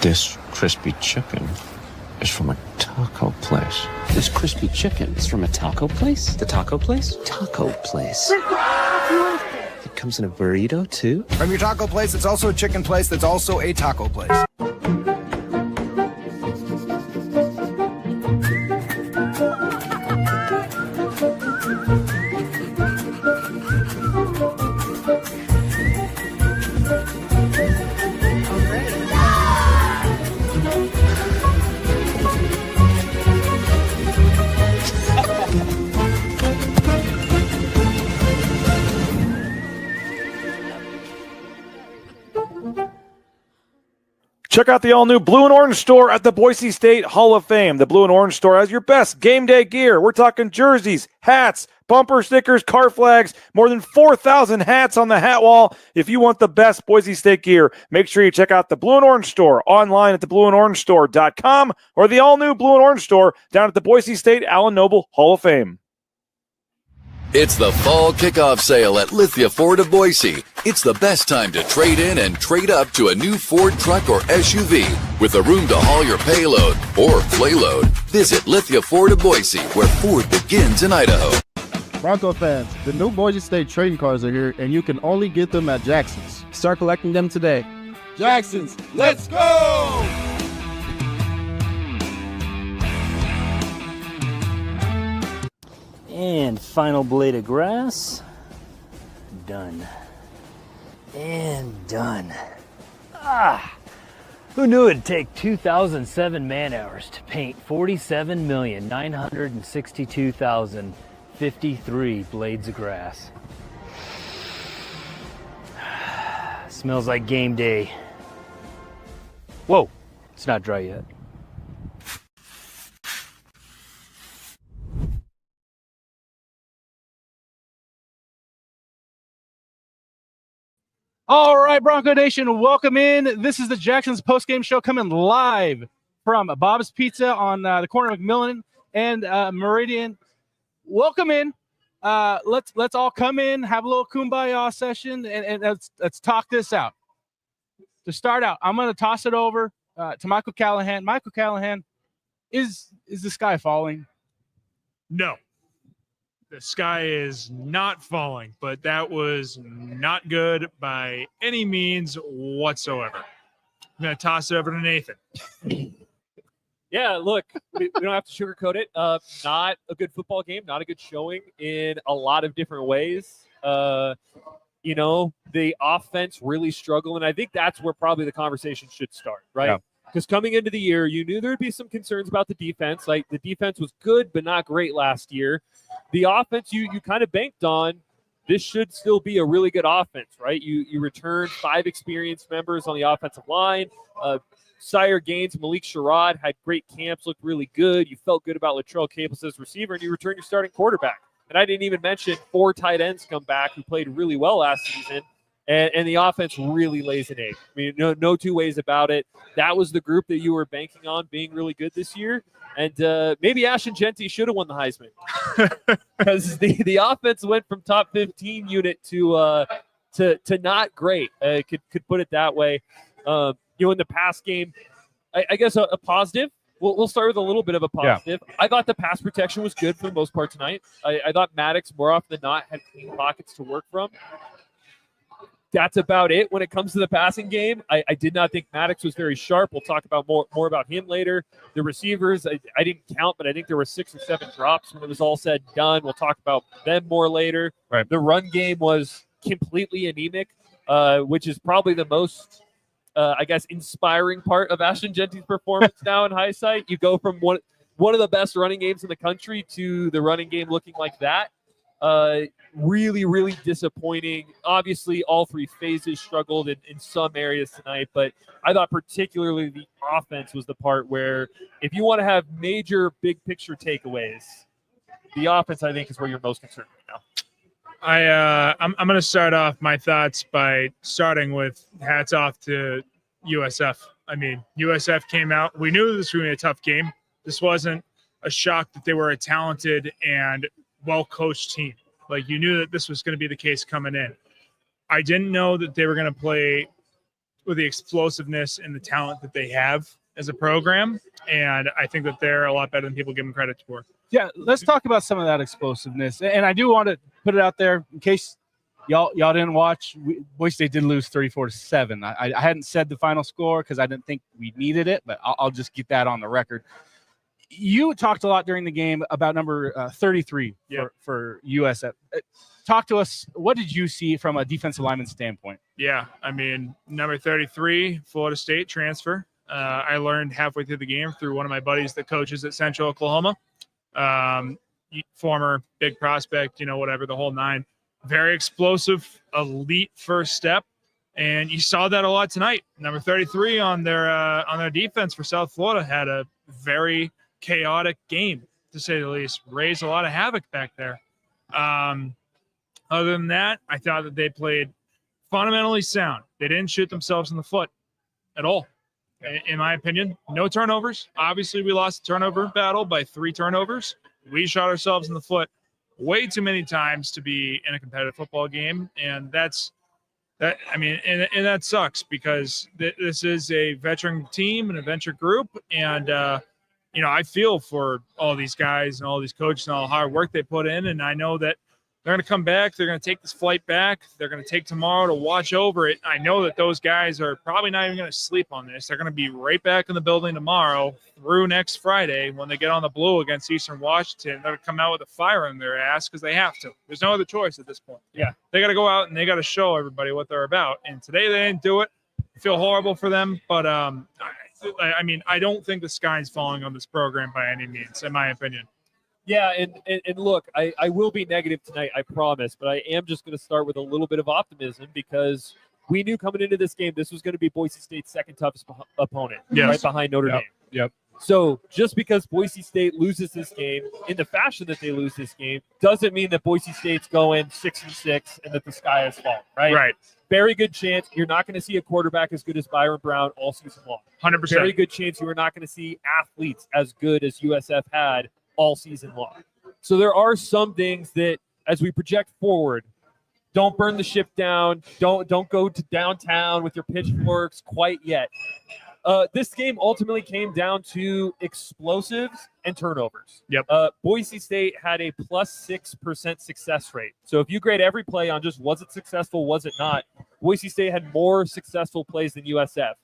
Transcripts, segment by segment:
This crispy chicken is from a taco place. This crispy chicken is from a taco place? The taco place? Taco place. It comes in a burrito, too? From your taco place, it's also a chicken place that's also a taco place. Check out the all-new Blue and Orange store at the Boise State Hall of Fame. The Blue and Orange store has your best game day gear. We're talking jerseys, hats, bumper stickers, car flags, more than 4,000 hats on the hat wall. If you want the best Boise State gear, make sure you check out the Blue and Orange store online at theblueandorangestore.com or the all-new Blue and Orange store down at the Boise State Allen Noble Hall of Fame. It's the fall kickoff sale at Lithia Ford of Boise. It's the best time to trade in and trade up to a new Ford truck or SUV with the room to haul your payload or playload. Visit Lithia Ford of Boise, where Ford begins in Idaho. Bronco fans, the new Boise State trading cards are here, and you can only get them at Jackson's. Start collecting them today. Jackson's, let's go! And final blade of grass. Done. And done. Who knew it'd take 2,007 man-hours to paint 47,962,053 blades of grass? Smells like game day. Whoa, it's not dry yet. All right, Bronco Nation, welcome in. This is the Jackson's Postgame Show coming live from Bob's Pizza on the corner of McMillan and Meridian. Welcome in. Let's all come in, have a little kumbaya session, and let's talk this out. To start out, I'm going to toss it over to Michael Callahan. Michael Callahan, is the sky falling? No. The sky is not falling, but that was not good by any means whatsoever. I'm going to toss it over to Nathan. Yeah, look, we don't have to sugarcoat it. Not a good football game, not a good showing in a lot of different ways. The offense really struggled, and I think that's where probably the conversation should start, right? Yeah. Because coming into the year, you knew there would be some concerns about the defense. Like, the defense was good, but not great last year. The offense, you kind of banked on, this should still be a really good offense, right? You returned 5 experienced members on the offensive line. Sire Gaines, Malik Sherrod had great camps, looked really good. You felt good about Latrell Caples as receiver, and you returned your starting quarterback. And I didn't even mention 4 tight ends come back who played really well last season. And the offense really lays an egg. I mean, no two ways about it. That was the group that you were banking on being really good this year. And maybe Ashton Genty should have won the Heisman. Because the offense went from top 15 unit to not great. Could put it that way. In the pass game, I guess a positive. We'll start with a little bit of a positive. Yeah. I thought the pass protection was good for the most part tonight. I thought Maddox, more often than not, had clean pockets to work from. That's about it when it comes to the passing game. I did not think Maddox was very sharp. We'll talk about more about him later. The receivers, I didn't count, but I think there were 6 or 7 drops when it was all said and done. We'll talk about them more later. Right. The run game was completely anemic, which is probably the most, inspiring part of Ashton Genty's performance now in hindsight. You go from one of the best running games in the country to the running game looking like that. Really, really disappointing. Obviously, all 3 phases struggled in some areas tonight, but I thought particularly the offense was the part where if you want to have major big picture takeaways, the offense, I think, is where you're most concerned right now. I'm going to start off my thoughts by starting with hats off to USF. I mean, USF came out. We knew this was going to be a tough game. This wasn't a shock that they were a talented and well-coached team. Like, you knew that this was going to be the case coming in. I didn't know that they were going to play with the explosiveness and the talent that they have as a program. And I think that they're a lot better than people give them credit for. Yeah, let's talk about some of that explosiveness. And I do want to put it out there in case y'all didn't watch. Boise State did lose 34-7. I hadn't said the final score because I didn't think we needed it, but I'll just get that on the record. You talked a lot during the game about number 33 for USF. Talk to us. What did you see from a defensive lineman standpoint? Yeah, I mean, number 33, Florida State transfer. I learned halfway through the game through one of my buddies that coaches at Central Oklahoma. Former big prospect, whatever, the whole nine. Very explosive, elite first step. And you saw that a lot tonight. Number 33 on their defense for South Florida had a very chaotic game, to say the least. Raised a lot of havoc back there. Other than that, I thought that they played fundamentally sound. They didn't shoot themselves in the foot at all, in my opinion. No turnovers. Obviously, we lost the turnover battle by 3 turnovers. We shot ourselves in the foot way too many times to be in a competitive football game, and that sucks because this is a veteran team and a veteran group, and I feel for all these guys and all these coaches and all the hard work they put in, and I know that they're going to come back. They're going to take this flight back. They're going to take tomorrow to watch over it. I know that those guys are probably not even going to sleep on this. They're going to be right back in the building tomorrow through next Friday when they get on the blue against Eastern Washington. They're going to come out with a fire in their ass because they have to. There's no other choice at this point. Yeah. They got to go out and they got to show everybody what they're about. And today they didn't do it. I feel horrible for them, but I don't think the sky's falling on this program by any means, in my opinion. Yeah, and look, I will be negative tonight, I promise, but I am just going to start with a little bit of optimism because we knew coming into this game this was going to be Boise State's second toughest opponent, right behind Notre Dame. Yep. So just because Boise State loses this game in the fashion that they lose this game doesn't mean that Boise State's going 6-6 and that the sky has fallen, right? Right. Very good chance you're not going to see a quarterback as good as Byron Brown all season long. 100%. Very good chance you are not going to see athletes as good as USF had all season long. So there are some things that, as we project forward, don't burn the ship down. Don't go to downtown with your pitchforks quite yet. This game ultimately came down to explosives and turnovers. Yep. Boise State had a +6% success rate. So if you grade every play on just was it successful, was it not, Boise State had more successful plays than USF.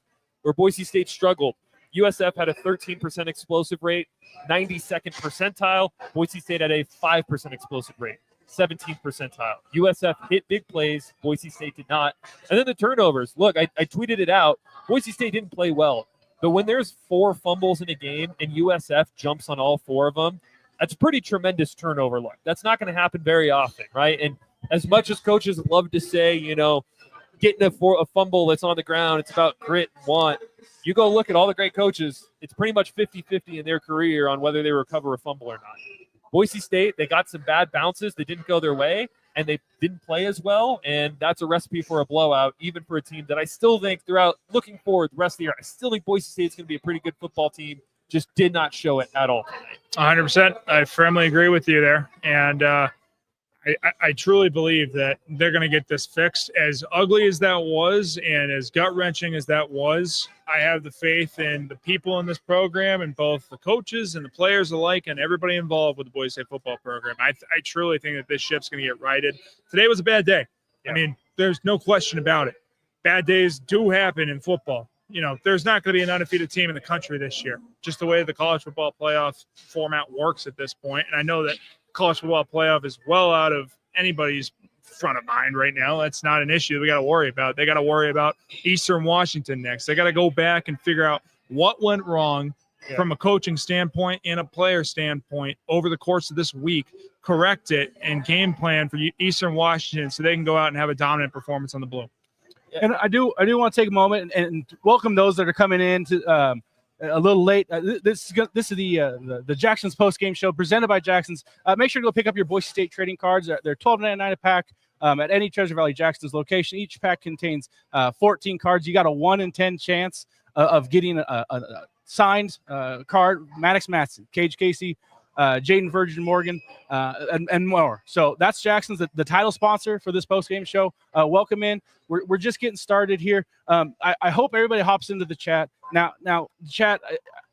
Where Boise State struggled, USF had a 13% explosive rate, 92nd percentile. Boise State had a 5% explosive rate, 17th percentile. USF hit big plays. Boise State did not. And then the turnovers. Look, I tweeted it out. Boise State didn't play well. But when there's 4 fumbles in a game and USF jumps on all 4 of them, that's a pretty tremendous turnover luck. That's not going to happen very often, right? And as much as coaches love to say, getting a fumble that's on the ground, it's about grit and want. You go look at all the great coaches, it's pretty much 50-50 in their career on whether they recover a fumble or not. Boise State, they got some bad bounces. They didn't go their way, and they didn't play as well, and that's a recipe for a blowout, even for a team that I still think throughout looking forward the rest of the year, I still think Boise State's going to be a pretty good football team, just did not show it at all tonight. 100%. I firmly agree with you there, and I truly believe that they're going to get this fixed. As ugly as that was and as gut-wrenching as that was, I have the faith in the people in this program and both the coaches and the players alike and everybody involved with the Boise State football program. I truly think that this ship's going to get righted. Today was a bad day. Yeah. I mean, there's no question about it. Bad days do happen in football. There's not going to be an undefeated team in the country this year, just the way the college football playoff format works at this point. And I know that college football playoff is well out of anybody's front of mind right now. That's not an issue we got to worry about. They got to worry about Eastern Washington next. They got to go back and figure out what went wrong from a coaching standpoint and a player standpoint over the course of this week, correct it, and game plan for Eastern Washington so they can go out and have a dominant performance on the blue. And I do want to take a moment and welcome those that are coming in to a little late. This is the Jackson's Postgame Show presented by Jackson's. Make sure to go pick up your Boise State trading cards. They're $12.99 a pack at any Treasure Valley Jackson's location. Each pack contains 14 cards. You got a 1 in 10 chance of getting a signed card. Maddox Matson, Cage Casey, Jaden Virgin Morgan, and more. So that's Jackson's the title sponsor for this post-game show. Welcome in. We're just getting started here. I hope everybody hops into the chat. Now the chat,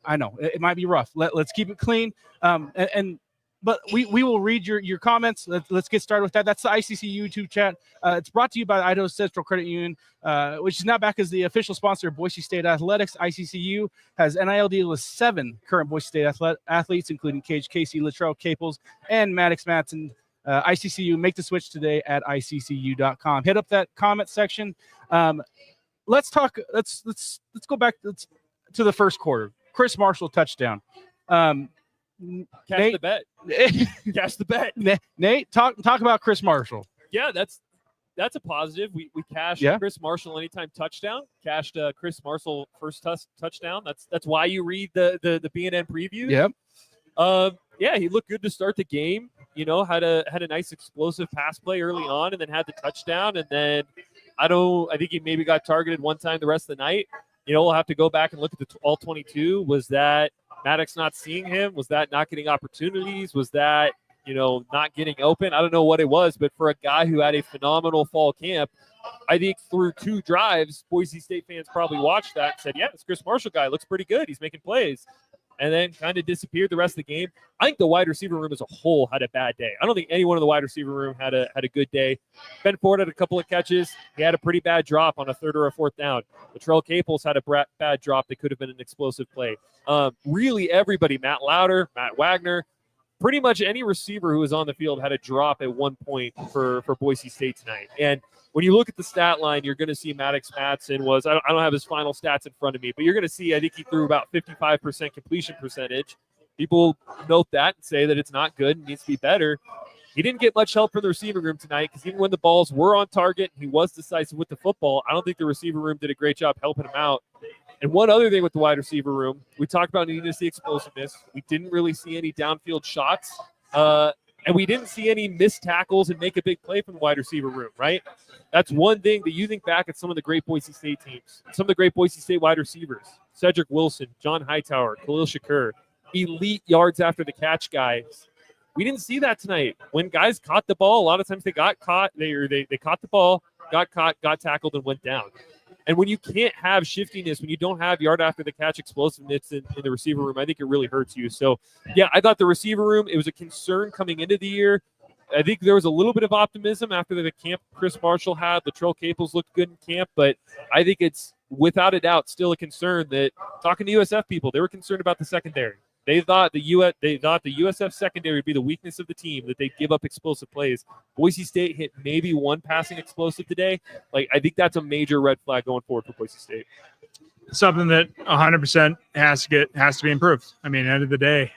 I know it might be rough. Let's keep it clean. But we will read your comments. Let's get started with that. That's the ICC YouTube chat. It's brought to you by Idaho Central Credit Union, which is now back as the official sponsor of Boise State Athletics. ICCU has NIL deal with 7 current Boise State athletes, including Cage Casey, Latrell Caples, and Maddox Matson. ICCU, make the switch today at iccu.com. Hit up that comment section. Let's talk. Let's go back to the first quarter. Chris Marshall touchdown. Cash the bet. Cash the bet. Nate, talk about Chris Marshall. Yeah, that's a positive. We cashed Chris Marshall anytime touchdown. Cashed Chris Marshall first touchdown. That's why you read the BNN preview. Yep. Yeah, he looked good to start the game. You know, had a nice explosive pass play early on, and then had the touchdown. And then I think he maybe got targeted one time the rest of the night. You know, we'll have to go back and look at the all 22. Was that Maddox not seeing him? Was that not getting opportunities? Was that, not getting open? I don't know what it was, but for a guy who had a phenomenal fall camp, I think through 2 drives, Boise State fans probably watched that and said, yeah, this Chris Marshall guy looks pretty good. He's making plays. And then kind of disappeared the rest of the game. I think the wide receiver room as a whole had a bad day. I don't think anyone in the wide receiver room had a good day. Ben Ford had a couple of catches. He had a pretty bad drop on a 3rd or a 4th down. Latrell Caples had a bad drop that could have been an explosive play. Really everybody, Matt Lauder, Matt Wagner, pretty much any receiver who was on the field had a drop at one point for Boise State tonight. And when you look at the stat line, you're going to see Maddox Matson was, I don't have his final stats in front of me, but you're going to see, I think he threw about 55% completion percentage. People note that and say that it's not good and needs to be better. He didn't get much help from the receiving room tonight because even when the balls were on target, he was decisive with the football. I don't think the receiver room did a great job helping him out. And one other thing with the wide receiver room, we talked about needing to see explosiveness. We didn't really see any downfield shots. And we didn't see any missed tackles and make a big play from the wide receiver room, right? That's one thing that you think back at some of the great Boise State teams, some of the great Boise State wide receivers, Cedric Wilson, John Hightower, Khalil Shakur, elite yards after the catch guys. We didn't see that tonight. When guys caught the ball, a lot of times they got caught. They caught the ball, got caught, got tackled, and went down. And when you can't have shiftiness, when you don't have yard after the catch explosiveness in the receiver room, I think it really hurts you. So, yeah, I thought the receiver room, it was a concern coming into the year. I think there was a little bit of optimism after the camp Chris Marshall had. Latrell Caples looked good in camp, but I think it's without a doubt still a concern that, talking to USF people, they were concerned about the secondary. They thought the USF secondary would be the weakness of the team, that they'd give up explosive plays. Boise State hit maybe one passing explosive today. I think that's a major red flag going forward for Boise State. Something that 100% has to be improved. I mean, at the end of the day,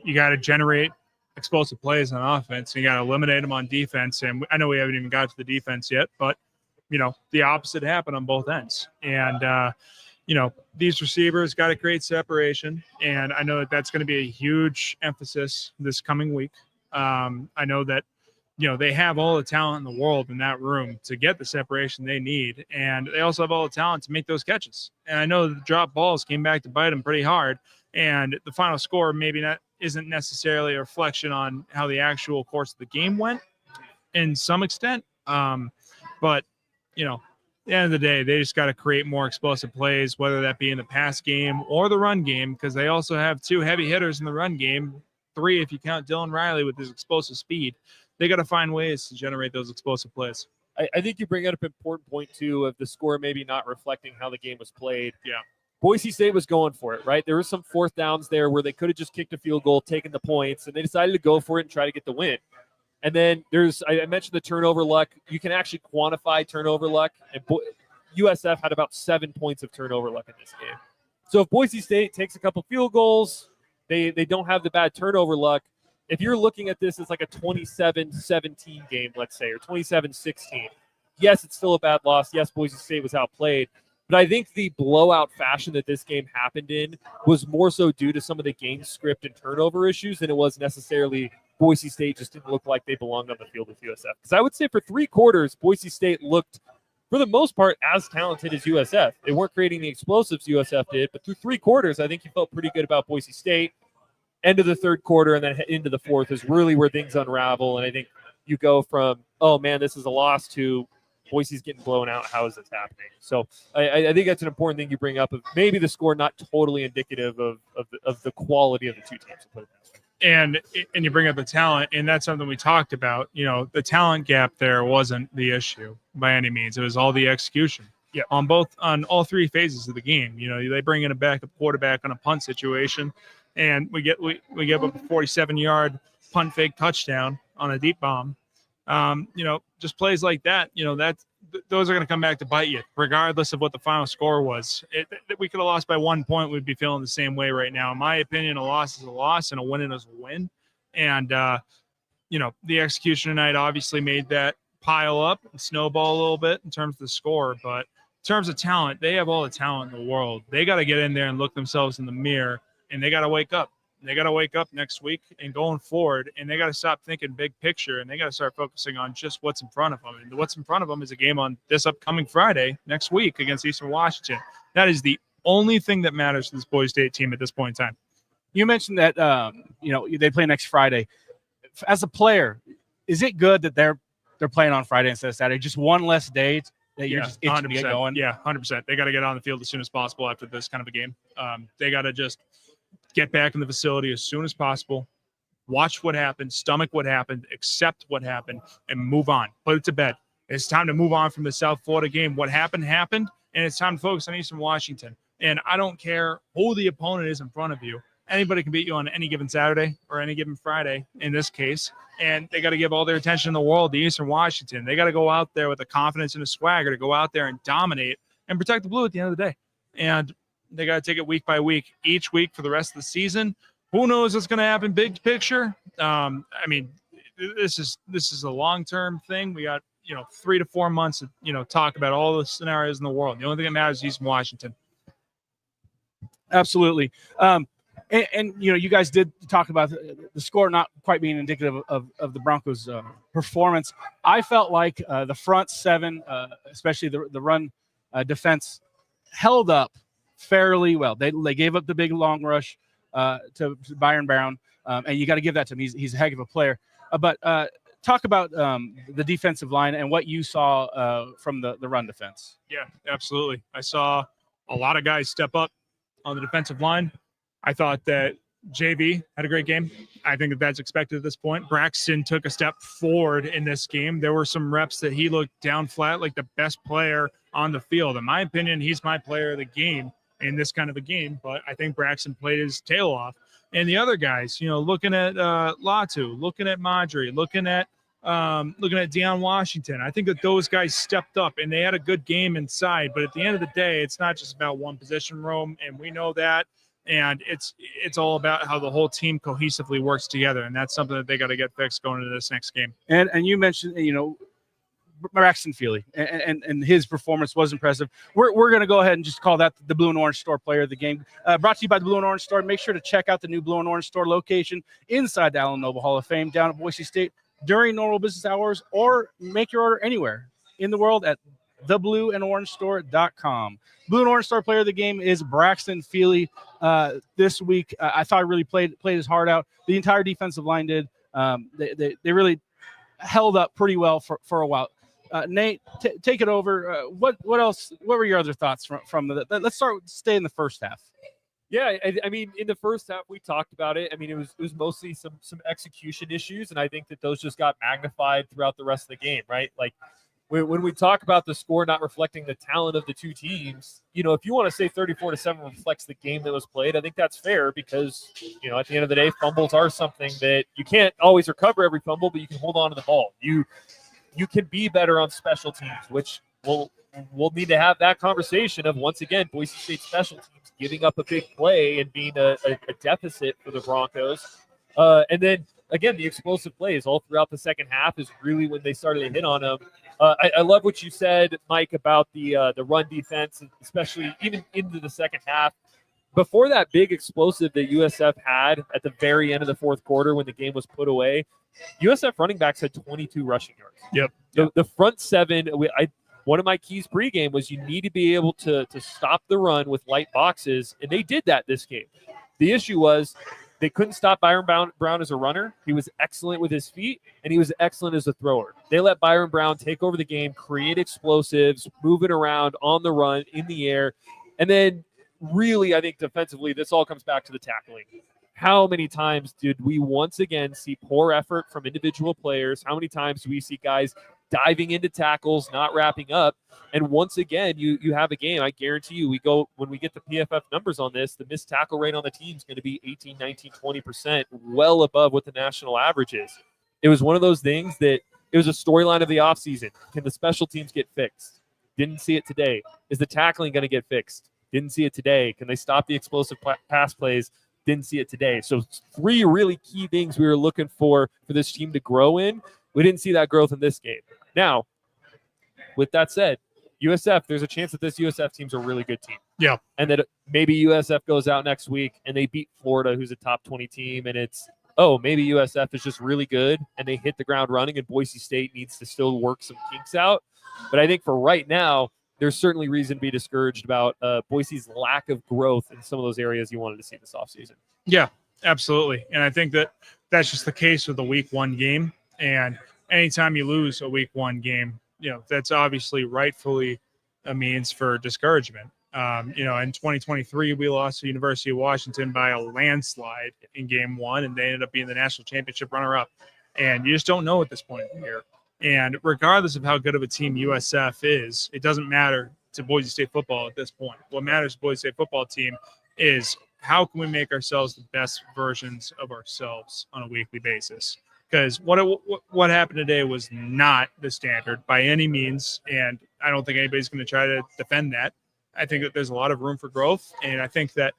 you got to generate explosive plays on offense. You got to eliminate them on defense. And I know we haven't even got to the defense yet, but the opposite happened on both ends. And these receivers got to create separation, and I know that's going to be a huge emphasis this coming week. I know that, they have all the talent in the world in that room to get the separation they need, and they also have all the talent to make those catches. And I know the drop balls came back to bite them pretty hard, and the final score isn't necessarily a reflection on how the actual course of the game went in some extent. But, at the end of the day, they just got to create more explosive plays, whether that be in the pass game or the run game, because they also have 2 heavy hitters in the run game, 3 if you count Dylan Riley with his explosive speed. They got to find ways to generate those explosive plays. I think you bring up an important point, too, of the score maybe not reflecting how the game was played. Yeah. Boise State was going for it, right? There were some 4th downs there where they could have just kicked a field goal, taken the points, and they decided to go for it and try to get the win. And then I mentioned the turnover luck. You can actually quantify turnover luck. And USF had about 7 points of turnover luck in this game. So if Boise State takes a couple field goals, they don't have the bad turnover luck. If you're looking at this as like a 27-17 game, let's say, or 27-16, yes, it's still a bad loss. Yes, Boise State was outplayed. But I think the blowout fashion that this game happened in was more so due to some of the game script and turnover issues than it was necessarily Boise State just didn't look like they belonged on the field with USF. Because I would say for 3 quarters, Boise State looked, for the most part, as talented as USF. They weren't creating the explosives USF did, but through 3 quarters, I think you felt pretty good about Boise State. end of the third quarter and then into the fourth is really where things unravel. And I think you go from, oh man, this is a loss, to Boise's getting blown out. How is this happening? So I think that's an important thing you bring up, of maybe the score not totally indicative of the quality of the two teams, to put it that way. And you bring up the talent, and that's something we talked about. You know, the talent gap there wasn't the issue by any means. It was all the execution. Yeah, on all three phases of the game. You know, they bring in a backup quarterback on a punt situation, and we give up a 47-yard punt fake touchdown on a deep bomb. You know, just plays like that. You know, those are going to come back to bite you, regardless of what the final score was. We could have lost by 1 point. We'd be feeling the same way right now. In my opinion, a loss is a loss, and a win is a win. And you know, the execution tonight obviously made that pile up and snowball a little bit in terms of the score, but in terms of talent, they have all the talent in the world. They got to get in there and look themselves in the mirror, and they got to wake up. They got to wake up next week and going forward, and they got to stop thinking big picture, and they got to start focusing on just what's in front of them. And what's in front of them is a game on this upcoming Friday next week against Eastern Washington. That is the only thing that matters to this Boise State team at this point in time. You mentioned that you know, they play next Friday. As a player, is it good that they're playing on Friday instead of Saturday? Just one less day that you're just itching to get going? Yeah, 100%. They got to get on the field as soon as possible after this kind of a game. They got to just get back in the facility as soon as possible, watch what happened, stomach what happened, accept what happened, and move on. Put it to bed. It's time to move on from the South Florida game. What happened, and it's time to focus on Eastern Washington. And I don't care who the opponent is in front of you. Anybody can beat you on any given Saturday or any given Friday in this case. And they got to give all their attention in the world to Eastern Washington. They got to go out there with the confidence and the swagger to go out there and dominate and protect the blue at the end of the day. And they got to take it week by week, each week for the rest of the season. Who knows what's going to happen big picture? I mean, this is a long-term thing. We got, 3 to 4 months to, talk about all the scenarios in the world. The only thing that matters is Eastern Washington. Absolutely. And you guys did talk about the score not quite being indicative of the Broncos' performance. I felt like the front seven, especially the run defense, held up fairly well. They gave up the big long rush to Byron Brown, and you got to give that to him. He's a heck of a player. But talk about the defensive line and what you saw from the run defense. Yeah, absolutely. I saw a lot of guys step up on the defensive line. I thought that JV had a great game. I think that's expected at this point. Braxton took a step forward in this game. There were some reps that he looked down flat like the best player on the field. In my opinion, he's my player of the game in this kind of a game, but I think Braxton played his tail off. And the other guys, looking at Latu, looking at Madry, looking at Deion Washington, I think that those guys stepped up and they had a good game inside. But at the end of the day, it's not just about one position roam, and we know that. And it's all about how the whole team cohesively works together, and that's something that they got to get fixed going into this next game. And you mentioned, Braxton Feely, and his performance was impressive. We're going to go ahead and just call that the Blue and Orange Store player of the game. Brought to you by the Blue and Orange Store. Make sure to check out the new Blue and Orange Store location inside the Allen Noble Hall of Fame down at Boise State during normal business hours, or make your order anywhere in the world at theblueandorangestore.com. Blue and Orange Store player of the game is Braxton Feely. This week, I thought he really played his heart out. The entire defensive line did. They really held up pretty well for a while. Nate, take it over. What else? What were your other thoughts from the? Let's stay in the first half. Yeah, I mean, in the first half, we talked about it. I mean, it was mostly some execution issues, and I think that those just got magnified throughout the rest of the game, right? Like, when we talk about the score not reflecting the talent of the two teams, if you want to say 34-7 reflects the game that was played, I think that's fair because, at the end of the day, fumbles are something that you can't always recover every fumble, but you can hold on to the ball. You can be better on special teams, which we'll need to have that conversation of, once again, Boise State special teams giving up a big play and being a deficit for the Broncos. And then, again, the explosive plays all throughout the second half is really when they started to hit on them. I love what you said, Mike, about the run defense, especially even into the second half. Before that big explosive that USF had at the very end of the fourth quarter when the game was put away, USF running backs had 22 rushing yards. Yep. The front seven, one of my keys pregame was you need to be able to stop the run with light boxes, and they did that this game. The issue was They couldn't stop Byron Brown as a runner. He was excellent with his feet, and he was excellent as a thrower. They let Byron Brown take over the game, create explosives, move it around on the run, in the air. And then really, I think defensively, this all comes back to the tackling. How many times did we once again see poor effort from individual players? How many times do we see guys diving into tackles, not wrapping up? And once again, you have a game. I guarantee you, when we get the PFF numbers on this, the missed tackle rate on the team is going to be 18, 19, 20%, well above what the national average is. It was one of those things that it was a storyline of the offseason. Can the special teams get fixed? Didn't see it today. Is the tackling going to get fixed? Didn't see it today. Can they stop the explosive pass plays? Didn't see it today. So 3 really key things we were looking for this team to grow in. We didn't see that growth in this game. Now, with that said, USF, there's a chance that this USF team's a really good team. Yeah. And that maybe USF goes out next week and they beat Florida, who's a top 20 team, and it's, maybe USF is just really good and they hit the ground running and Boise State needs to still work some kinks out. But I think for right now, there's certainly reason to be discouraged about Boise's lack of growth in some of those areas you wanted to see this offseason. Yeah, absolutely. And I think that that's just the case with the week 1 game. And anytime you lose a week 1 game, that's obviously rightfully a means for discouragement. In 2023, we lost to University of Washington by a landslide in game 1, and they ended up being the national championship runner-up. And you just don't know at this point in the year. And regardless of how good of a team USF is, it doesn't matter to Boise State football at this point. What matters to Boise State football team is how can we make ourselves the best versions of ourselves on a weekly basis? Because what happened today was not the standard by any means, and I don't think anybody's going to try to defend that. I think that there's a lot of room for growth, and I think that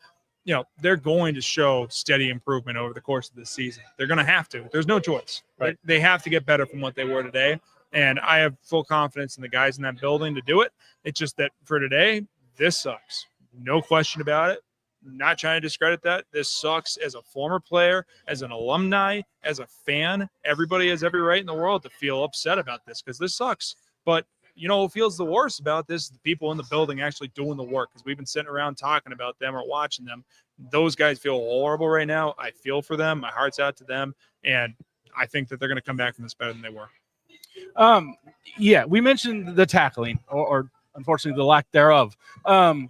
they're going to show steady improvement over the course of this season. They're going to have to. There's no choice. Right? They have to get better from what they were today, and I have full confidence in the guys in that building to do it. It's just that for today, this sucks. No question about it. Not trying to discredit that. This sucks as a former player, as an alumni, as a fan. Everybody has every right in the world to feel upset about this because this sucks. But who feels the worst about this? The people in the building actually doing the work, because we've been sitting around talking about them or watching them. Those guys feel horrible right now. I feel for them. My heart's out to them. And I think that they're going to come back from this better than they were. We mentioned the tackling or unfortunately the lack thereof. The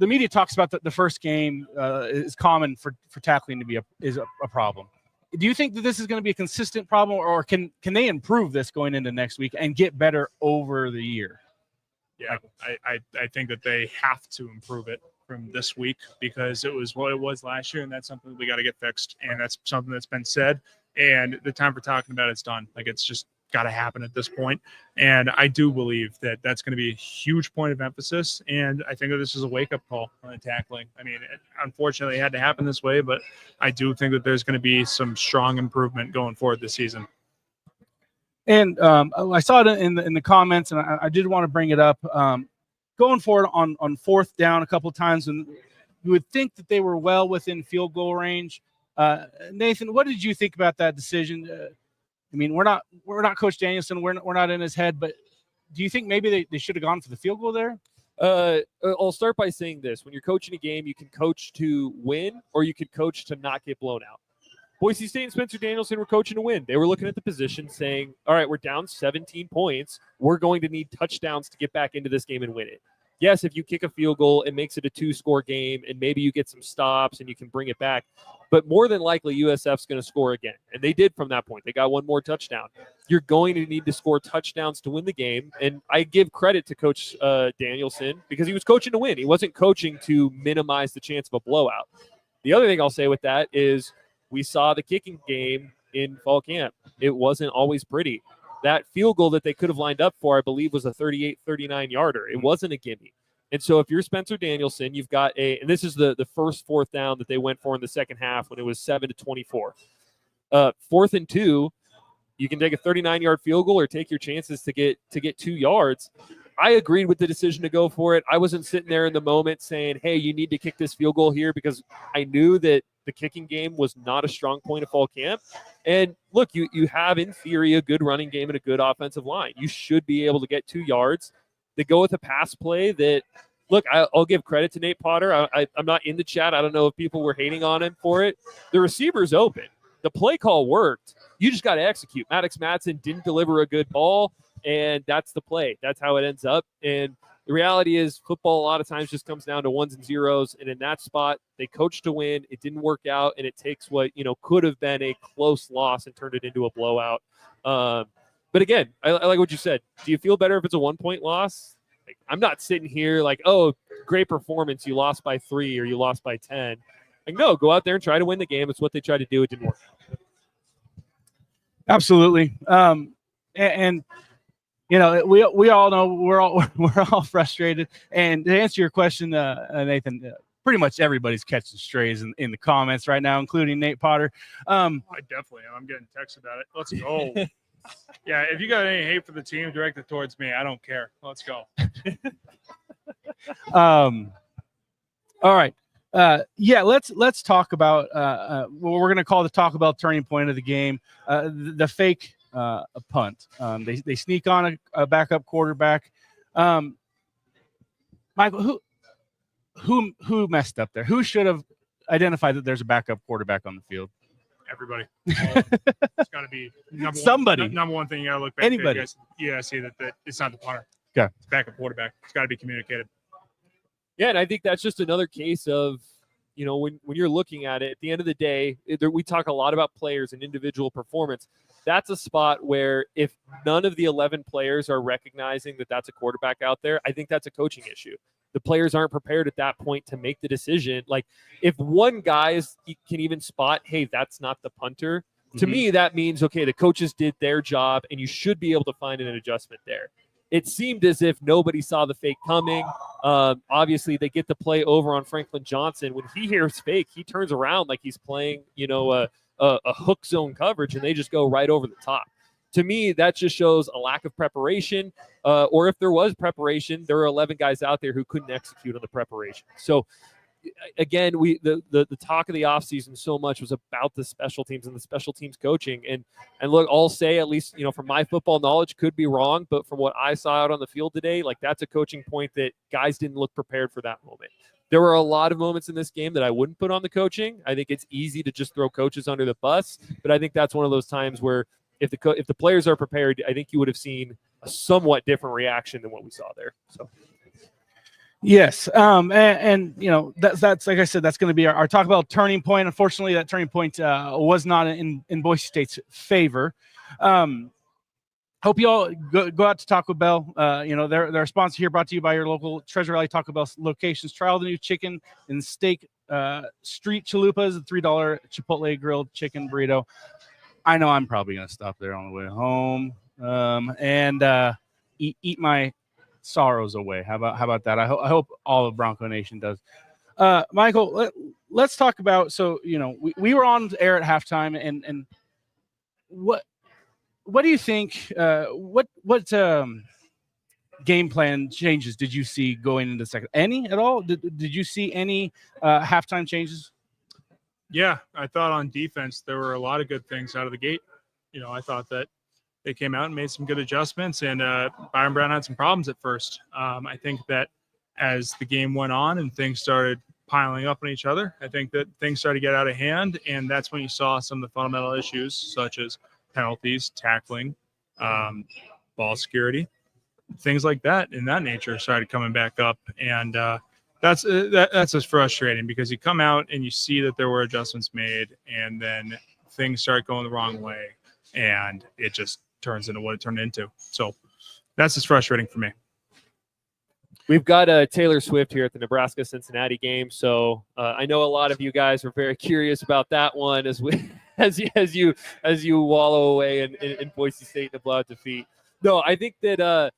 media talks about the first game is common for tackling to be a problem. Do you think that this is going to be a consistent problem, or can they improve this going into next week and get better over the year? Yeah, I think that they have to improve it from this week because it was what it was last year, and that's something that we got to get fixed, and that's something that's been said, and the time for talking about it's done. Like, it's just got to happen at this point, and I do believe that that's going to be a huge point of emphasis, and I think that this is a wake-up call on the tackling. I mean, unfortunately, it had to happen this way, but I do think that there's going to be some strong improvement going forward this season. And I saw it in the comments, and I did want to bring it up. Going forward on fourth down a couple of times, and you would think that they were well within field goal range. Nathan, what did you think about that decision? I mean, we're not Coach Danielson. We're not in his head, but do you think maybe they should have gone for the field goal there? I'll start by saying this. When you're coaching a game, you can coach to win or you can coach to not get blown out. Boise State and Spencer Danielson were coaching to win. They were looking at the position saying, all right, we're down 17 points. We're going to need touchdowns to get back into this game and win it. Yes, if you kick a field goal, it makes it a 2-score game, and maybe you get some stops and you can bring it back. But more than likely, USF's going to score again. And they did from that point. They got one more touchdown. You're going to need to score touchdowns to win the game. And I give credit to Coach Danielson because he was coaching to win. He wasn't coaching to minimize the chance of a blowout. The other thing I'll say with that is we saw the kicking game in fall camp. It wasn't always pretty. That field goal that they could have lined up for, I believe, was a 38-39 yarder. It wasn't a gimme. And so if you're Spencer Danielson, you've got and this is the first fourth down that they went for in the second half when it was 7-24. 4th and 2, you can take a 39-yard field goal or take your chances to get 2 yards. I agreed with the decision to go for it. I wasn't sitting there in the moment saying, hey, you need to kick this field goal here, because I knew that the kicking game was not a strong point of fall camp. And look, you have in theory a good running game and a good offensive line. You should be able to get 2 yards. They go with a pass play that look, I'll give credit to Nate Potter. I'm not in the chat. I don't know if people were hating on him for it. The receiver's open. The play call worked. You just got to execute. Maddox Madsen didn't deliver a good ball, and that's the play. That's how it ends up. And the reality is football a lot of times just comes down to ones and zeros, and in that spot, they coached to win. It didn't work out, and it takes what could have been a close loss and turned it into a blowout. But again, I like what you said. Do you feel better if it's a 1-point loss? Like, I'm not sitting here like, oh, great performance. You lost by 3 or you lost by 10. Like, no, go out there and try to win the game. It's what they tried to do. It didn't work. Absolutely. And we all know we're all frustrated. And to answer your question, Nathan, pretty much everybody's catching strays in the comments right now, including Nate Potter. I definitely am. I'm getting texts about it. Let's go. Yeah, if you got any hate for the team, direct it towards me. I don't care. Let's go. All right. Let's talk about what we're going to call the Taco Bell turning point of the game, the fake punt. They sneak on a backup quarterback. Michael, who messed up there? Who should have identified that there's a backup quarterback on the field? Everybody. It's got to be somebody. Number one thing you got to look back. Anybody. You got to see that it's not the punter. Okay. It's backup quarterback. It's got to be communicated. Yeah, and I think that's just another case of, when you're looking at it, at the end of the day, we talk a lot about players and individual performance. That's a spot where if none of the 11 players are recognizing that that's a quarterback out there, I think that's a coaching issue. The players aren't prepared at that point to make the decision. Like, if one guy can even spot, hey, that's not the punter, to me, that means, okay, the coaches did their job, and you should be able to find an adjustment there. It seemed as if nobody saw the fake coming. Obviously, they get the play over on Franklin Johnson. When he hears fake, he turns around like he's playing, a hook zone coverage, and they just go right over the top. To me, that just shows a lack of preparation. Or if there was preparation, there were 11 guys out there who couldn't execute on the preparation. So, again, the talk of the offseason so much was about the special teams and the special teams coaching. And look, I'll say, at least, from my football knowledge, could be wrong, but from what I saw out on the field today, like, that's a coaching point that guys didn't look prepared for that moment. There were a lot of moments in this game that I wouldn't put on the coaching. I think it's easy to just throw coaches under the bus, but I think that's one of those times where if the players are prepared, I think you would have seen a somewhat different reaction than what we saw there. So. Yes. And that's like I said, that's going to be our talk about turning point. Unfortunately, that turning point was not in Boise State's favor. Hope you all go out to Taco Bell. They're a sponsor here, brought to you by your local Treasure Valley Taco Bell locations. Try all the new chicken and steak street chalupas, the $3 Chipotle grilled chicken burrito. I know I'm probably going to stop there on the way home and eat my sorrows away. How about that? I hope all of Bronco Nation does. Michael, let's talk about. So we were on air at halftime, and what do you think? What game plan changes did you see going into second? Any at all? Did you see any halftime changes? Yeah, I thought on defense there were a lot of good things out of the gate. I thought that they came out and made some good adjustments, and Byron Brown had some problems at first. I think that as the game went on and things started piling up on each other, I think that things started to get out of hand, and that's when you saw some of the fundamental issues such as penalties, tackling, ball security, things like that in that nature started coming back up, and that's just frustrating because you come out and you see that there were adjustments made, and then things start going the wrong way, and it just turns into what it turned into. So that's just frustrating for me. We've got Taylor Swift here at the Nebraska-Cincinnati game, so I know a lot of you guys are very curious about that one as you wallow away in Boise State in a blowout defeat. No, I think that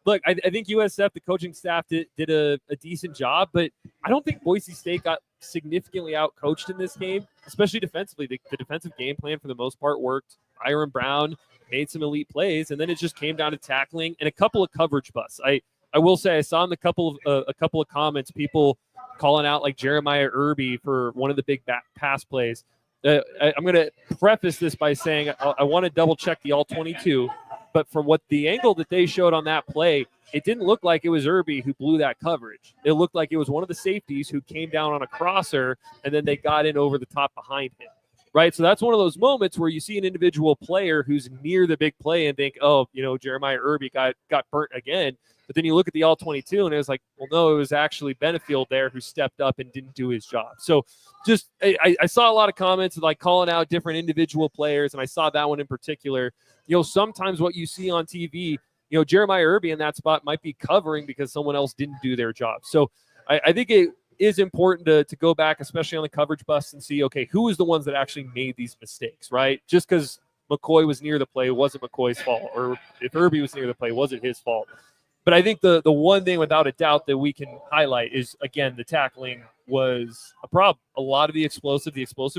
look, I think USF, the coaching staff, did a decent job, but I don't think Boise State got significantly out-coached in this game, especially defensively. The defensive game plan, for the most part, worked. Byron Brown made some elite plays, and then it just came down to tackling and a couple of coverage busts. I will say I saw in a couple of comments people calling out like Jeremiah Irby for one of the big pass plays. I'm going to preface this by saying I want to double-check the all-22. But from what the angle that they showed on that play, it didn't look like it was Irby who blew that coverage. It looked like it was one of the safeties who came down on a crosser, and then they got in over the top behind him. Right, so that's one of those moments where you see an individual player who's near the big play and think, oh, Jeremiah Irby got burnt again. But then you look at the all-22, and it was like, well, no, it was actually Benefield there who stepped up and didn't do his job. So just I saw a lot of comments like calling out different individual players, and I saw that one in particular. Sometimes what you see on TV, Jeremiah Irby in that spot might be covering because someone else didn't do their job. So I think it is important to go back, especially on the coverage bust, and see, okay, who is the ones that actually made these mistakes, right? Just because McCoy was near the play wasn't McCoy's fault, or if Irby was near the play wasn't his fault. But I think the one thing without a doubt that we can highlight is, again, the tackling was a problem. A lot of the explosive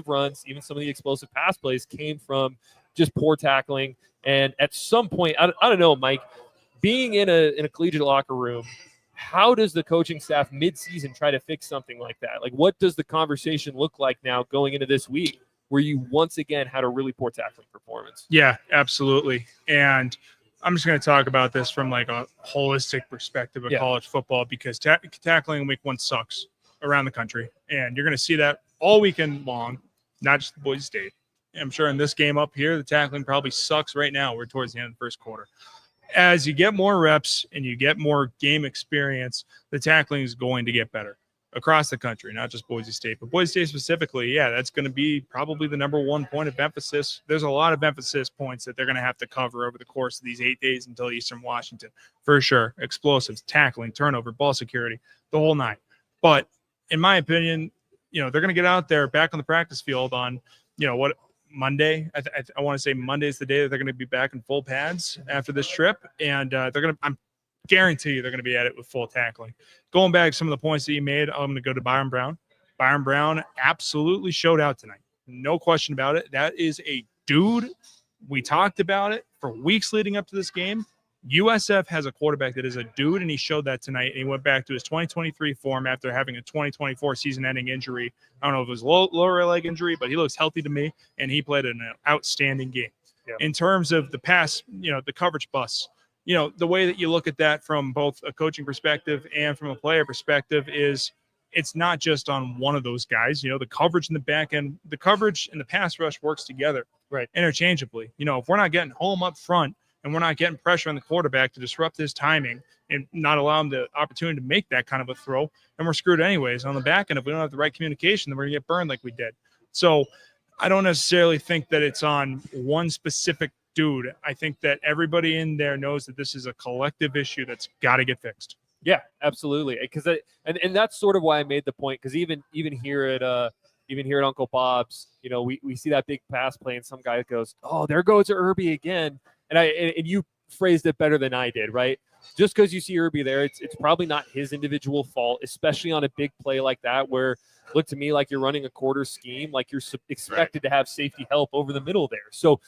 runs, even some of the explosive pass plays came from just poor tackling. And at some point, I don't know, Mike, being in a collegiate locker room, how does the coaching staff midseason try to fix something like that? Like, what does the conversation look like now going into this week where you once again had a really poor tackling performance? Yeah, absolutely. And I'm just going to talk about this from like a holistic perspective of college football, because tackling week 1 sucks around the country. And you're going to see that all weekend long, not just the Boise State. I'm sure in this game up here, the tackling probably sucks right now. We're towards the end of the first quarter. As you get more reps and you get more game experience, the tackling is going to get better across the country, not just Boise State, but Boise State specifically. Yeah, that's going to be probably the number one point of emphasis. There's a lot of emphasis points that they're going to have to cover over the course of these 8 days until Eastern Washington, for sure. Explosives, tackling, turnover, ball security, the whole nine. But in my opinion, they're going to get out there back on the practice field on, Monday. I want to say Monday is the day that they're going to be back in full pads after this trip, and I'm guarantee you they're going to be at it with full tackling. Going back to some of the points that you made, I'm going to go to Byron Brown. Byron Brown absolutely showed out tonight. No question about it. That is a dude. We talked about it for weeks leading up to this game. USF has a quarterback that is a dude, and he showed that tonight. And he went back to his 2023 form after having a 2024 season-ending injury. I don't know if it was lower leg injury, but he looks healthy to me, and he played an outstanding game. Yeah. In terms of the pass, the coverage bus, the way that you look at that from both a coaching perspective and from a player perspective is it's not just on one of those guys. The coverage in the back end, the coverage and the pass rush works together interchangeably. If we're not getting home up front, and we're not getting pressure on the quarterback to disrupt his timing and not allow him the opportunity to make that kind of a throw, and we're screwed anyways. On the back end, if we don't have the right communication, then we're going to get burned like we did. So I don't necessarily think that it's on one specific dude. I think that everybody in there knows that this is a collective issue that's got to get fixed. Yeah, absolutely. Because and that's sort of why I made the point, because even here at Uncle Bob's, we see that big pass play, and some guy goes, "Oh, there goes Irby again." And you phrased it better than I did, right? Just because you see Irby there, it's probably not his individual fault, especially on a big play like that, where it looked to me like you're running a quarter scheme, like you're expected to have safety help over the middle there. So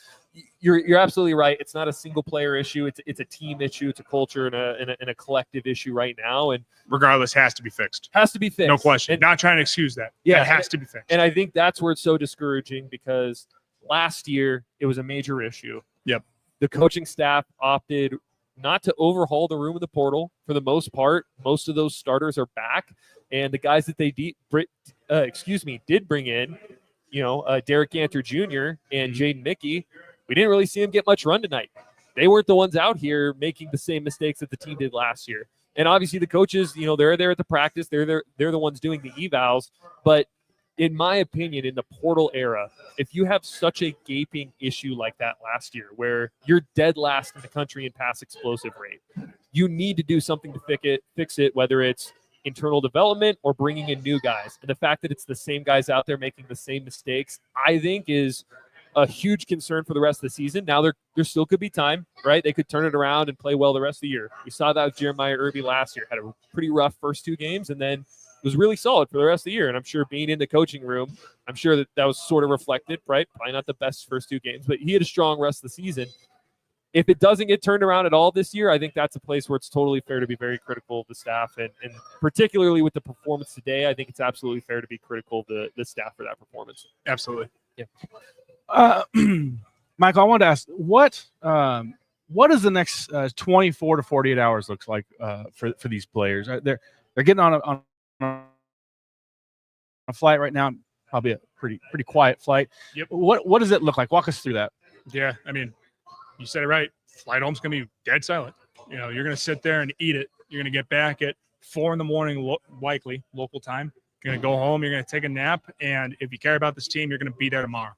you're absolutely right. It's not a single player issue. It's a team issue. It's a culture and a collective issue right now. And regardless, has to be fixed. Has to be fixed. No question. Not trying to excuse that. Yeah, it has to be fixed. And I think that's where it's so discouraging, because last year it was a major issue. Yep. The coaching staff opted not to overhaul the room in the portal for the most part. Most of those starters are back, and the guys that they did bring in, Derek Ganter Jr. and Jaden Mickey, we didn't really see them get much run tonight. They weren't the ones out here making the same mistakes that the team did last year. And obviously the coaches, they're there at the practice. They're the ones doing the evals, but in my opinion, in the portal era, if you have such a gaping issue like that last year, where you're dead last in the country in pass explosive rate, you need to do something to fix it, whether it's internal development or bringing in new guys. And the fact that it's the same guys out there making the same mistakes, I think is a huge concern for the rest of the season. Now there still could be time, right? They could turn it around and play well the rest of the year. We saw that with Jeremiah Irby last year. Had a pretty rough first 2 games, and then was really solid for the rest of the year. And I'm sure being in the coaching room, I'm sure that was sort of reflected, right? Probably not the best first 2 games, but he had a strong rest of the season. If it doesn't get turned around at all this year, I think that's a place where it's totally fair to be very critical of the staff. And particularly with the performance today, I think it's absolutely fair to be critical of the staff for that performance. Absolutely. Yeah. Michael, I wanted to ask, what what does the next 24 to 48 hours looks like for these players? They're getting on a flight right now, probably a pretty quiet flight. Yep. What does it look like? Walk us through that. Yeah, I mean, you said it right. Flight home's going to be dead silent. You know, you're going to sit there and eat it. You're going to get back at 4 a.m, likely local time. You're going to go home. You're going to take a nap. And if you care about this team, you're going to be there tomorrow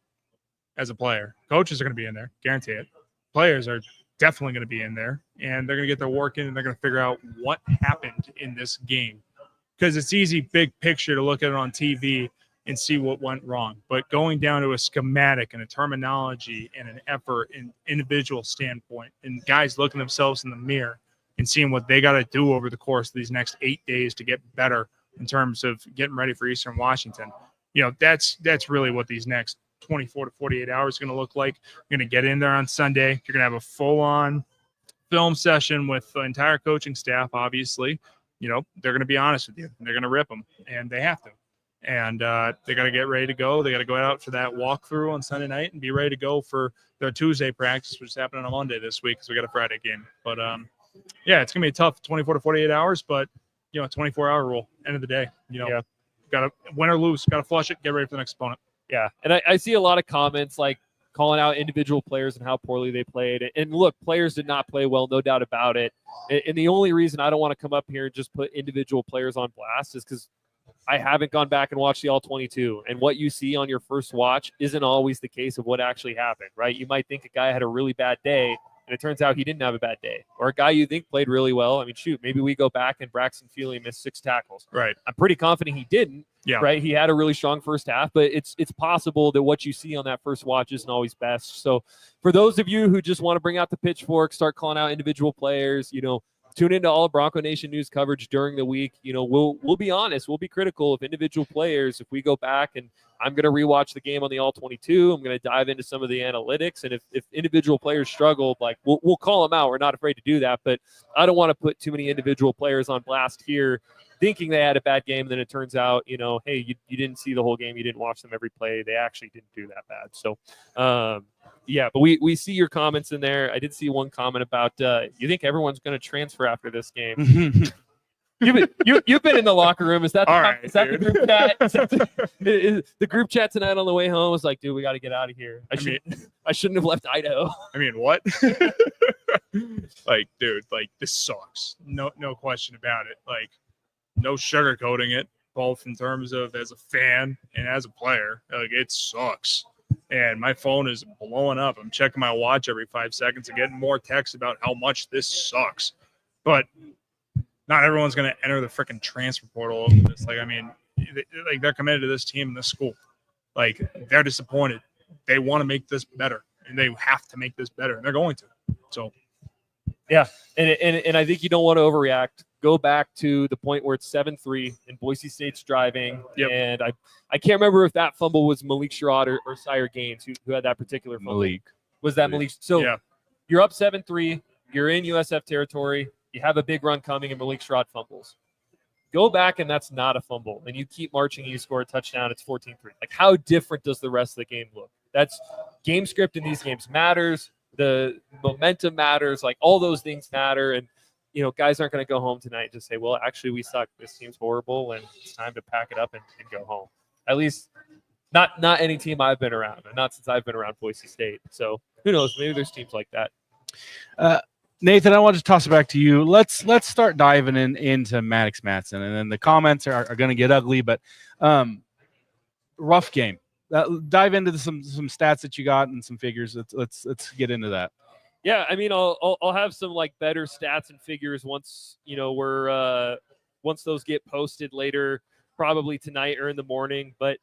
as a player. Coaches are going to be in there, guarantee it. Players are definitely going to be in there, and they're going to get their work in, and they're going to figure out what happened in this game. Because it's easy, big picture, to look at it on TV and see what went wrong. But going down to a schematic and a terminology and an effort and individual standpoint, and guys looking themselves in the mirror and seeing what they got to do over the course of these next 8 days to get better in terms of getting ready for Eastern Washington. You know, that's really what these next 24 to 48 hours is going to look like. You're going to get in there on Sunday. You're going to have a full-on film session with the entire coaching staff, obviously. You know, they're going to be honest with you. They're going to rip them, and they have to. And they got to get ready to go. They got to go out for that walkthrough on Sunday night and be ready to go for their Tuesday practice, which is happening on Monday this week because we got a Friday game. But, yeah, it's going to be a tough 24 to 48 hours, but, you know, 24-hour rule, end of the day. You know, got to win or lose, got to flush it, get ready for the next opponent. Yeah, and I see a lot of comments like calling out individual players and how poorly they played. And look, players did not play well, no doubt about it. And the only reason I don't want to come up here and just put individual players on blast is because I haven't gone back and watched the All-22. And what you see on your first watch isn't always the case of what actually happened, right? You might think a guy had a really bad day, and it turns out he didn't have a bad day. Or a guy you think played really well. I mean, shoot, maybe we go back and Braxton Feely missed 6 tackles. Right. I'm pretty confident he didn't. Yeah. Right. He had a really strong first half, but it's possible that what you see on that first watch isn't always best. So for those of you who just want to bring out the pitchfork, start calling out individual players, you know, tune into all Bronco Nation news coverage during the week. You know, we'll be honest. We'll be critical of individual players. If we go back and I'm going to rewatch the game on the All-22, I'm going to dive into some of the analytics. And if individual players struggle, like we'll call them out. We're not afraid to do that, but I don't want to put too many individual players on blast here thinking they had a bad game. And then it turns out, you know, hey, you didn't see the whole game. You didn't watch them every play. They actually didn't do that bad. So, yeah, but we see your comments in there. I did see one comment about you think everyone's going to transfer after this game. You've been in the locker room. Is that the group chat? The group chat tonight on the way home was like, dude, we got to get out of here. I shouldn't have left Idaho. I mean, what? Like, dude, like this sucks. No question about it. Like, no sugarcoating it, both in terms of as a fan and as a player. Like, it sucks. And my phone is blowing up. I'm checking my watch every 5 seconds and getting more texts about how much this sucks. But not everyone's going to enter the freaking transfer portal over this. Like, I mean, they're committed to this team and this school. Like, they're disappointed. They want to make this better, and they have to make this better, and they're going to. So, yeah, and I think you don't want to overreact. Go back to the point where it's 7-3 and Boise State's driving. Yep. And I can't remember if that fumble was Malik Sherrod or Sire Gaines who had that particular fumble. Malik. Was that Malik? So you're up 7-3. You're in USF territory. You have a big run coming and Malik Sherrod fumbles. Go back and that's not a fumble. And you keep marching and you score a touchdown. It's 14-3. Like, how different does the rest of the game look? That's game script in these games matters. The momentum matters. Like, all those things matter. And, you know, guys aren't going to go home tonight and just say, well, actually, we suck. This team's horrible, and it's time to pack it up and go home. At least not any team I've been around, and not since I've been around Boise State. So who knows? Maybe there's teams like that. Nathan, I want to toss it back to you. Let's start diving into Maddox Matson, and then the comments are going to get ugly, but rough game. Dive into some stats that you got and some figures. Let's get into that. Yeah, I mean, I'll have some like better stats and figures once, you know, once those get posted later, probably tonight or in the morning. But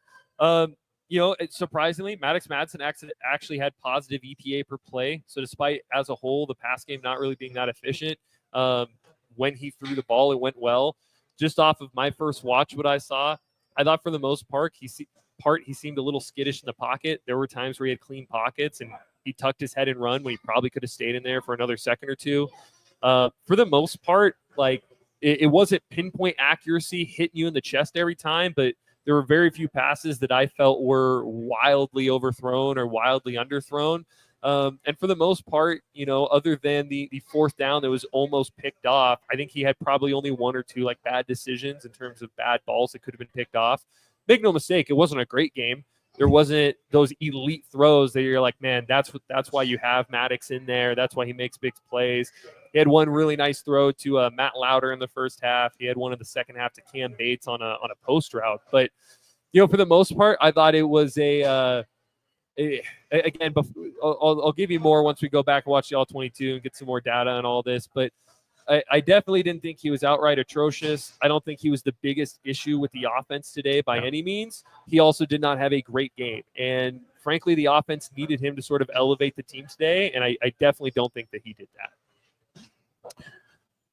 you know, surprisingly, Maddox Matson actually had positive EPA per play. So despite as a whole the pass game not really being that efficient, when he threw the ball, it went well. Just off of my first watch, what I saw, I thought for the most part he seemed a little skittish in the pocket. There were times where he had clean pockets and he tucked his head and run when he probably could have stayed in there for another second or two. For the most part, like it wasn't pinpoint accuracy hitting you in the chest every time, but there were very few passes that I felt were wildly overthrown or wildly underthrown. And for the most part, other than the fourth down that was almost picked off, I think he had probably only one or two like bad decisions in terms of bad balls that could have been picked off. Make no mistake, it wasn't a great game. There wasn't those elite throws that you're like, man, that's why you have Maddox in there. That's why he makes big plays. He had one really nice throw to Matt Lauder in the first half. He had one in the second half to Cam Bates on a post route. But for the most part, I thought it was again. I'll give you more once we go back and watch the All-22 and get some more data on all this. But I definitely didn't think he was outright atrocious. I don't think he was the biggest issue with the offense today by any means. He also did not have a great game. And frankly, the offense needed him to sort of elevate the team today. And I definitely don't think that he did that.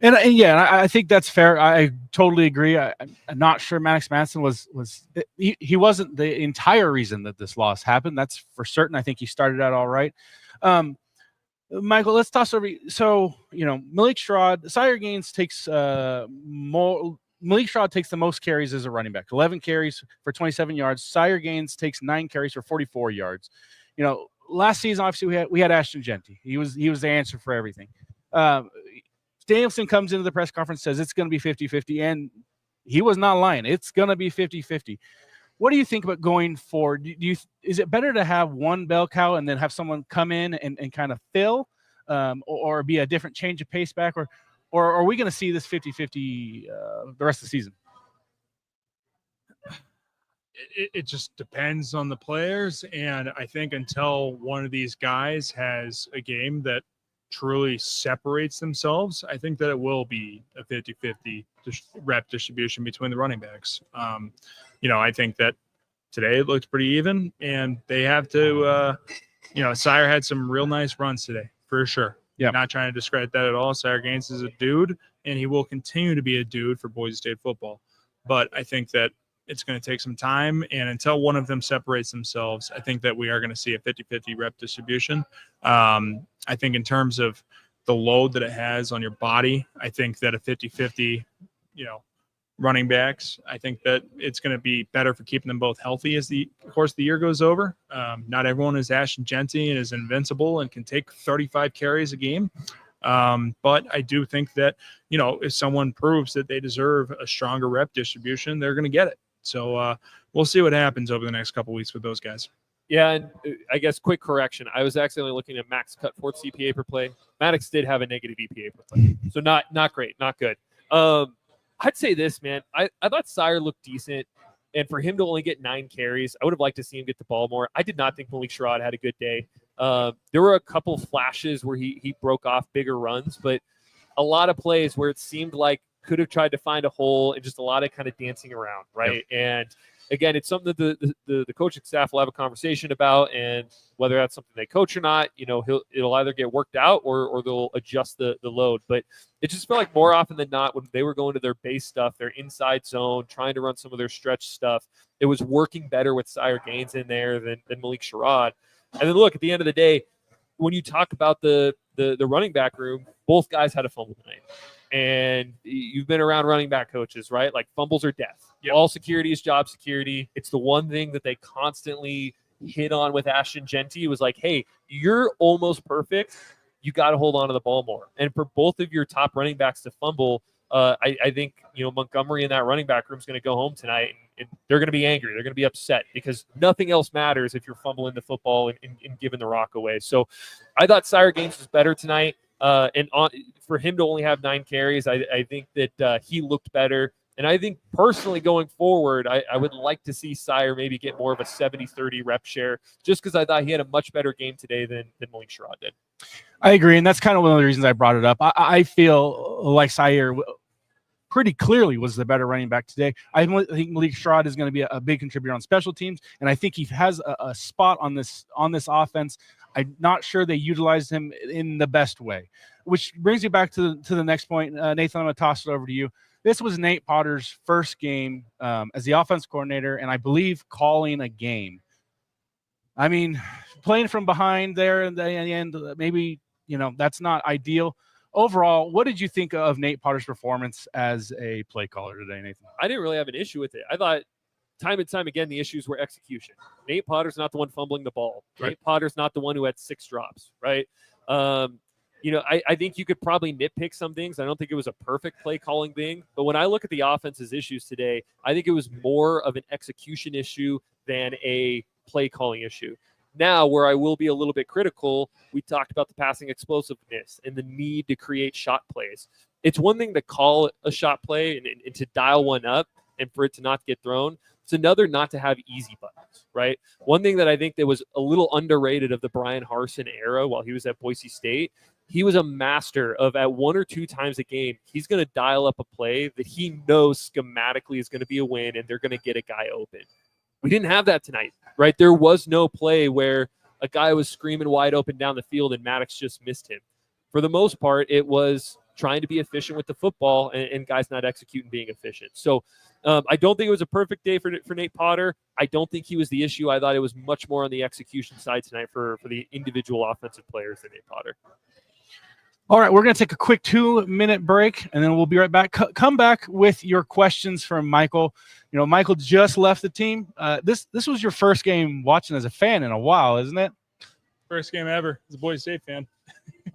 And I think that's fair. I totally agree. I'm not sure Maddox Madsen he wasn't the entire reason that this loss happened. That's for certain. I think he started out all right. Michael, let's toss over. So, Malik Sherrod, Sire Gaines takes Malik Sherrod takes the most carries as a running back, 11 carries for 27 yards. Sire Gaines takes 9 carries for 44 yards. Last season, obviously, we had Ashton Genty. He was the answer for everything. Danielson comes into the press conference, says it's going to be 50-50, and he was not lying. It's going to be 50-50. What do you think about going forward? Is it better to have one bell cow and then have someone come in and kind of fill, or be a different change of pace back, or are we going to see this 50-50 the rest of the season? It just depends on the players, and I think until one of these guys has a game that truly separates themselves, I think that it will be a 50-50 rep distribution between the running backs. I think that today it looked pretty even, and they have to, Sire had some real nice runs today, for sure. Yeah. Not trying to discredit that at all. Sire Gaines is a dude, and he will continue to be a dude for Boise State football. But I think that it's going to take some time, and until one of them separates themselves, I think that we are going to see a 50-50 rep distribution. I think in terms of the load that it has on your body, I think that a 50-50, running backs, I think that it's going to be better for keeping them both healthy as the course of the year goes over. Not everyone is Ashton Genty and is invincible and can take 35 carries a game. But I do think that, if someone proves that they deserve a stronger rep distribution, they're going to get it. So we'll see what happens over the next couple of weeks with those guys. Yeah, and I guess quick correction. I was accidentally looking at Max Cutforth's CPA per play. Maddox did have a negative EPA per play. So not great, not good. I'd say this, man. I thought Sire looked decent, and for him to only get 9 carries, I would have liked to see him get the ball more. I did not think Malik Sherrod had a good day. There were a couple flashes where he broke off bigger runs, but a lot of plays where it seemed like could have tried to find a hole and just a lot of kind of dancing around, right? Yep. And again, it's something that the coaching staff will have a conversation about, and whether that's something they coach or not, it'll either get worked out or they'll adjust the load. But it just felt like more often than not, when they were going to their base stuff, their inside zone, trying to run some of their stretch stuff, it was working better with Sire Gaines in there than Malik Sherrod. And then look, at the end of the day, when you talk about the running back room, both guys had a fumble tonight. And you've been around running back coaches, right? Like, fumbles are death. Yep. All security is job security. It's the one thing that they constantly hit on with Ashton Genty. It was like, hey, you're almost perfect. You got to hold on to the ball more. And for both of your top running backs to fumble, I think, Montgomery in that running back room is going to go home tonight, and they're going to be angry. They're going to be upset because nothing else matters if you're fumbling the football and giving the rock away. So I thought Sire Gaines was better tonight. For him to only have 9 carries, I think that he looked better. And I think personally going forward, I would like to see Sire maybe get more of a 70-30 rep share, just because I thought he had a much better game today than Malik Sherrod did. I agree, and that's kind of one of the reasons I brought it up. I feel like Sire pretty clearly was the better running back today. I think Malik Sherrod is going to be a big contributor on special teams, and I think he has a spot on this offense. I'm not sure they utilized him in the best way, which brings me back to the next point. Nathan, I'm going to toss it over to you. This was Nate Potter's first game as the offense coordinator, and I believe calling a game. I mean, playing from behind there in the end, maybe, that's not ideal. Overall, what did you think of Nate Potter's performance as a play caller today, Nathan? I didn't really have an issue with it. I thought time and time again, the issues were execution. Nate Potter's not the one fumbling the ball. Right. Nate Potter's not the one who had 6 drops, right? I think you could probably nitpick some things. I don't think it was a perfect play calling thing. But when I look at the offense's issues today, I think it was more of an execution issue than a play calling issue. Now, where I will be a little bit critical, we talked about the passing explosiveness and the need to create shot plays. It's one thing to call a shot play and to dial one up and for it to not get thrown. It's another not to have easy buttons, right? One thing that I think that was a little underrated of the Brian Harsin era while he was at Boise State, he was a master of at 1 or 2 times a game, he's going to dial up a play that he knows schematically is going to be a win and they're going to get a guy open. We didn't have that tonight, right? There was no play where a guy was screaming wide open down the field and Maddox just missed him. For the most part, it was trying to be efficient with the football and guys not executing being efficient. So I don't think it was a perfect day for Nate Potter. I don't think he was the issue. I thought it was much more on the execution side tonight for the individual offensive players than Nate Potter. All right, we're going to take a quick 2-minute break, and then we'll be right back. Come back with your questions from Michael. Michael just left the team. This was your first game watching as a fan in a while, isn't it? First game ever as a Boise State fan.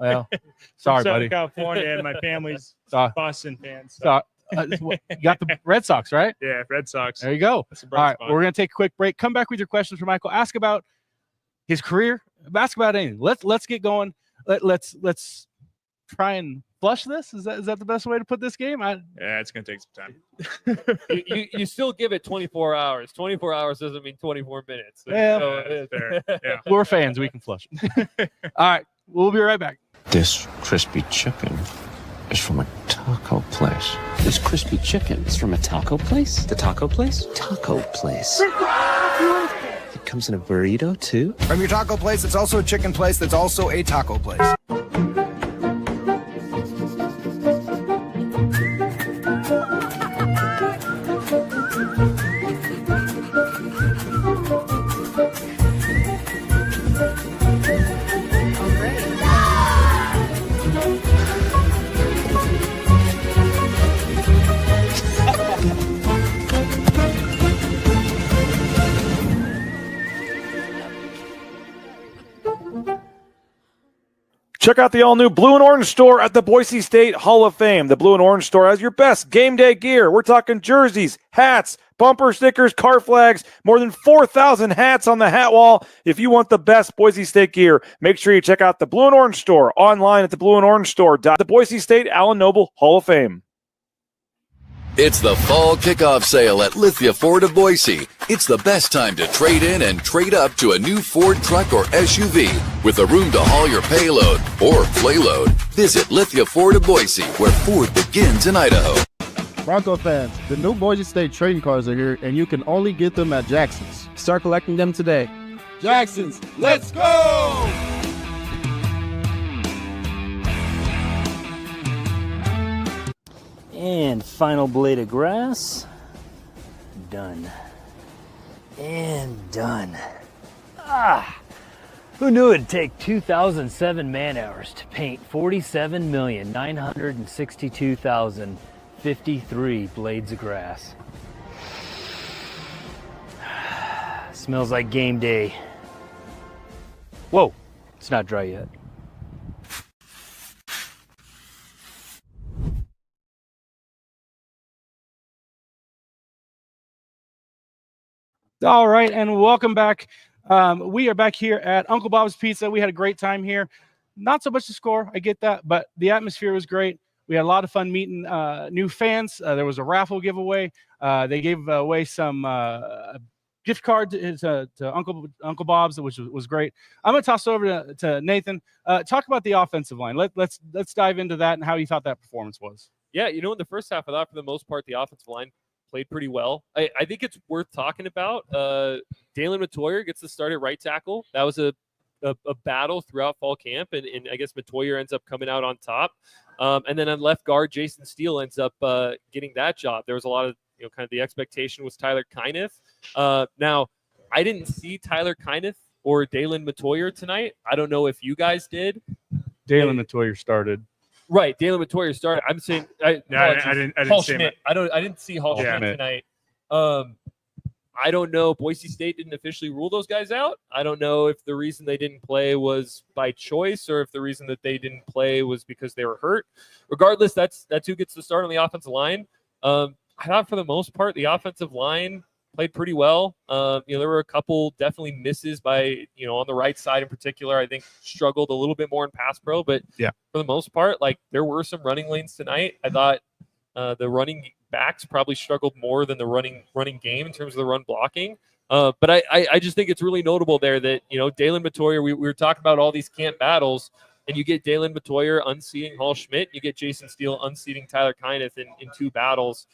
Well, sorry, buddy. California, and my family's Boston fans. So. You got the Red Sox, right? Yeah, Red Sox. There you go. All right, spot. we're going to take a quick break. Come back with your questions for Michael. Ask about his career. Ask about anything. Let's get going. Let's try and flush this. Is that the best way to put this game? Yeah, it's going to take some time. you still give it 24 hours. 24 hours doesn't mean 24 minutes. Yeah, that's fair. Yeah. We're fans. We can flush. All right, we'll be right back. This crispy chicken is from a taco place. This crispy chicken is from a taco place? The taco place? Taco place. It comes in a burrito, too? From your taco place, it's also a chicken place that's also a taco place. Check out the all-new Blue and Orange store at the Boise State Hall of Fame. The Blue and Orange store has your best game day gear. We're talking jerseys, hats, bumper stickers, car flags, more than 4,000 hats on the hat wall. If you want the best Boise State gear, make sure you check out the Blue and Orange store online at the Blue and Orange store. The Boise State Allen Noble Hall of Fame. It's the fall kickoff sale at Lithia Ford of Boise. It's the best time to trade in and trade up to a new Ford truck or SUV with the room to haul your payload or playload. Visit Lithia Ford of Boise, where Ford begins in Idaho. Bronco fans, the new Boise State trading cars are here, and you can only get them at Jackson's. Start collecting them today. Jackson's, let's go! And final blade of grass. Done. And done. Who knew it'd take 2,007 man hours to paint 47,962,053 blades of grass? Smells like game day. Whoa, it's not dry yet. All right, and welcome back. We are back here at Uncle Bob's Pizza. We had a great time here. Not so much to score, I get that, but the atmosphere was great. We had a lot of fun meeting new fans. There was a raffle giveaway. They gave away some gift card to Uncle Bob's, which was great. I'm going to toss it over to Nathan. Talk about the offensive line. Let's dive into that and how you thought that performance was. Yeah, in the first half, I thought for the most part, the offensive line played pretty well. I think it's worth talking about. Dalen Matoyer gets the start at right tackle. That was a battle throughout fall camp, and I guess Matoyer ends up coming out on top. And then on left guard, Jason Steele ends up getting that job. There was a lot of, kind of the expectation was Tyler Kyneth. Now, I didn't see Tyler Kyneth or Dalen Matoyer tonight. I don't know if you guys did. Dalen Matoyer started. Right, Dalen Matoyer started. I'm saying, I didn't Hall see him. Schmidt. I didn't see Hall Schmidt tonight. I don't know. Boise State didn't officially rule those guys out. I don't know if the reason they didn't play was by choice or if the reason that they didn't play was because they were hurt. Regardless, that's who gets to start on the offensive line. I thought for the most part, the offensive line played pretty well. There were a couple definitely misses by, on the right side in particular. I think struggled a little bit more in pass pro, but for the most part, like there were some running lanes tonight. I thought the running backs probably struggled more than the running game in terms of the run blocking. But I just think it's really notable there that, Dalen Matoyer, we were talking about all these camp battles, and you get Dalen Matoyer unseating Hall Schmidt, you get Jason Steele unseating Tyler Kyneth in 2 battles.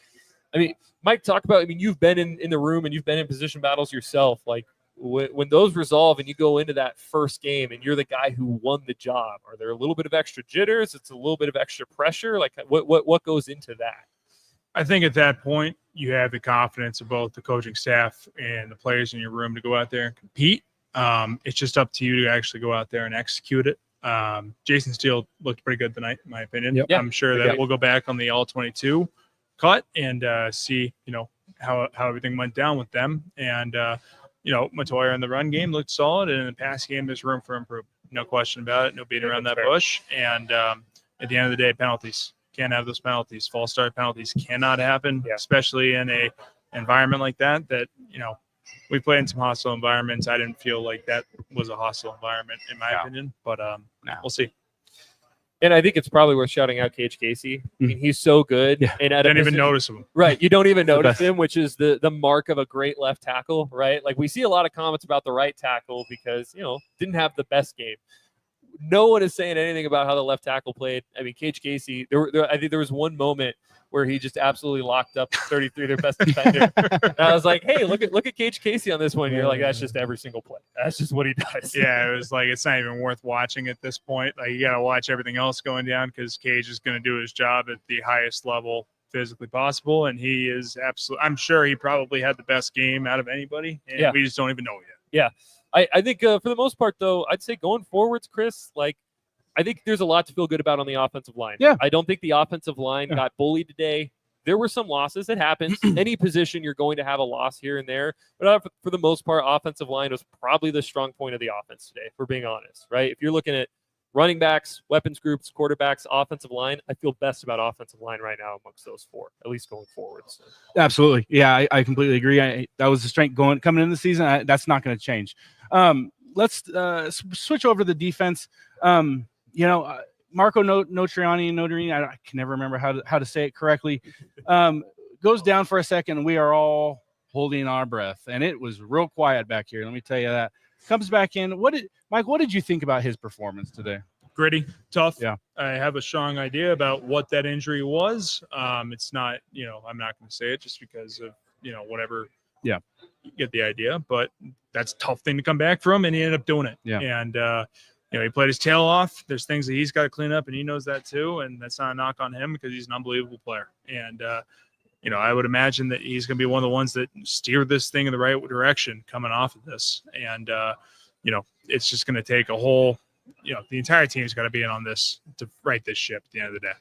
I mean, Mike, talk about, you've been in the room and you've been in position battles yourself. Like when those resolve and you go into that first game and you're the guy who won the job, are there a little bit of extra jitters? It's a little bit of extra pressure. Like what goes into that? I think at that point, you have the confidence of both the coaching staff and the players in your room to go out there and compete. It's just up to you to actually go out there and execute it. Jason Steele looked pretty good tonight, in my opinion. Yep. I'm sure that we'll go back on the all-22 cut and see, how everything went down with them. And, Matoyer in the run game looked solid, and in the pass game, there's room for improvement. No question about it. No beating around that bush. And at the end of the day, penalties. Can't have those penalties. False start penalties cannot happen, especially in a environment like that. We played in some hostile environments. I didn't feel like that was a hostile environment, in my opinion. But we'll see. And I think it's probably worth shouting out Cage Casey. I mean, he's so good. Yeah. And didn't even notice him. Right. You don't even notice him, which is the mark of a great left tackle, right? Like we see a lot of comments about the right tackle because, didn't have the best game. No one is saying anything about how the left tackle played. I mean, Cage Casey, I think there was one moment where he just absolutely locked up 33, their best defender. And I was like, hey, look at Cage Casey on this one. And you're like, that's just every single play. That's just what he does. Yeah, it was like, it's not even worth watching at this point. Like, you got to watch everything else going down because Cage is going to do his job at the highest level physically possible. And he is absolutely, I'm sure he probably had the best game out of anybody. And we just don't even know yet. Yeah. I think for the most part, though, I'd say going forwards, Chris, I think there's a lot to feel good about on the offensive line. Yeah. I don't think the offensive line got bullied today. There were some losses. It happens. Any position, you're going to have a loss here and there. But for the most part, offensive line was probably the strong point of the offense today, if we're being honest, right? If you're looking at running backs, weapons groups, quarterbacks, offensive line, I feel best about offensive line right now amongst those 4, at least going forwards. Absolutely. Yeah, I completely agree. That was the strength coming into the season. That's not going to change. Let's switch over to the defense. Marco Notriani, I can never remember how to say it correctly, goes down for a second, and we are all holding our breath. And it was real quiet back here, let me tell you that. Comes back in. Mike, what did you think about his performance today? Gritty, tough. Yeah. I have a strong idea about what that injury was. It's not, I'm not going to say it just because of, whatever. Yeah. You get the idea, but that's a tough thing to come back from, and he ended up doing it. Yeah. And, he played his tail off. There's things that he's got to clean up, and he knows that too, and that's not a knock on him because he's an unbelievable player. And, I would imagine that he's going to be one of the ones that steer this thing in the right direction coming off of this. And, it's just going to take a whole, the entire team's got to be in on this to right this ship at the end of the day.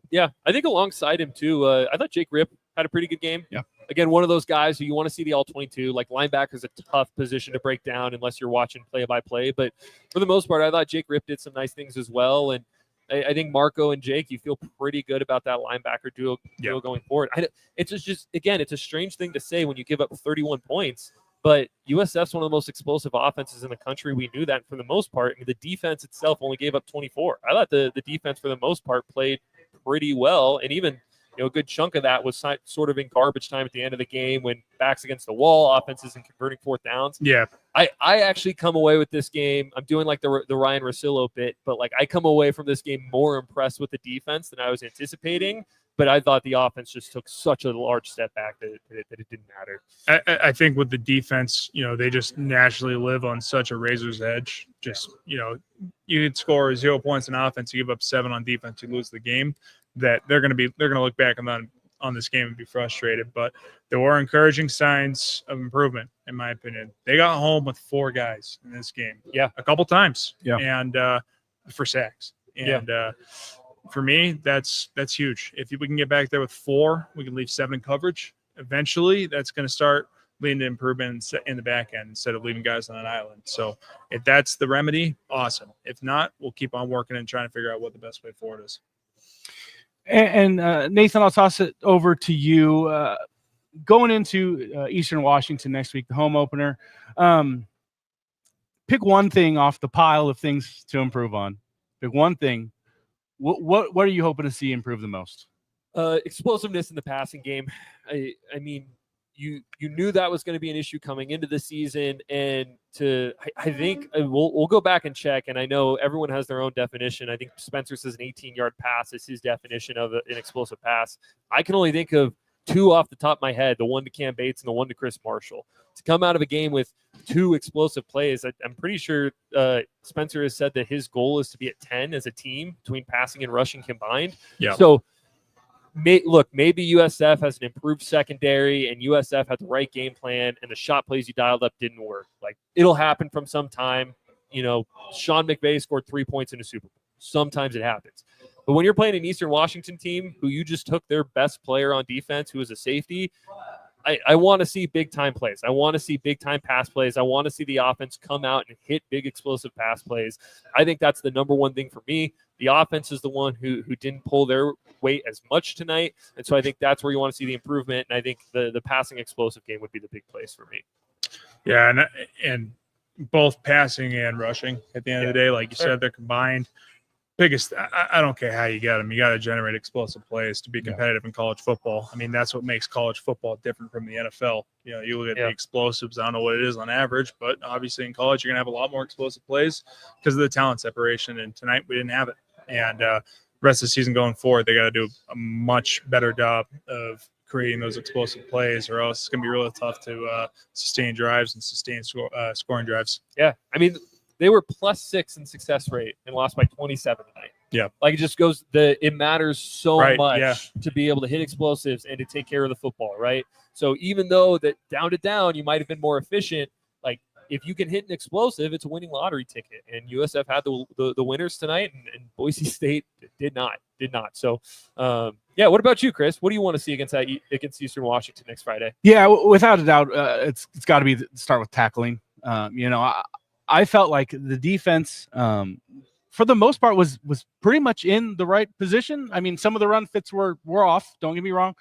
Yeah, I think alongside him too, I thought Jake Ripp had a pretty good game. Yeah. Again, one of those guys who you want to see the all-22. Like linebacker is a tough position to break down unless you're watching play-by-play. But for the most part, I thought Jake Ripp did some nice things as well. And I think Marco and Jake, you feel pretty good about that linebacker duo going forward. It's just, again, it's a strange thing to say when you give up 31 points. But USF's one of the most explosive offenses in the country. We knew that for the most part. I mean, the defense itself only gave up 24. I thought the defense for the most part played pretty well. And even, a good chunk of that was sort of in garbage time at the end of the game when backs against the wall, offenses and converting 4th downs. Yeah. I actually come away with this game. I'm doing like the Ryan Rosillo bit, but I come away from this game more impressed with the defense than I was anticipating. But I thought the offense just took such a large step back that it didn't matter. I think with the defense, they just naturally live on such a razor's edge. Just, you could score 0 points in offense, you give up 7 on defense, you lose the game. That they're going to look back on this game and be frustrated. But there were encouraging signs of improvement, in my opinion. They got home with 4 guys in this game. Yeah. A couple times. Yeah. And for sacks. And for me, that's huge. If we can get back there with 4, we can leave 7 in coverage. Eventually, that's going to start lean to improvement in the back end instead of leaving guys on an island. So if that's the remedy, awesome. If not, we'll keep on working and trying to figure out what the best way forward is. And Nathan, I'll toss it over to you. Going into Eastern Washington next week, the home opener, pick one thing off the pile of things to improve on. Pick one thing. What are you hoping to see improve the most? Explosiveness in the passing game. I mean, you knew that was going to be an issue coming into the season, and I think we'll go back and check. And I know everyone has their own definition. I think Spencer says an 18-yard pass is his definition of an explosive pass. I can only think of two off the top of my head: the one to Cam Bates and the one to Chris Marshall. To come out of a game with two explosive plays, I'm pretty sure Spencer has said that his goal is to be at 10 as a team between passing and rushing combined. Yeah. So. Maybe USF has an improved secondary and USF had the right game plan and the shot plays you dialed up didn't work. Like, it'll happen from some time. Sean McVay scored 3 points in a Super Bowl. Sometimes it happens. But when you're playing an Eastern Washington team who you just took their best player on defense, who is a safety, I want to see big-time plays. I want to see big-time pass plays. I want to see the offense come out and hit big explosive pass plays. I think that's the number one thing for me. The offense is the one who didn't pull their weight as much tonight, and so I think that's where you want to see the improvement, and I think the passing explosive game would be the big place for me. Yeah, and both passing and rushing at the end of the day, like you said, they're combined. Biggest, I don't care how you get them. You got to generate explosive plays to be competitive in college football. I mean, that's what makes college football different from the NFL. You look at the explosives. I don't know what it is on average, but obviously in college, you're going to have a lot more explosive plays because of the talent separation. And tonight we didn't have it. And rest of the season going forward, they got to do a much better job of creating those explosive plays, or else it's going to be really tough to sustain drives and sustain scoring drives. Yeah, I mean, they were +6 in success rate and lost by 27 tonight. Yeah. Like, it just goes, it matters so much to be able to hit explosives and to take care of the football, right? So even though that down to down, you might have been more efficient, like, if you can hit an explosive, it's a winning lottery ticket. And USF had the winners tonight, and Boise State did not. So, what about you, Chris? What do you want to see against Eastern Washington next Friday? Yeah, without a doubt, it's got to be start with tackling. I felt like the defense, for the most part, was pretty much in the right position. I mean, some of the run fits were off, don't get me wrong,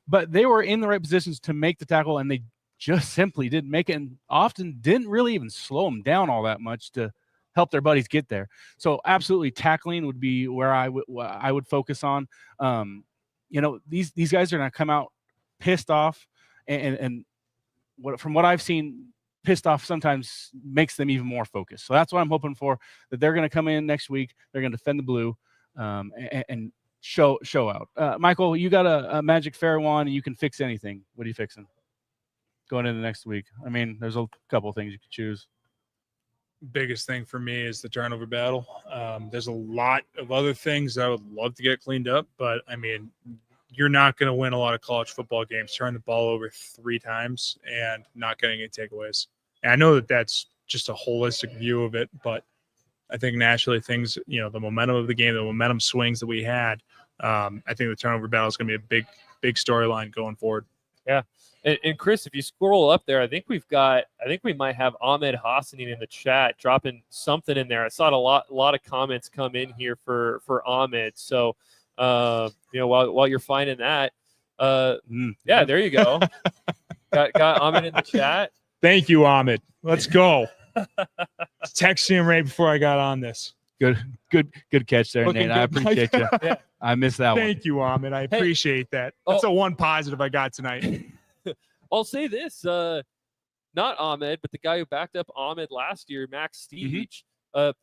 but they were in the right positions to make the tackle, and they just simply didn't make it, and often didn't really even slow them down all that much to help their buddies get there. So absolutely, tackling would be where I would focus on. These guys are going to come out pissed off, and from what I've seen, pissed off sometimes makes them even more focused. So that's what I'm hoping for, that they're going to come in next week. They're going to defend the blue and show out. Michael, you got a Magic Fair one, and you can fix anything. What are you fixing going into next week? I mean, there's a couple of things you could choose. Biggest thing for me is the turnover battle. There's a lot of other things that I would love to get cleaned up, but I mean, you're not going to win a lot of college football games turning the ball over 3 times and not getting any takeaways. And I know that that's just a holistic view of it, but I think naturally things, the momentum of the game, the momentum swings that we had, I think the turnover battle is going to be a big storyline going forward. Yeah. And Chris, if you scroll up there, I think we might have Ahmed Hassanin in the chat dropping something in there. I saw a lot of comments come in here for Ahmed. So, while you're finding that, there you go. got Ahmed in the chat. Thank you, Ahmed. Let's go. Texting him right before I got on this. Good catch there, Nate. I appreciate you. Yeah. I missed that one. Thank you, Ahmed. I appreciate that. That's the one positive I got tonight. I'll say this, not Ahmed, but the guy who backed up Ahmed last year, Max Steech,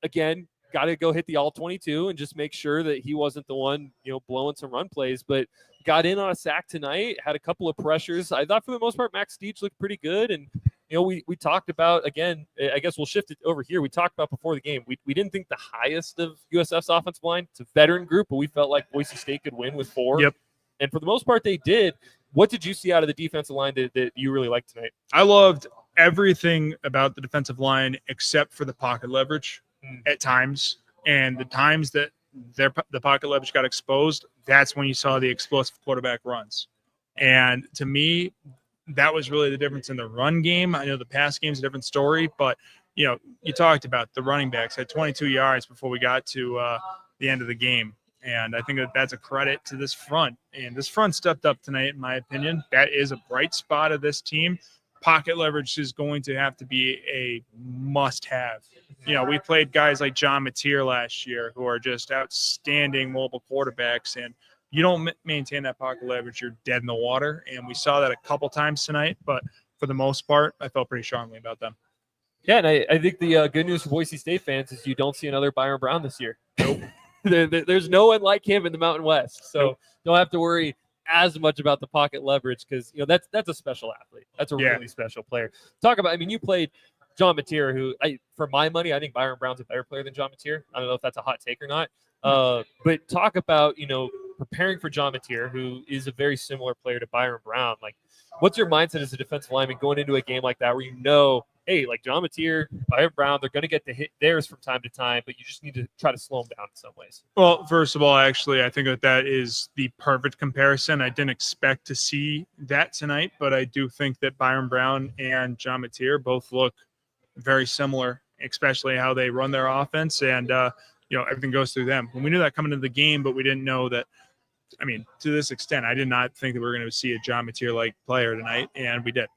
again, got to go hit the all-22 and just make sure that he wasn't the one, blowing some run plays, but got in on a sack tonight, had a couple of pressures. I thought for the most part, Max Steech looked pretty good. And, we talked about, again, I guess we'll shift it over here. We talked about before the game. We didn't think the highest of USF's offensive line. It's a veteran group, but we felt like Boise State could win with 4. Yep. And for the most part, they did. What did you see out of the defensive line that you really liked tonight? I loved everything about the defensive line except for the pocket leverage at times. And the times that the pocket leverage got exposed, that's when you saw the explosive quarterback runs. And to me, that was really the difference in the run game. I know the pass game's a different story, but you talked about the running backs had 22 yards before we got to the end of the game. And I think that's a credit to this front. And this front stepped up tonight, in my opinion. That is a bright spot of this team. Pocket leverage is going to have to be a must-have. We played guys like John Mateer last year who are just outstanding mobile quarterbacks, and you don't maintain that pocket leverage, you're dead in the water. And we saw that a couple times tonight, but for the most part, I felt pretty strongly about them. Yeah, and I think the good news for Boise State fans is you don't see another Byron Brown this year. Nope. There's no one like him in the Mountain West, so don't have to worry as much about the pocket leverage because that's a special athlete. That's a really special player. Talk about, you played John Mateer, who for my money, I think Byron Brown's a better player than John Mateer. I don't know if that's a hot take or not. But talk about preparing for John Mateer, who is a very similar player to Byron Brown. Like, what's your mindset as a defensive lineman going into a game like that where hey, like John Mateer, Byron Brown, they're going to get to hit theirs from time to time, but you just need to try to slow them down in some ways. Well, first of all, actually, I think that is the perfect comparison. I didn't expect to see that tonight, but I do think that Byron Brown and John Mateer both look very similar, especially how they run their offense, and everything goes through them. And we knew that coming into the game, but we didn't know that. To this extent, I did not think that we were going to see a John Mateer-like player tonight, and we did.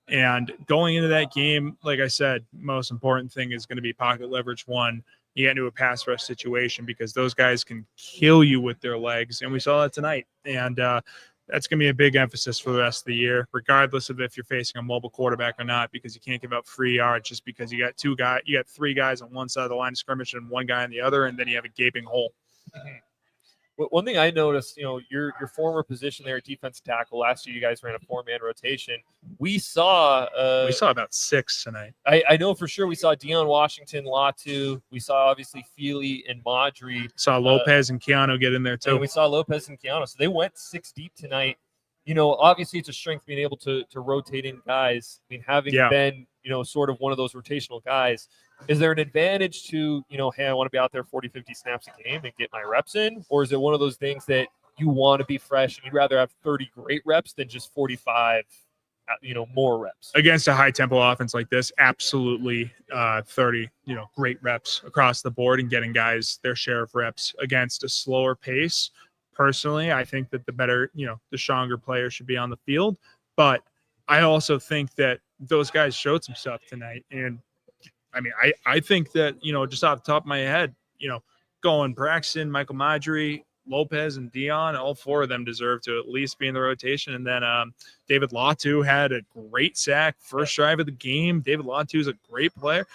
And going into that game, like I said, most important thing is going to be pocket leverage. One, you get into a pass rush situation because those guys can kill you with their legs, and we saw that tonight. And that's going to be a big emphasis for the rest of the year, regardless of if you're facing a mobile quarterback or not, because you can't give up free yards just because you got three guys on one side of the line of scrimmage and one guy on the other, and then you have a gaping hole. Mm-hmm. One thing I noticed, your former position there at defensive tackle, last year you guys ran a 4-man rotation. We saw about 6 tonight. I know for sure we saw Deion Washington, Latu. We saw obviously Feely and Madry. Saw Lopez and Keanu get in there too. And we saw Lopez and Keanu. So they went 6 deep tonight. Obviously it's a strength being able to rotate in guys. Having been, sort of one of those rotational guys, is there an advantage to, hey, I want to be out there 40, 50 snaps a game and get my reps in? Or is it one of those things that you want to be fresh and you'd rather have 30 great reps than just 45, more reps? Against a high tempo offense like this, absolutely 30, great reps across the board and getting guys their share of reps. Against a slower pace, personally, I think that the stronger player should be on the field. But I also think that those guys showed some stuff tonight. And I think that, just off the top of my head, going Braxton, Michael Madry, Lopez, and Deion, all 4 of them deserve to at least be in the rotation. And then David Latu had a great sack first drive of the game. David Latu is a great player.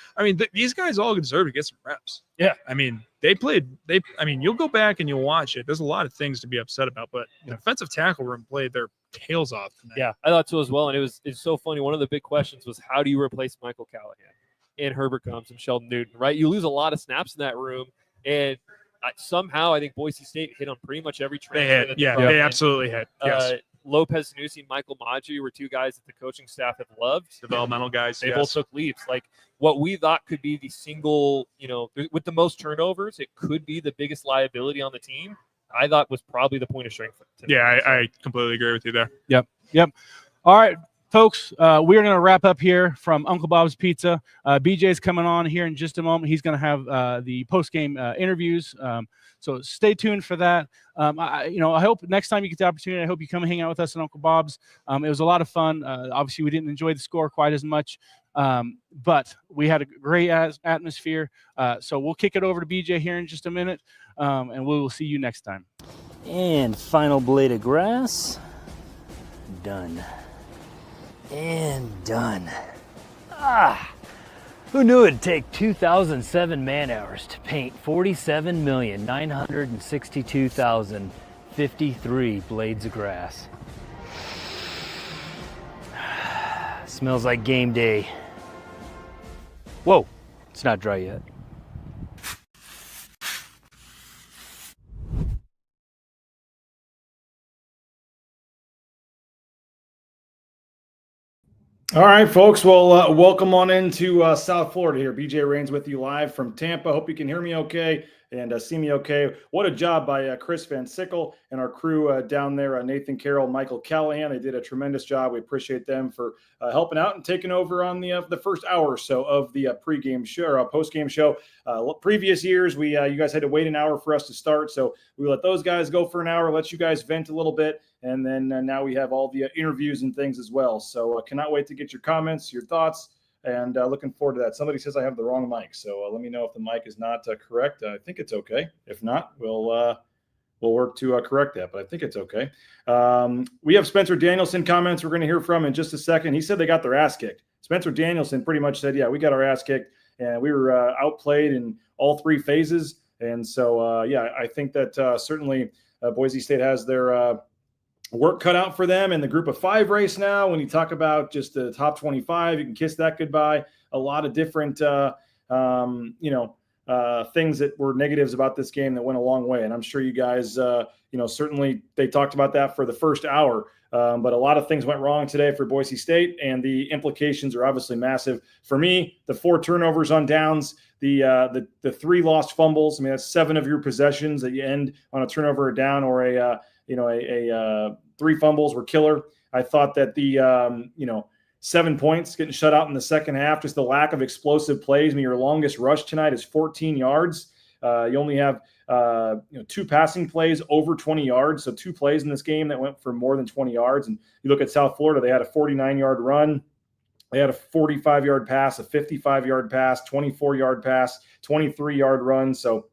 These guys all deserve to get some reps. Yeah. You'll go back and you'll watch it. There's a lot of things to be upset about, but the defensive tackle room played their tails off tonight. Yeah, I thought so as well. And it's so funny. One of the big questions was, how do you replace Michael Callahan and Herbert Combs and Sheldon Newton, right? You lose a lot of snaps in that room. And somehow I think Boise State hit on pretty much every transfer. They absolutely hit. Yes. Lopez Sanusi, Michael Madry were 2 guys that the coaching staff have loved. Developmental guys. They both took leaps. Like, what we thought could be the single, with the most turnovers, it could be the biggest liability on the team, I thought was probably the point of strength. Yeah, I completely agree with you there. Yep. All right, folks, we're going to wrap up here from Uncle Bob's Pizza. BJ's coming on here in just a moment. He's going to have the post-game interviews. So stay tuned for that. I hope next time you get the opportunity, I hope you come and hang out with us at Uncle Bob's. It was a lot of fun. Obviously, we didn't enjoy the score quite as much, but we had a great atmosphere. So we'll kick it over to BJ here in just a minute, and we will see you next time. And final blade of grass. Done. And done. Who knew it'd take 2,007 man-hours to paint 47,962,053 blades of grass? Smells like game day. Whoa, it's not dry yet. All right, folks. Well, welcome on into South Florida here. BJ Rains with you live from Tampa. Hope you can hear me okay. and see me okay. What a job by Chris Van Sickle and our crew down there, Nathan Carroll, Michael Callahan. They did a tremendous job. We appreciate them for helping out and taking over on the first hour or so of the pregame show or postgame show. Previous years, you guys had to wait an hour for us to start, so we let those guys go for an hour, let you guys vent a little bit, and then now we have all the interviews and things as well. So cannot wait to get your comments, your thoughts, and looking forward to that. Somebody says I have the wrong mic, so let me know if the mic is not correct. I think it's okay. If not, we'll work to correct that, but I think it's okay. We have Spencer Danielson comments we're going to hear from in just a second. He said they got their ass kicked. Spencer Danielson pretty much said, yeah, we got our ass kicked, and we were outplayed in all three phases. And so, yeah, I think that certainly Boise State has their work cut out for them in the group of 5 race now. When you talk about just the top 25, you can kiss that goodbye. A lot of different, things that were negatives about this game that went a long way. And I'm sure you guys, certainly they talked about that for the first hour. But a lot of things went wrong today for Boise State, and the implications are obviously massive. For me, the 4 turnovers on downs, the 3 lost fumbles. I mean, that's 7 of your possessions that you end on a turnover or down, or a 3 fumbles were killer. I thought that the 7 points getting shut out in the second half, just the lack of explosive plays. I mean, your longest rush tonight is 14 yards. You only have 2 passing plays over 20 yards. So 2 plays in this game that went for more than 20 yards. And you look at South Florida, they had a 49-yard run. They had a 45-yard pass, a 55-yard pass, 24-yard pass, 23-yard run. So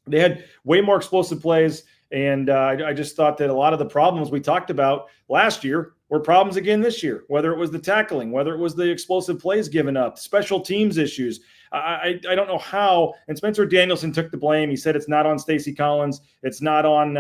they had way more explosive plays. And I just thought that a lot of the problems we talked about last year were problems again this year, whether it was the tackling, whether it was the explosive plays given up, special teams issues. I don't know how. And Spencer Danielson took the blame. He said it's not on Stacey Collins. It's not on,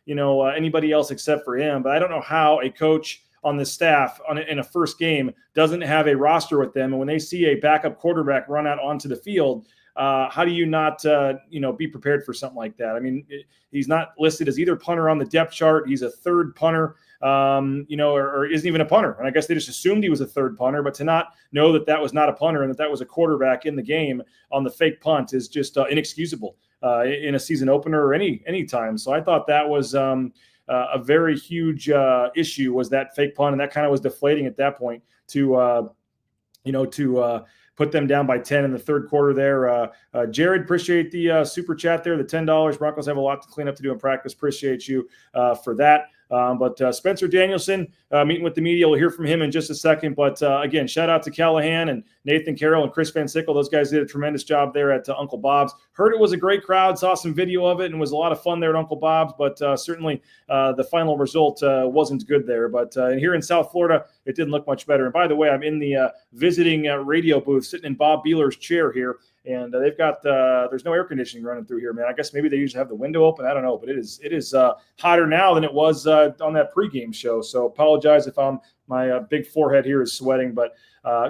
anybody else except for him. But I don't know how a coach on the staff in a first game doesn't have a roster with them. And when they see a backup quarterback run out onto the field, how do you not, be prepared for something like that? I mean, he's not listed as either punter on the depth chart. He's a third punter, or isn't even a punter. And I guess they just assumed he was a third punter, but to not know that was not a punter and that was a quarterback in the game on the fake punt is just inexcusable in a season opener or any time. So I thought that was a very huge issue, was that fake punt. And that kind of was deflating at that point to put them down by 10 in the third quarter there. Jared, appreciate the super chat there, the $10. Broncos have a lot to clean up to do in practice. Appreciate you for that. But Spencer Danielson meeting with the media. We'll hear from him in just a second. But again, shout out to Callahan and Nathan Carroll and Chris Van Sickle. Those guys did a tremendous job there at Uncle Bob's. Heard it was a great crowd, saw some video of it, and was a lot of fun there at Uncle Bob's. But certainly the final result wasn't good there. But here in South Florida, it didn't look much better. And by the way, I'm in the visiting radio booth, sitting in Bob Beeler's chair here. And they've got there's no air conditioning running through here, man. I guess maybe they usually have the window open. I don't know, but it is hotter now than it was on that pregame show. So apologize if my big forehead here is sweating, but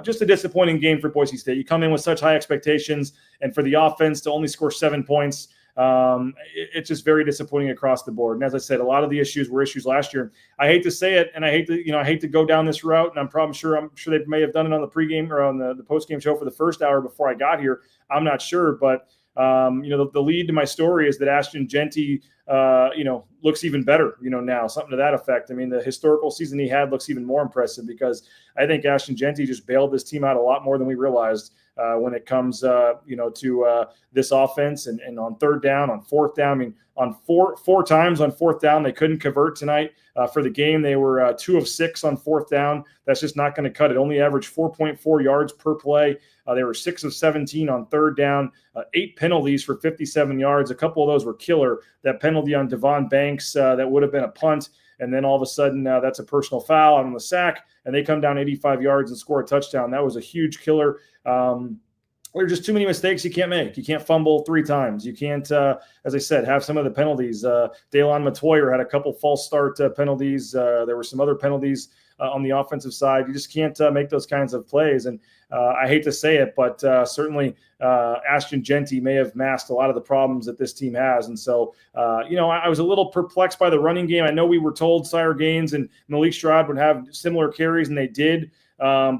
just a disappointing game for Boise State. You come in with such high expectations, and for the offense to only score 7 points, it's just very disappointing across the board. And as I said, a lot of the issues were issues last year. I hate to say it, and I hate to go down this route, and I'm sure they may have done it on the pregame or on the postgame show for the first hour before I got here. I'm not sure, but the lead to my story is that Ashton Jeanty, looks even better, now, something to that effect. I mean, the historical season he had looks even more impressive, because I think Ashton Jeanty just bailed this team out a lot more than we realized when it comes, to this offense and on third down, on fourth down. I mean, on four times on fourth down, they couldn't convert tonight. For the game, they were 2 of 6 on fourth down. That's just not going to cut it. Only averaged 4.4 yards per play. They were 6 of 17 on third down, 8 penalties for 57 yards. A couple of those were killer. That penalty on Devon Banks, that would have been a punt. And then all of a sudden, that's a personal foul out on the sack, and they come down 85 yards and score a touchdown. That was a huge killer. There are just too many mistakes you can't make. You can't fumble 3 times. You can't, as I said, have some of the penalties. Daylon Matoyer had a couple false start penalties. There were some other penalties on the offensive side. You just can't make those kinds of plays. And I hate to say it, but certainly Ashton Jeanty may have masked a lot of the problems that this team has. And so, I was a little perplexed by the running game. I know we were told Sire Gaines and Malik Stroud would have similar carries, and they did.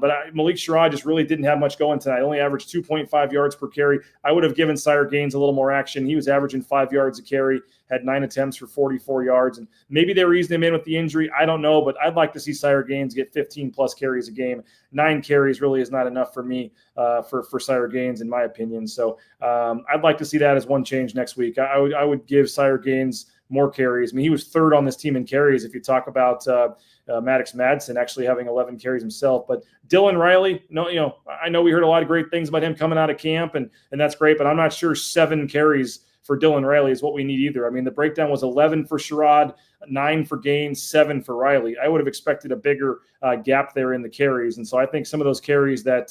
But Malik Sherrod just really didn't have much going tonight. Only averaged 2.5 yards per carry. I would have given Sire Gaines a little more action. He was averaging 5 yards a carry, had 9 attempts for 44 yards. And maybe they were easing him in with the injury. I don't know, but I'd like to see Sire Gaines get 15-plus carries a game. 9 carries really is not enough for me for Sire Gaines, in my opinion. So I'd like to see that as one change next week. I would give Sire Gaines more carries. I mean, he was third on this team in carries if you talk about Maddox Madsen actually having 11 carries himself. But Dylan Riley, I know we heard a lot of great things about him coming out of camp, and that's great, but I'm not sure 7 carries for Dylan Riley is what we need either. I mean, the breakdown was 11 for Sherrod, 9 for Gaines, 7 for Riley. I would have expected a bigger gap there in the carries, and so I think some of those carries that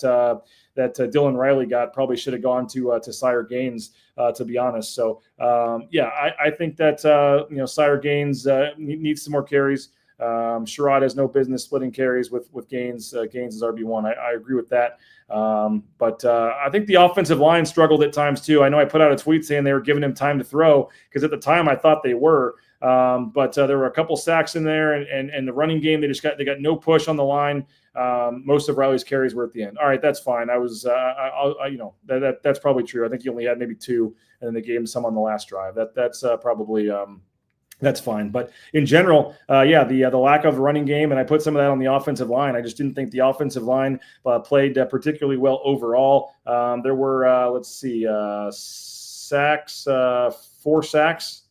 Dylan Riley got probably should have gone to Sire Gaines, to be honest. So, I think that Sire Gaines needs some more carries. Sherrod has no business splitting carries with Gaines. Gaines is RB1. I agree with that. But I think the offensive line struggled at times too. I know I put out a tweet saying they were giving him time to throw because at the time I thought they were. But there were a couple sacks in there, and the running game they got no push on the line. Most of Riley's carries were at the end. All right, that's fine. That's probably true. I think he only had maybe 2, and then they gave him some on the last drive. That's probably. That's fine. But in general, the lack of running game, and I put some of that on the offensive line. I just didn't think the offensive line played particularly well overall. There were, sacks, 4 sacks.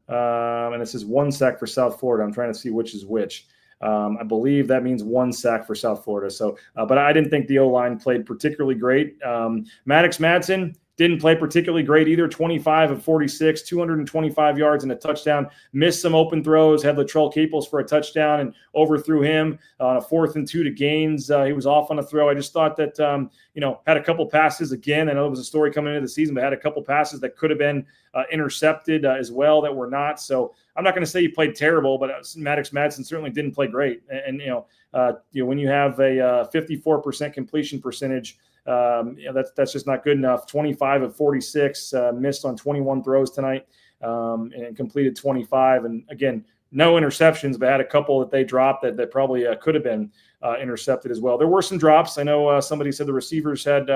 And it says 1 sack for South Florida. I'm trying to see which is which. I believe that means 1 sack for South Florida. So, but I didn't think the O-line played particularly great. Maddox Madsen didn't play particularly great either. 25 of 46, 225 yards and a touchdown. Missed some open throws. Had Latrell Capels for a touchdown and overthrew him on a 4th and 2 to Gaines. He was off on a throw. I just thought that had a couple passes again. I know it was a story coming into the season, but had a couple passes that could have been intercepted as well that were not. So I'm not going to say he played terrible, but Maddox Madsen certainly didn't play great. And when you have a 54% completion percentage. That's just not good enough. 25 of 46, missed on 21 throws tonight, and completed 25. And again, no interceptions, but had a couple that they dropped that probably could have been intercepted as well. There were some drops. I know somebody said the receivers had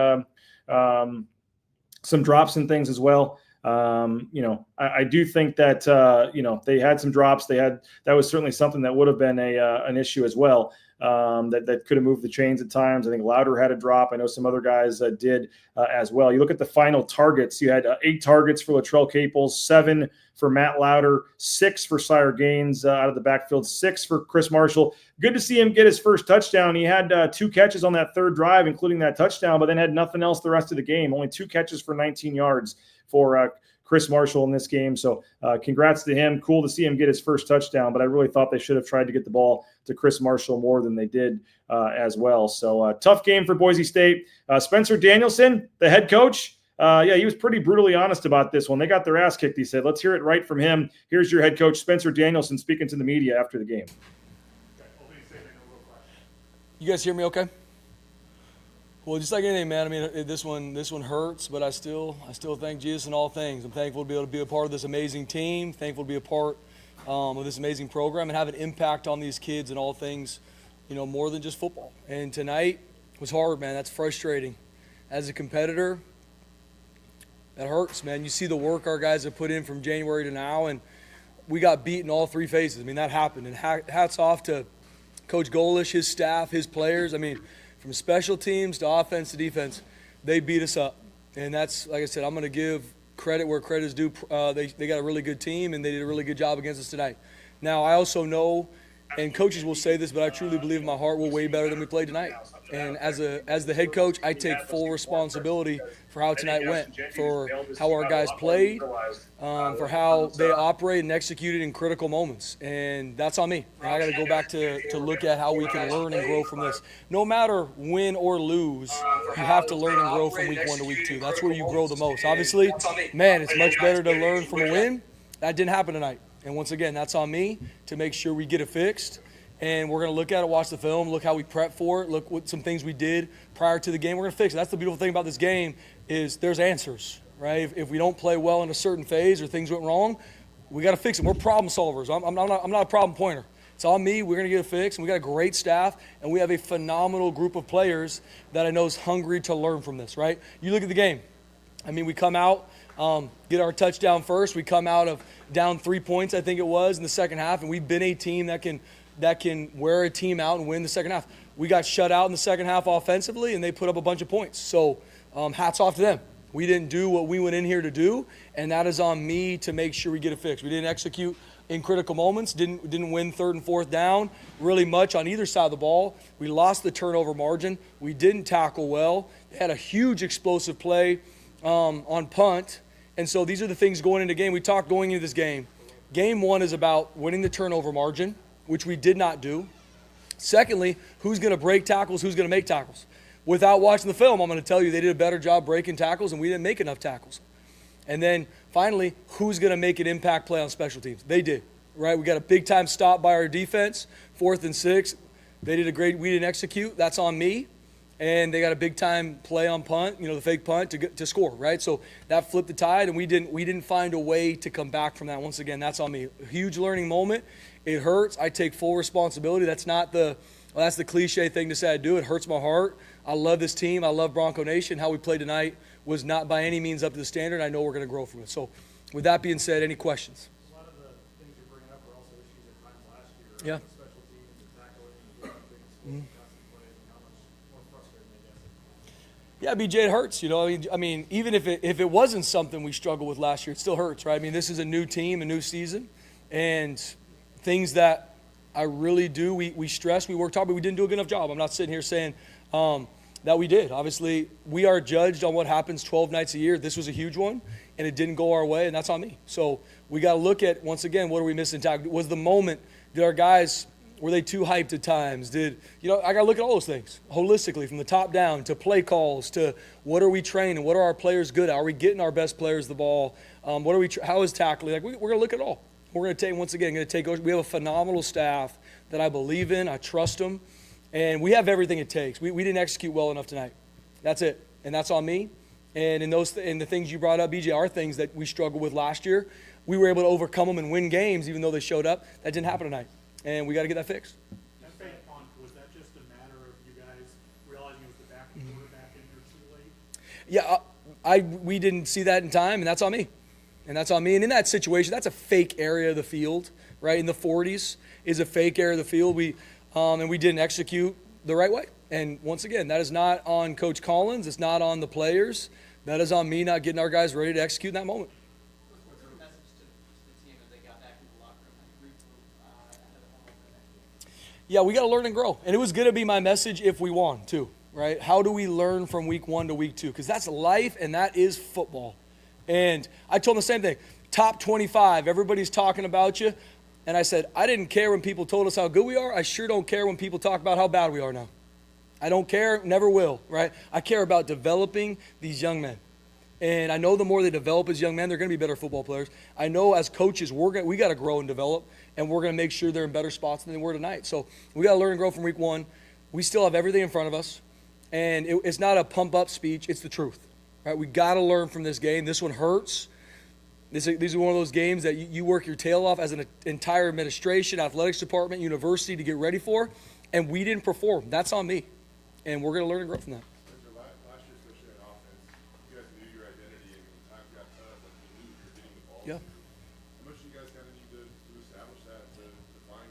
some drops and things as well. I do think that they had some drops. That was certainly something that would have been an issue as well. That could have moved the chains at times. I think Louder had a drop. I know some other guys did as well. You look at the final targets. You had 8 targets for Latrell Capels, 7 for Matt Louder, 6 for Sire Gaines out of the backfield, 6 for Chris Marshall. Good to see him get his first touchdown. He had 2 catches on that 3rd drive, including that touchdown, but then had nothing else the rest of the game. Only 2 catches for 19 yards for Chris Marshall in this game. So congrats to him. Cool to see him get his first touchdown, but I really thought they should have tried to get the ball to Chris Marshall more than they did as well. So tough game for Boise State. Spencer Danielson, the head coach, he was pretty brutally honest about this one. They got their ass kicked, he said. Let's hear it right from him. Here's your head coach, Spencer Danielson, speaking to the media after the game. You guys hear me okay? Well, just like anything, man. I mean, this one hurts, but I still thank Jesus in all things. I'm thankful to be able to be a part of this amazing team. Thankful to be a part of this amazing program and have an impact on these kids in all things, more than just football. And tonight was hard, man. That's frustrating. As a competitor, that hurts, man. You see the work our guys have put in from January to now, and we got beat in all 3 phases. I mean, that happened. And hats off to Coach Golish, his staff, his players. I mean, from special teams to offense to defense, they beat us up. And that's, like I said, I'm going to give credit where credit is due. They got a really good team, and they did a really good job against us tonight. Now, I also know, and coaches will say this, but I truly believe in my heart we're way better than we played tonight. And as the head coach, I take full responsibility for how tonight went, for how our guys played, for how they operated and executed in critical moments. And that's on me. And I got to go back to look at how we can learn and grow from this. No matter win or lose, you have to learn and grow from week 1 to week 2. That's where you grow the most. Obviously, man, it's much better to learn from a win. That didn't happen tonight. And once again, that's on me to make sure we get it fixed. And we're going to look at it, watch the film, look how we prep for it, look what some things we did prior to the game. We're going to fix it. That's the beautiful thing about this game is there's answers, right? If we don't play well in a certain phase or things went wrong, we got to fix it. We're problem solvers. I'm not a problem pointer. It's on me. We're going to get it fixed. And we got a great staff, and we have a phenomenal group of players that I know is hungry to learn from this, right? You look at the game. I mean, we come out, get our touchdown first. We come out of down 3 points, I think it was, in the second half, and we've been a team that can wear a team out and win the second half. We got shut out in the second half offensively, and they put up a bunch of points. So hats off to them. We didn't do what we went in here to do, and that is on me to make sure we get it fixed. We didn't execute in critical moments, didn't win third and fourth down really much on either side of the ball. We lost the turnover margin. We didn't tackle well. They had a huge explosive play on punt. And so these are the things going into the game. We talked going into this game. Game one is about winning the turnover margin, which we did not do. Secondly, who's going to break tackles, who's going to make tackles. Without watching the film, I'm going to tell you they did a better job breaking tackles, and we didn't make enough tackles. And then finally, who's going to make an impact play on special teams? They did, right? We got a big-time stop by our defense, 4th and 6. They did a great – we didn't execute. That's on me. And they got a big-time play on punt, the fake punt to score, right? So that flipped the tide, and we didn't find a way to come back from that. Once again, that's on me. A huge learning moment. It hurts. I take full responsibility. That's not that's the cliche thing to say I do. It hurts my heart. I love this team. I love Bronco Nation. How we played tonight was not by any means up to the standard. I know we're going to grow from it. So with that being said, any questions? A lot of the things you're bringing up are also issues at times last year. Yeah. Special teams and tackling and different things. How much more frustrating they get. Yeah, BJ, it hurts. I mean, even if it wasn't something we struggled with last year, it still hurts, right? I mean, this is a new team, a new season, and things that I really do, we stress, we worked hard, but we didn't do a good enough job. I'm not sitting here saying that we did. Obviously, we are judged on what happens 12 nights a year. This was a huge one, and it didn't go our way, and that's on me. So we got to look at, once again, what are we missing? Was the moment, did our guys, were they too hyped at times? I got to look at all those things holistically, from the top down to play calls to what are we training? What are our players good at? Are we getting our best players the ball? How is tackling? We're going to look at it all. We're going to take, once again, we have a phenomenal staff that I believe in. I trust them. And we have everything it takes. We didn't execute well enough tonight. That's it. And that's on me. And in the things you brought up, BJ, are things that we struggled with last year. We were able to overcome them and win games even though they showed up. That didn't happen tonight. And we got to get that fixed. That fake punt, was that just a matter of you guys realizing it was the backup quarterback in there too late? Yeah, we didn't see that in time, and that's on me. And that's on me. And in that situation, that's a fake area of the field, right? In the 40s is a fake area of the field. And we didn't execute the right way. And once again, that is not on Coach Collins. It's not on the players. That is on me not getting our guys ready to execute in that moment. What's your message to the team as they got back in the locker room and regroup ahead of the home opener? Yeah, we got to learn and grow. And it was going to be my message if we won, too, right? How do we learn from week 1 to week 2? Because that's life and that is football. And I told them the same thing. Top 25, everybody's talking about you. And I said, I didn't care when people told us how good we are. I sure don't care when people talk about how bad we are now. I don't care, never will, right? I care about developing these young men. And I know the more they develop as young men, they're going to be better football players. I know as coaches, we got to grow and develop, and we're going to make sure they're in better spots than they were tonight. So we got to learn and grow from week 1. We still have everything in front of us. And it's not a pump-up speech. It's the truth, right? We got to learn from this game. This one hurts. These are one of those games that you work your tail off as an entire administration, athletics department, university to get ready for, and we didn't perform. That's on me, and we're going to learn and grow from that. Last year, especially on offense, you guys knew your identity, and when times got tough, you knew you were getting the ball. Yeah. How much do you guys kind of need to establish that to find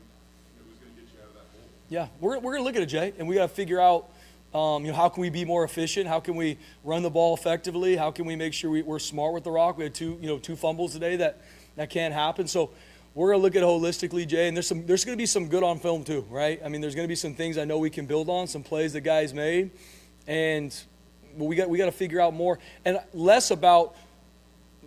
who's going to get you out of that hole? Yeah, we're going to look at it, Jay, and we got to figure out how can we be more efficient? How can we run the ball effectively? How can we make sure we're smart with the rock? We had two fumbles today that can't happen. So we're going to look at it holistically, Jay, and there's going to be some good on film too, right? I mean, there's going to be some things I know we can build on, some plays that guys made, but we got to figure out more and less about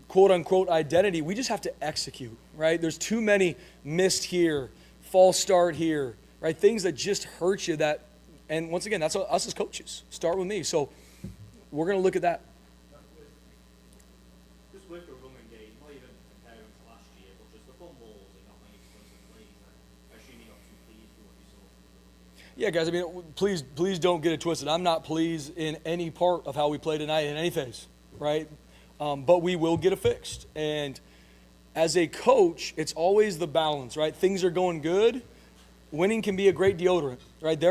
quote unquote identity. We just have to execute, right? There's too many missed here, false start here, right? Things that just hurt you that. And once again, that's us as coaches. Start with me. So we're going to look at that. Just with the running game, not even comparing to last year, but just the fumbles and not many explosive plays, I assume you're not too pleased with what you saw. Yeah, guys, I mean, please don't get it twisted. I'm not pleased in any part of how we play tonight in any phase, right? But we will get it fixed. And as a coach, it's always the balance, right? Things are going good. winning can be a great deodorant, right?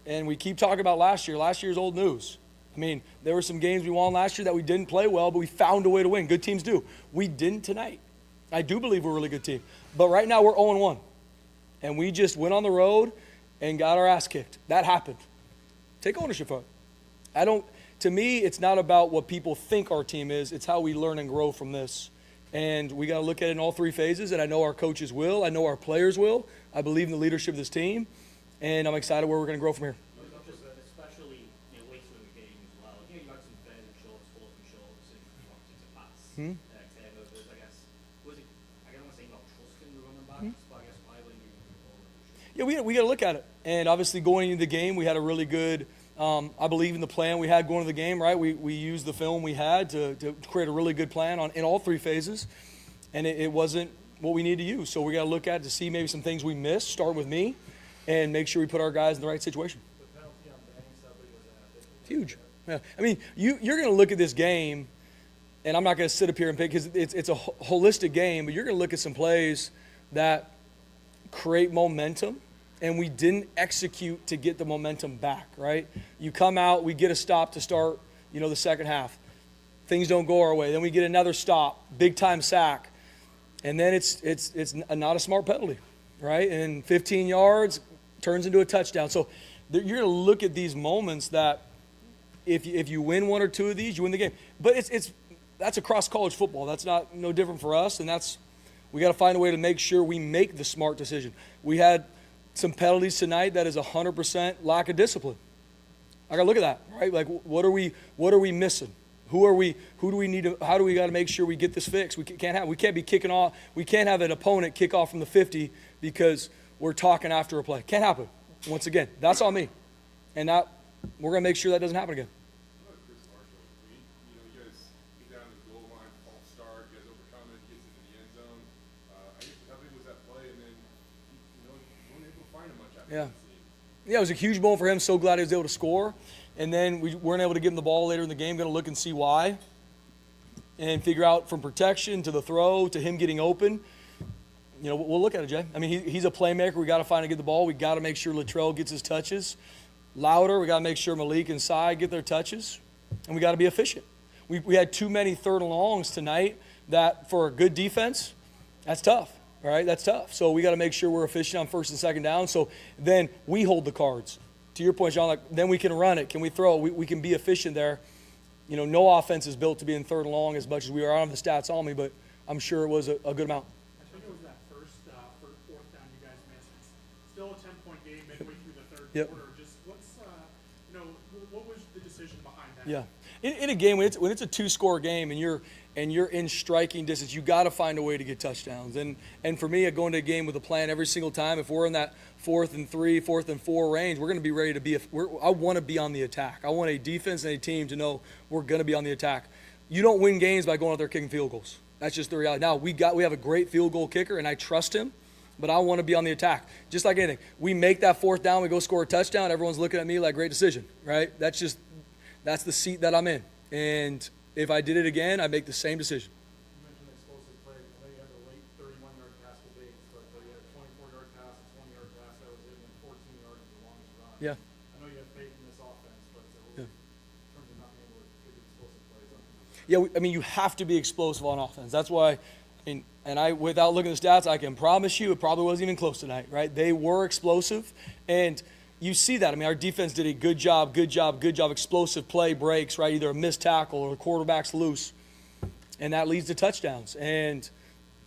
And we keep talking about last year. Last year's old news. I mean, there were some games we won last year that we didn't play well, but we found a way to win. Good teams do. We didn't tonight. I do believe we're a really good team. But right now we're 0-1. And we just went on the road and got our ass kicked. That happened. Take ownership of it. To me, it's not about what people think our team is. It's how we learn and grow from this. And we got to look at it in all three phases. And I know our coaches will. I know our players will. I believe in the leadership of this team. And I'm excited where we're going to grow from here. Especially late in the game as well. You had some fair and shorts, fourth and shorts, and you wanted to pass. Turnovers, I guess. I don't want to say not trusting the running backs, but I guess why when you Yeah, we got to look at it. And obviously going into the game, we had a really good, I believe in the plan we had going into the game, right? We used the film we had to create a really good plan in all three phases. And it wasn't what we need to use. So we got to look at it to see maybe some things we missed, start with me, and make sure we put our guys in the right situation. Huge. Yeah. I mean, you're going to look at this game, and I'm not going to sit up here and pick because it's a holistic game, but you're going to look at some plays that create momentum, and we didn't execute to get the momentum back, right? You come out, we get a stop to start, the second half. Things don't go our way. Then we get another stop, big-time sack, and then it's not a smart penalty, right? And 15 yards turns into a touchdown. So you're going to look at these moments that if you win one or two of these, you win the game. But that's across college football. That's no different for us, and we got to find a way to make sure we make the smart decision. We had some penalties tonight that is 100% lack of discipline. I got to look at that, right? Like, what are we missing? How do we got to make sure we get this fixed? We can't be kicking off. We can't have an opponent kick off from the 50 because we're talking after a play. Can't happen. Once again, that's on me. And we're going to make sure that doesn't happen again. Yeah, it was a huge moment for him. So glad he was able to score. And then we weren't able to give him the ball later in the game. Going to look and see why. And figure out from protection to the throw to him getting open. We'll look at it, Jay. I mean, he's a playmaker. We got to find and get the ball. We got to make sure Latrell gets his touches. Louder, we got to make sure Malik and Sy get their touches. And we got to be efficient. We had too many third and longs tonight that for a good defense, that's tough. All right, that's tough. So we got to make sure we're efficient on first and second down. So then we hold the cards. To your point, John, then we can run it. Can we throw? We can be efficient there. No offense is built to be in third and long as much as we are. I don't have the stats on me, but I'm sure it was a good amount. I think it was that first fourth down you guys missed. Still a 10-point game midway through the third quarter. Just what was the decision behind that? Yeah, in a game when it's a two-score game and you're in striking distance, you got to find a way to get touchdowns. And for me, going to a game with a plan every single time, if we're in that 4th and 3, 4th and 4 range, we're going to be ready to be. I want to be on the attack. I want a defense and a team to know we're going to be on the attack. You don't win games by going out there kicking field goals. That's just the reality. Now we have a great field goal kicker, and I trust him. But I want to be on the attack. Just like anything. We make that fourth down, we go score a touchdown, everyone's looking at me like, great decision, right? That's the seat that I'm in. And if I did it again, I'd make the same decision. You mentioned explosive plays. I know you had the late 31-yard pass to Bates, but you had a 24-yard pass, a 20-yard pass that was it, and 14 yards for the longest run. Yeah. I know you have faith in this offense, but in terms of not being able to get explosive plays on. Yeah, you have to be explosive on offense. That's why, without looking at the stats, I can promise you it probably wasn't even close tonight, right? They were explosive, and you see that. Our defense did a good job, explosive play breaks, right? Either a missed tackle or the quarterback's loose, and that leads to touchdowns. And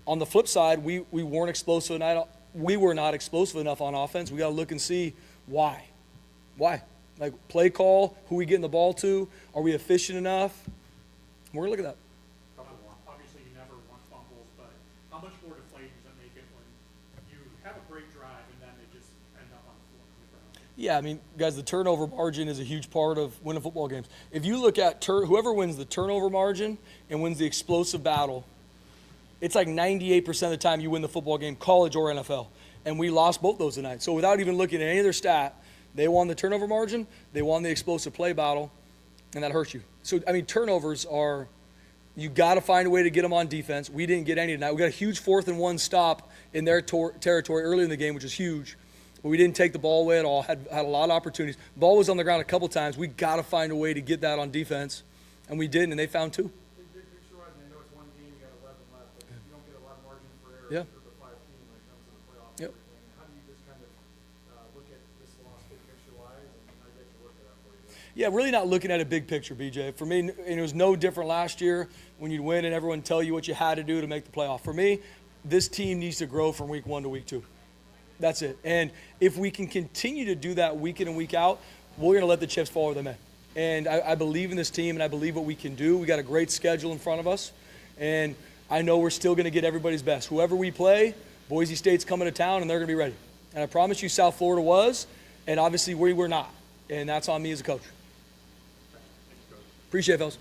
on the flip side, we weren't explosive tonight. We were not explosive enough on offense. We got to look and see why. Why? Like play call, who we getting the ball to? Are we efficient enough? We're going to look at that. Obviously, you never want fumbles, but how much more deflating does it make it when you have a great drive and then they just end up on the floor? Yeah, guys, the turnover margin is a huge part of winning football games. If you look at whoever wins the turnover margin and wins the explosive battle, it's like 98% of the time you win the football game, college or NFL. And we lost both those tonight. So without even looking at any of their stat, they won the turnover margin, they won the explosive play battle, and that hurts you. So, turnovers are, you got to find a way to get them on defense. We didn't get any tonight. We got a huge 4th and 1 stop in their territory early in the game, which is huge. where we didn't take the ball away at all, had a lot of opportunities. Ball was on the ground a couple times. We got to find a way to get that on defense, and we didn't, and they found 2. Yeah. Yep. How do you just kind of look at this loss big picture-wise, and how do you work that out for you? Yeah, really not looking at a big picture, BJ. For me, and it was no different last year when you'd win and everyone tell you what you had to do to make the playoff. For me, this team needs to grow from week 1 to week 2. That's it. And if we can continue to do that week in and week out, we're going to let the chips fall where they may. And I believe in this team, and I believe what we can do. We got a great schedule in front of us, and I know we're still going to get everybody's best. Whoever we play, Boise State's coming to town, and they're going to be ready. And I promise you South Florida was, and obviously we were not. And that's on me as a coach. Appreciate it, fellas.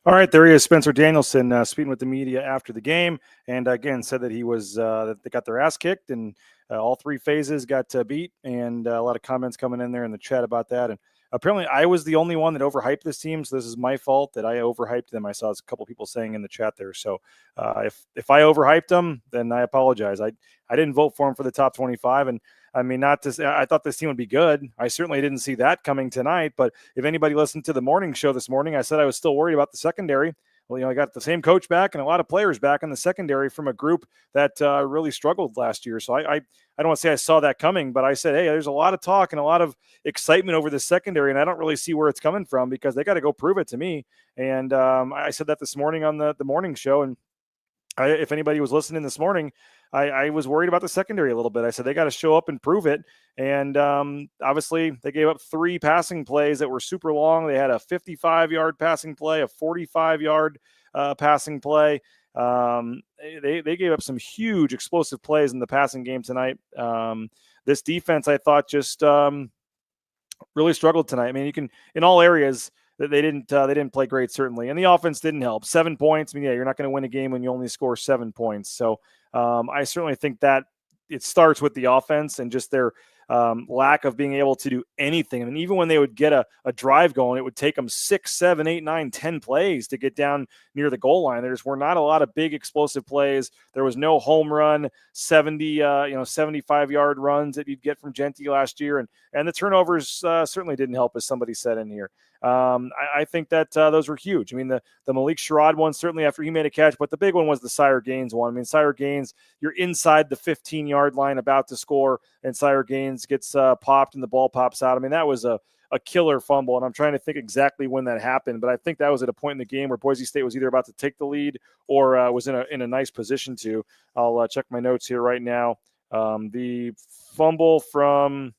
All right, there he is, Spencer Danielson, speaking with the media after the game, and again said that he was that they got their ass kicked, and all 3 phases got beat, and a lot of comments coming in there in the chat about that. And apparently, I was the only one that overhyped this team, so this is my fault that I overhyped them. I saw a couple people saying in the chat there. So if I overhyped them, then I apologize. I didn't vote for them for the top 25, and I mean, not to say, I thought this team would be good. I certainly didn't see that coming tonight. But if anybody listened to the morning show this morning, I said I was still worried about the secondary. Well, I got the same coach back and a lot of players back in the secondary from a group that really struggled last year. So I don't want to say I saw that coming, but I said, hey, there's a lot of talk and a lot of excitement over the secondary, and I don't really see where it's coming from because they got to go prove it to me. And I said that this morning on the morning show, and if anybody was listening this morning, I was worried about the secondary a little bit. I said they got to show up and prove it. And obviously, they gave up 3 passing plays that were super long. They had a 55-yard passing play, a 45-yard passing play. They gave up some huge explosive plays in the passing game tonight. This defense, I thought, just really struggled tonight. I mean, you can in all areas. They didn't play great, certainly. And the offense didn't help. 7 points. I mean, yeah, you're not going to win a game when you only score 7 points. So I certainly think that it starts with the offense and just their lack of being able to do anything. I mean, even when they would get a drive going, it would take them 6, 7, 8, 9, 10 plays to get down near the goal line. There just were not a lot of big explosive plays. There was no home run, 75-yard runs that you'd get from Genty last year. And the turnovers certainly didn't help, as somebody said in here. I think that those were huge. I mean, the Malik Sherrod one, certainly after he made a catch, but the big one was the Sire Gaines one. I mean, Sire Gaines, you're inside the 15-yard line about to score, and Sire Gaines gets popped and the ball pops out. I mean, that was a killer fumble, and I'm trying to think exactly when that happened, but I think that was at a point in the game where Boise State was either about to take the lead or was in a nice position to. I'll check my notes here right now. The fumble from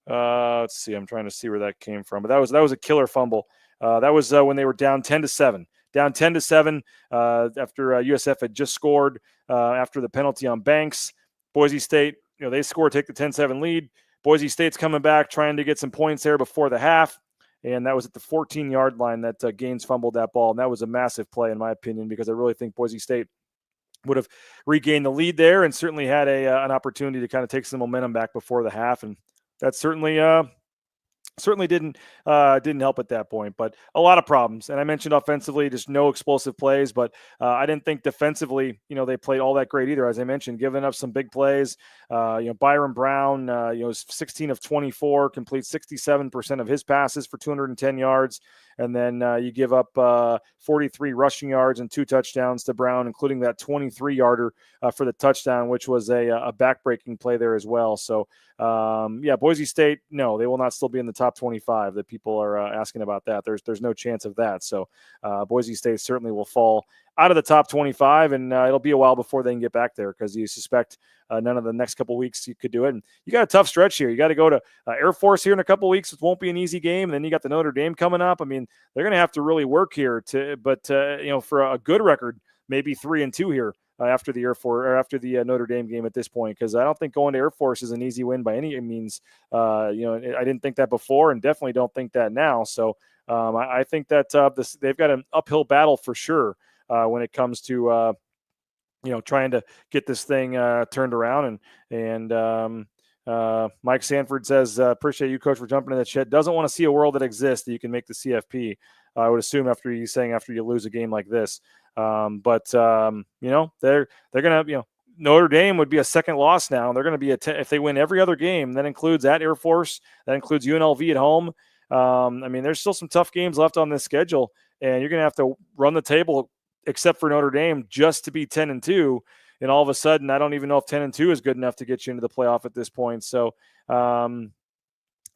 let's see. I'm trying to see where that came from, but that was a killer fumble. That was when they were down 10-7. Down 10-7 after USF had just scored after the penalty on Banks. Boise State, they score, take the 10-7 lead. Boise State's coming back, trying to get some points there before the half, and that was at the 14-yard line that Gaines fumbled that ball, and that was a massive play in my opinion because I really think Boise State would have regained the lead there and certainly had an opportunity to kind of take some momentum back before the half, and that certainly didn't help at that point. But a lot of problems, and I mentioned offensively, just no explosive plays. But I didn't think defensively, they played all that great either. As I mentioned, giving up some big plays. Byron Brown, was 16 of 24, completes 67% of his passes for 210 yards. And then you give up 43 rushing yards and 2 touchdowns to Brown, including that 23-yarder for the touchdown, which was a back-breaking play there as well. So, Boise State, no, they will not still be in the top 25. That people are asking about that. There's no chance of that. So Boise State certainly will fall out of the top 25, and it'll be a while before they can get back there because you suspect none of the next couple weeks you could do it. And you got a tough stretch here. You got to go to Air Force here in a couple weeks. It won't be an easy game. And then you got the Notre Dame coming up. I mean, they're going to have to really work here but for a good record, maybe 3-2 here after the Air Force or after the Notre Dame game at this point, because I don't think going to Air Force is an easy win by any means. I didn't think that before, and definitely don't think that now. So I think that they've got an uphill battle for sure when it comes to trying to get this thing turned around. And Mike Sanford says, appreciate you, Coach, for jumping in the chat. Doesn't want to see a world that exists that you can make the CFP. I would assume after you lose a game like this. But they're going to, Notre Dame would be a second loss now. They're going to be if they win every other game, that includes at Air Force, that includes UNLV at home. I mean, there's still some tough games left on this schedule, and you're going to have to run the table, except for Notre Dame, just to be 10-2. And all of a sudden, I don't even know if 10-2 is good enough to get you into the playoff at this point. So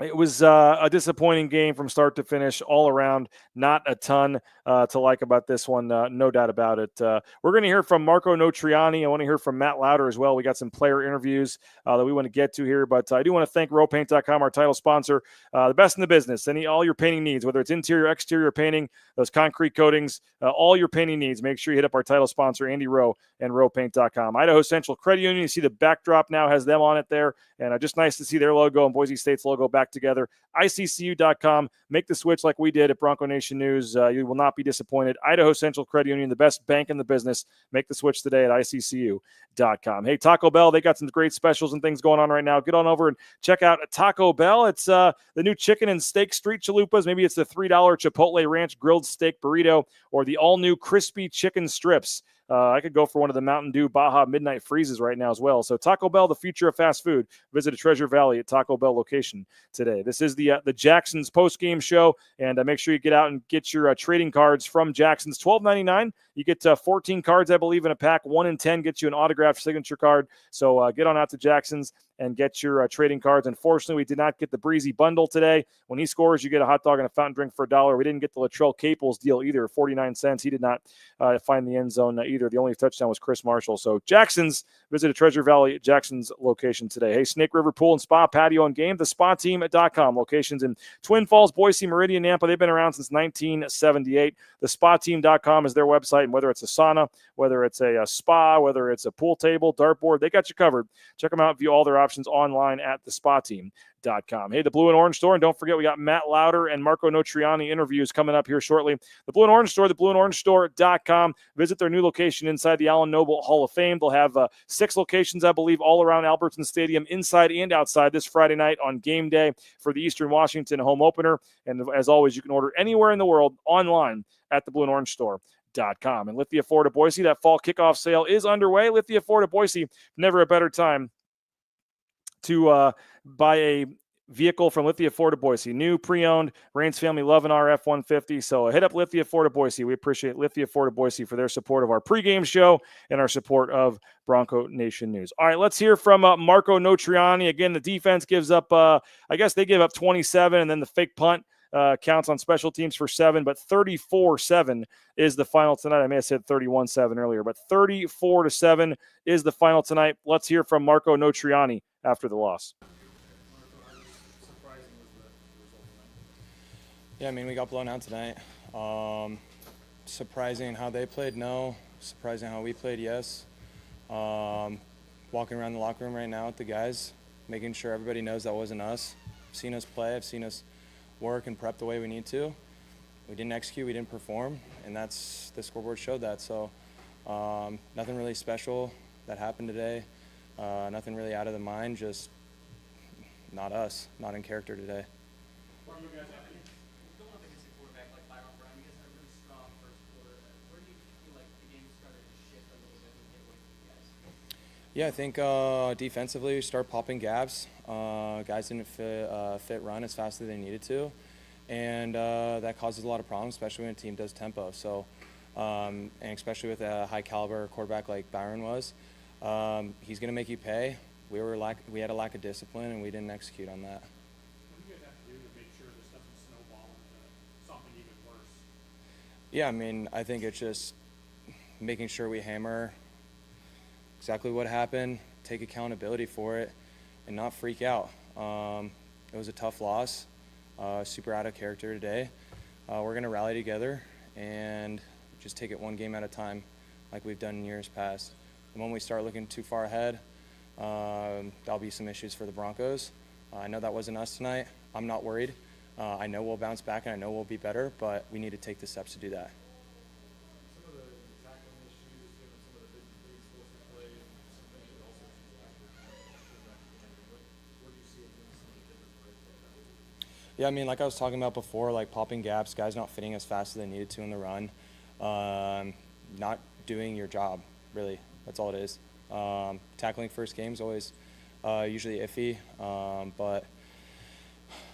it was a disappointing game from start to finish all around. Not a ton to like about this one, no doubt about it. We're going to hear from Marco Notriani. I want to hear from Matt Lauder as well. We got some player interviews that we want to get to here, but I do want to thank rowpaint.com, our title sponsor, the best in the business. All your painting needs, whether it's interior, exterior painting, those concrete coatings, all your painting needs, make sure you hit up our title sponsor, Andy Rowe, and rowpaint.com. Idaho Central Credit Union, you see the backdrop now has them on it there, and just nice to see their logo and Boise State's logo back together. ICCU.com. Make the switch like we did at Bronco Nation News. You will not be disappointed. Idaho Central Credit Union, the best bank in the business. Make the switch today at ICCU.com. Hey, Taco Bell, they got some great specials and things going on right now. Get on over and check out Taco Bell. It's the new chicken and steak street chalupas. Maybe it's the $3 Chipotle Ranch grilled steak burrito or the all-new crispy chicken strips. I could go for one of the Mountain Dew Baja Midnight Freezes right now as well. So Taco Bell, the future of fast food. Visit a Treasure Valley at Taco Bell location today. This is the Jackson's Postgame Show, and make sure you get out and get your trading cards from Jackson's. $12.99. You get 14 cards, I believe, in a pack. 1 in 10 gets you an autographed signature card. So get on out to Jackson's and get your trading cards. Unfortunately, we did not get the Breezy bundle today. When he scores, you get a hot dog and a fountain drink for $1. We didn't get the Latrell Caples deal either, 49 cents. He did not find the end zone either. The only touchdown was Chris Marshall. So Jackson's, visit a Treasure Valley at Jackson's location today. Hey, Snake River Pool and Spa, patio and game, thespateam.com. Locations in Twin Falls, Boise, Meridian, Tampa. They've been around since 1978. Thespateam.com is their website, and whether it's a sauna, whether it's a spa, whether it's a pool table, dartboard, they got you covered. Check them out, view all their options online at thespateam.com. Hey, the Blue and Orange Store, and don't forget we got Matt Lauder and Marco Notriani interviews coming up here shortly. The Blue and Orange Store, theblueandorange.store.com. Visit their new location inside the Allen Noble Hall of Fame. They'll have 6 locations, I believe, all around Albertson Stadium, inside and outside, this Friday night on game day for the Eastern Washington home opener. And as always, you can order anywhere in the world online at the Blue and Orange Store.com. And Lithia Ford of Boise, that fall kickoff sale is underway. Lithia Ford of Boise, never a better time to buy a vehicle from Lithia Ford of Boise. New, pre-owned, Rains family loving our F-150. So hit up Lithia Ford of Boise. We appreciate Lithia Ford of Boise for their support of our pregame show and our support of Bronco Nation News. All right, let's hear from Marco Notriani. Again, the defense gives up, I guess they give up 27, and then the fake punt counts on special teams for 7, but 34-7 is the final tonight. I may have said 31-7 earlier, but 34-7 is the final tonight. Let's hear from Marco Notriani after the loss. Yeah, I mean, we got blown out tonight. Surprising how they played, no. Surprising how we played, yes. Walking around the locker room right now with the guys, making sure everybody knows that wasn't us. I've seen us play, I've seen us work and prep the way we need to. We didn't execute, we didn't perform, and that's the scoreboard showed that. So nothing really special that happened today. Nothing really out of the mind, just not us, not in character today. Yeah, I think defensively we start popping gaps. Guys didn't fit run as fast as they needed to, and that causes a lot of problems, especially when a team does tempo. So, and especially with a high caliber quarterback like Byron was, he's going to make you pay. We had a lack of discipline, and we didn't execute on that. What do you guys have to do to make sure this doesn't snowball into something even worse? Yeah, I mean, I think it's just making sure we hammer exactly what happened, take accountability for it, and not freak out. It was a tough loss, super out of character today. We're going to rally together and just take it one game at a time like we've done in years past. And when we start looking too far ahead, there'll be some issues for the Broncos. I know that wasn't us tonight. I'm not worried. I know we'll bounce back and I know we'll be better, but we need to take the steps to do that. Yeah, I mean, like I was talking about before, like popping gaps, guys not fitting as fast as they needed to in the run, not doing your job, really. That's all it is. Tackling first game is always usually iffy, but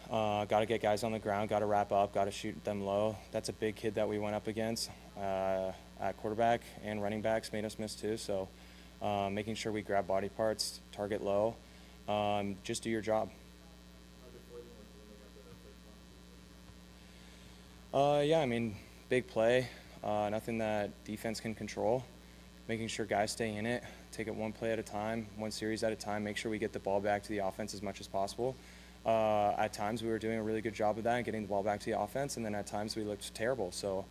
got to get guys on the ground, got to wrap up, got to shoot them low. That's a big kid that we went up against at quarterback, and running backs made us miss too. So making sure we grab body parts, target low, just do your job. Yeah, I mean, big play, nothing that defense can control. Making sure guys stay in it, take it one play at a time, one series at a time, make sure we get the ball back to the offense as much as possible. At times we were doing a really good job of that, getting the ball back to the offense, and then at times we looked terrible. So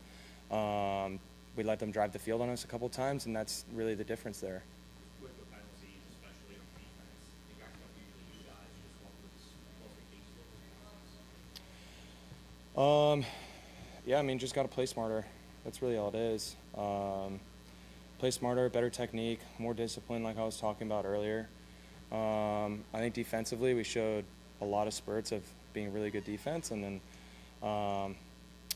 we let them drive the field on us a couple times, and that's really the difference there. With the penalties, especially on defense, you guys don't usually do guys. Just what was the case? Yeah, I mean, just got to play smarter. That's really all it is. Play smarter, better technique, more discipline, like I was talking about earlier. I think defensively we showed a lot of spurts of being a really good defense, and then a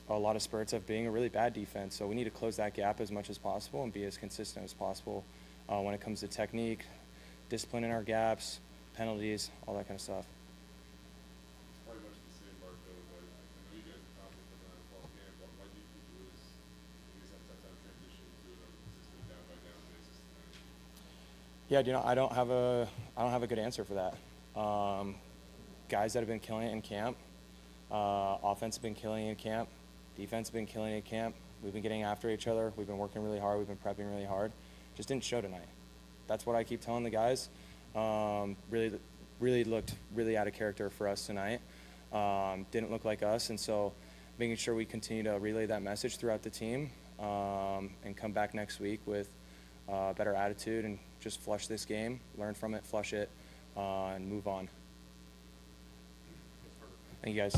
lot of spurts of being a really bad defense. So we need to close that gap as much as possible and be as consistent as possible when it comes to technique, discipline in our gaps, penalties, all that kind of stuff. Yeah, I don't have a good answer for that. Guys that have been killing it in camp, offense have been killing it in camp, defense have been killing it in camp. We've been getting after each other. We've been working really hard. We've been prepping really hard. Just didn't show tonight. That's what I keep telling the guys. Really looked really out of character for us tonight. Didn't look like us, and so making sure we continue to relay that message throughout the team and come back next week with better attitude and just flush this game, learn from it, flush it, and move on. Thank you, guys.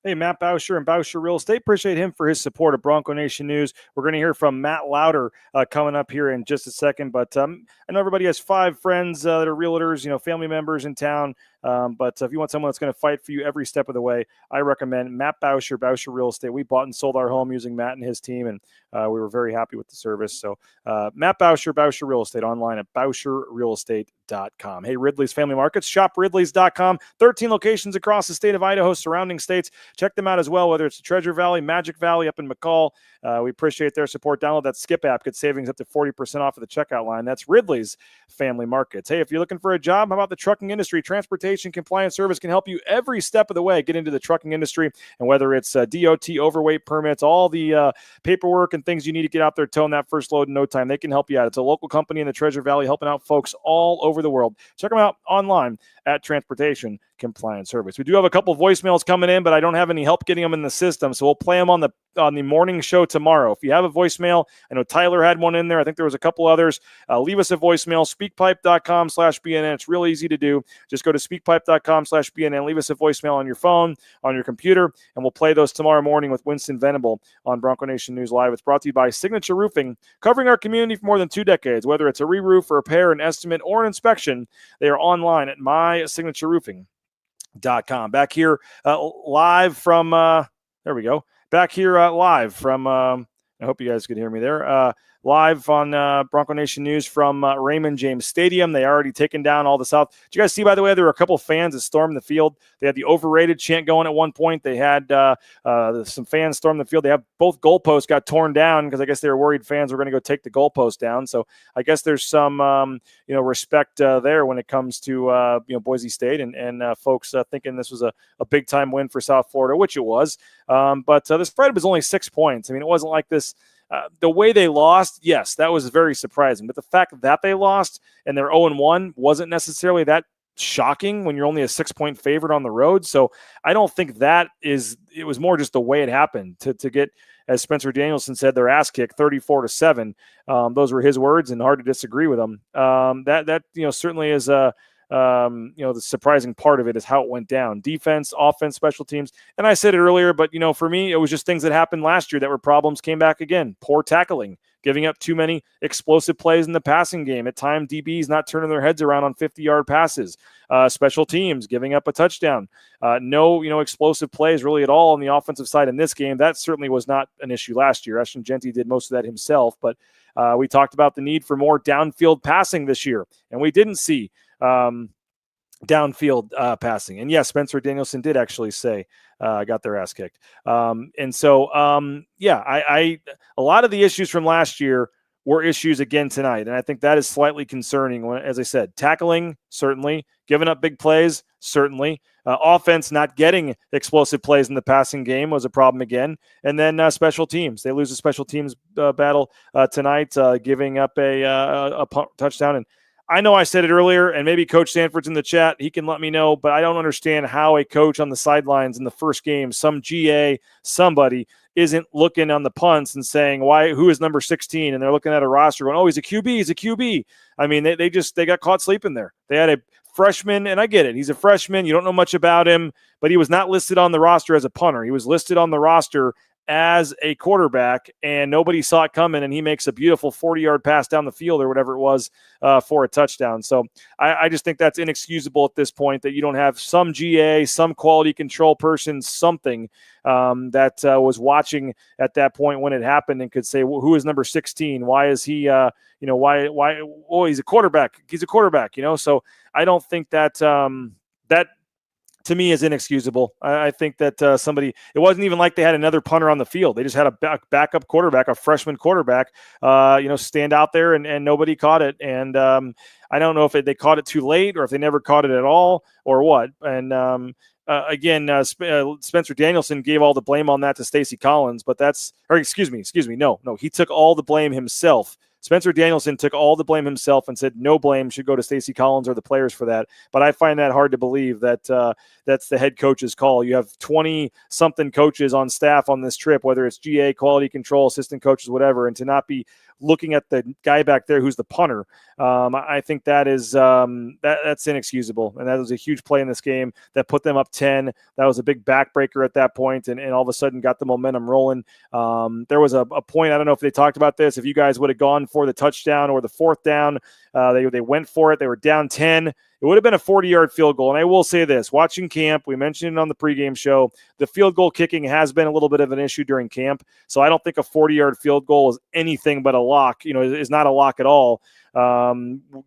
Hey, Matt Bauscher and Bauscher Real Estate. Appreciate him for his support of Bronco Nation News. We're going to hear from Matt Lauder coming up here in just a second. But I know everybody has 5 friends that are realtors, family members in town. But if you want someone that's going to fight for you every step of the way, I recommend Matt Bauscher, Bauscher Real Estate. We bought and sold our home using Matt and his team, and we were very happy with the service. So Matt Bauscher, Bauscher Real Estate, online at BauscherRealEstate.com. Hey, Ridley's Family Markets, shop Ridley's.com. 13 locations across the state of Idaho, surrounding states. Check them out as well, whether it's Treasure Valley, Magic Valley up in McCall. We appreciate their support. Download that Skip app. Get savings up to 40% off of the checkout line. That's Ridley's Family Markets. Hey, if you're looking for a job, how about the trucking industry? Transportation Compliance Service can help you every step of the way get into the trucking industry. And whether it's DOT, overweight permits, all the paperwork and things you need to get out there towing that first load in no time, they can help you out. It's a local company in the Treasure Valley helping out folks all over the world. Check them out online at Transportation Compliance Service. We do have a couple voicemails coming in, but I don't have any help getting them in the system, so we'll play them on the morning show tomorrow. If you have a voicemail, I know Tyler had one in there. I think there was a couple others. Leave us a voicemail, speakpipe.com/BNN. It's real easy to do. Just go to speakpipe.com/BNN. Leave us a voicemail on your phone, on your computer, and we'll play those tomorrow morning with Winston Venable on Bronco Nation News Live. It's brought to you by Signature Roofing, covering our community for more than 2 decades. Whether it's a re-roof, a repair, an estimate, or an inspection, they are online at mysignatureroofing.com. Back here live from, there we go. Back here live from, I hope you guys could hear me there. Live on Bronco Nation News from Raymond James Stadium. They already taken down all the South. Did you guys see, by the way, there were a couple of fans that stormed the field. They had the overrated chant going at one point. They had some fans storm the field. They have both goalposts got torn down because I guess they were worried fans were going to go take the goalpost down. So I guess there's some respect there when it comes to Boise State and folks thinking this was a big time win for South Florida, which it was. But the spread was only 6 points. I mean, it wasn't like this. The way they lost, yes, that was very surprising. But the fact that they lost and they're 0-1 wasn't necessarily that shocking when you're only a 6-point favorite on the road. So I don't think it was more just the way it happened to get, as Spencer Danielson said, their ass kicked 34-7. Those were his words, and hard to disagree with them. That certainly is the surprising part of it is how it went down. Defense, offense, special teams. And I said it earlier, but for me, it was just things that happened last year that were problems came back again. Poor tackling giving up too many explosive plays in the passing game. At times, DBs not turning their heads around on 50-yard passes. Special teams giving up a touchdown. No, explosive plays really at all on the offensive side in this game. That certainly was not an issue last year. Ashton Genty did most of that himself, but we talked about the need for more downfield passing this year, and we didn't see downfield passing. And yes, Spencer Danielson did actually say got their ass kicked. And so, a lot of the issues from last year were issues again tonight. And I think that is slightly concerning. As I said, tackling, certainly. Giving up big plays, certainly. Offense not getting explosive plays in the passing game was a problem again. And then special teams. They lose a special teams battle tonight, giving up a touchdown. And I know I said it earlier, and maybe Coach Sanford's in the chat. He can let me know, but I don't understand how a coach on the sidelines in the first game, some GA, somebody, isn't looking on the punts and saying, who is number 16? And they're looking at a roster going, oh, he's a QB. I mean, they got caught sleeping there. They had a freshman, and I get it. He's a freshman. You don't know much about him, but he was not listed on the roster as a punter. He was listed on the roster as a quarterback, and nobody saw it coming, and he makes a beautiful 40-yard pass down the field or whatever it was for a touchdown. So I just think that's inexcusable at this point, that you don't have some GA, some quality control person, something that was watching at that point when it happened and could say, well, who is number 16? Why is he, why? Oh, he's a quarterback. He's a quarterback, So I don't think that that to me is inexcusable. I think that it wasn't even like they had another punter on the field. They just had a backup quarterback, a freshman quarterback, stand out there and nobody caught it. And I don't know if they caught it too late or if they never caught it at all or what. And Spencer Danielson gave all the blame on that to Stacey Collins, but excuse me. No, he took all the blame himself. Spencer Danielson took all the blame himself and said no blame should go to Stacey Collins or the players for that. But I find that hard to believe that that's the head coach's call. You have 20-something coaches on staff on this trip, whether it's GA, quality control, assistant coaches, whatever, and to not be looking at the guy back there who's the punter, I think that is that's inexcusable. And that was a huge play in this game that put them up 10. That was a big backbreaker at that point, and all of a sudden got the momentum rolling. There was a point, I don't know if they talked about this, if you guys would have gone for the touchdown or the fourth down, they went for it. They were down 10. It would have been a 40-yard field goal. And I will say this, watching camp, we mentioned it on the pregame show, the field goal kicking has been a little bit of an issue during camp. So I don't think a 40-yard field goal is anything but a lock, is not a lock at all.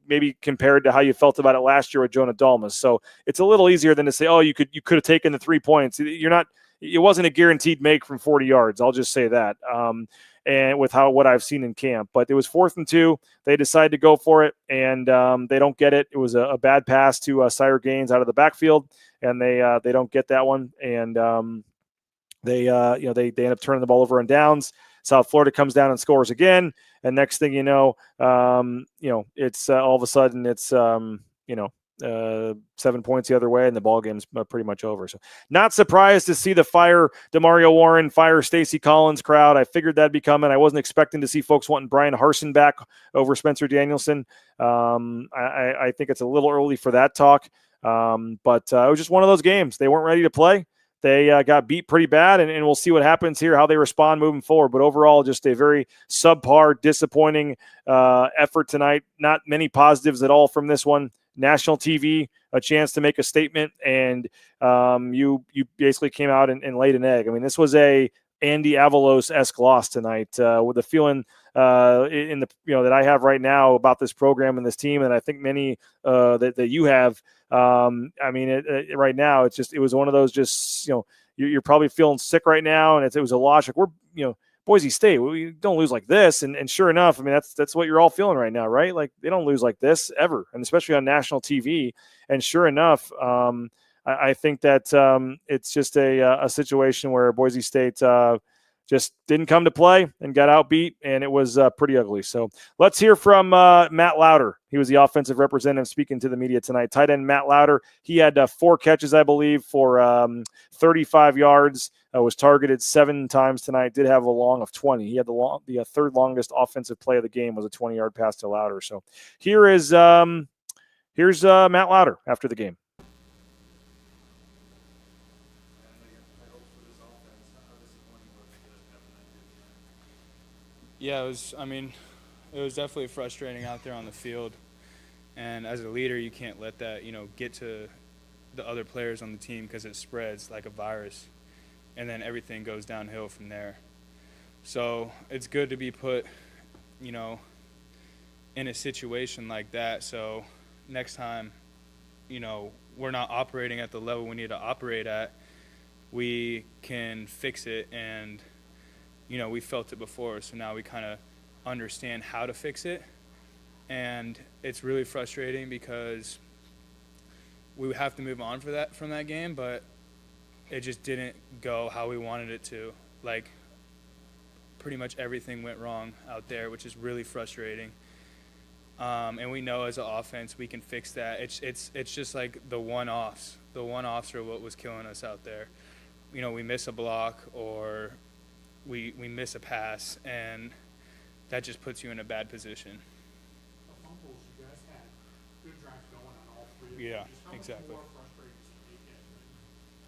Maybe compared to how you felt about it last year with Jonah Dalmas. So it's a little easier than to say, oh, you could have taken the 3 points. It wasn't a guaranteed make from 40 yards. I'll just say that. And with what I've seen in camp, but it was 4th and 2. They decided to go for it, and they don't get it. It was a bad pass to Sire Gaines out of the backfield, and they don't get that one, and they end up turning the ball over on downs. South Florida comes down and scores again, and next thing you know, it's all of a sudden it's 7 points the other way, and the ball game's pretty much over. So not surprised to see the fire DeMario Warren, fire Stacey Collins crowd. I figured that'd be coming. I wasn't expecting to see folks wanting Brian Harsin back over Spencer Danielson. I think it's a little early for that talk, but it was just one of those games. They weren't ready to play. They got beat pretty bad, and we'll see what happens here, how they respond moving forward. But overall, just a very subpar, disappointing effort tonight. Not many positives at all from this one. National TV, a chance to make a statement, and you basically came out and laid an egg. I mean, this was a Andy Avalos-esque loss tonight, with the feeling that I have right now about this program and this team, and I think many that you have. Right now it was one of those you're probably feeling sick right now, and it was a loss. Like we're Boise State, we don't lose like this. And sure enough, I mean, that's what you're all feeling right now, right? Like they don't lose like this ever, and especially on national TV. And sure enough, I think that it's just a situation where Boise State just didn't come to play and got outbeat, and it was pretty ugly. So let's hear from Matt Lauder. He was the offensive representative speaking to the media tonight. Tight end Matt Lauder, he had 4 catches, I believe, for 35 yards, was targeted 7 times tonight, did have a long of 20. He had the third longest offensive play of the game was a 20-yard pass to Lauder. So here's Matt Lauder after the game. Yeah, it was. I mean, it was definitely frustrating out there on the field. And as a leader, you can't let that, get to the other players on the team because it spreads like a virus, and then everything goes downhill from there. So it's good to be put, in a situation like that. So next time, we're not operating at the level we need to operate at, we can fix it. And, we felt it before, so now we kind of understand how to fix it. And it's really frustrating because we have to move on from that game, but it just didn't go how we wanted it to. Like, pretty much everything went wrong out there, which is really frustrating. And we know as an offense we can fix that. It's just like the one-offs. The one-offs are what was killing us out there. We miss a block or we miss a pass, and that just puts you in a bad position. Fumbles, you guys had good drives going on all three of them. Yeah, Just how exactly. much more frustrating does it make it when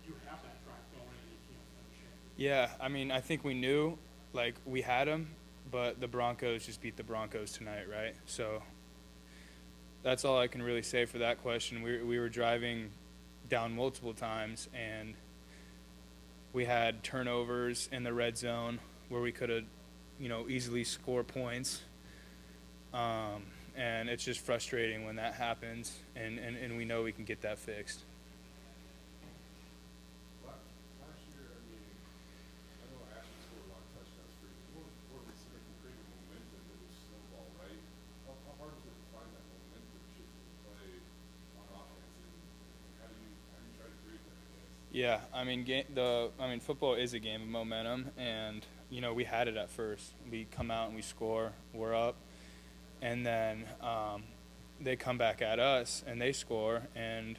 you have that drive going and you can't finish it? Yeah, I mean, I think we knew, we had them, but the Broncos just beat the Broncos tonight, right? So that's all I can really say for that question. We were driving down multiple times, and we had turnovers in the red zone where we could have, easily score points. And it's just frustrating when that happens, and we know we can get that fixed. Yeah, I mean, football is a game of momentum, and we had it at first. We come out and we score, we're up, and then they come back at us and they score, and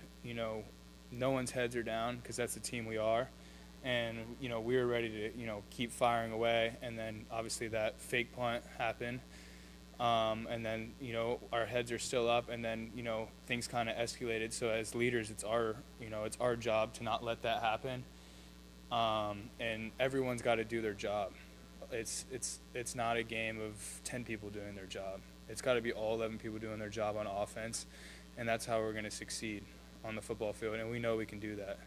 no one's heads are down because that's the team we are, and we were ready to keep firing away, and then obviously that fake punt happened. And then, our heads are still up, and then, things kind of escalated. So as leaders, it's our job to not let that happen. And everyone's got to do their job. It's not a game of 10 people doing their job. It's got to be all 11 people doing their job on offense, and that's how we're going to succeed on the football field, and we know we can do that.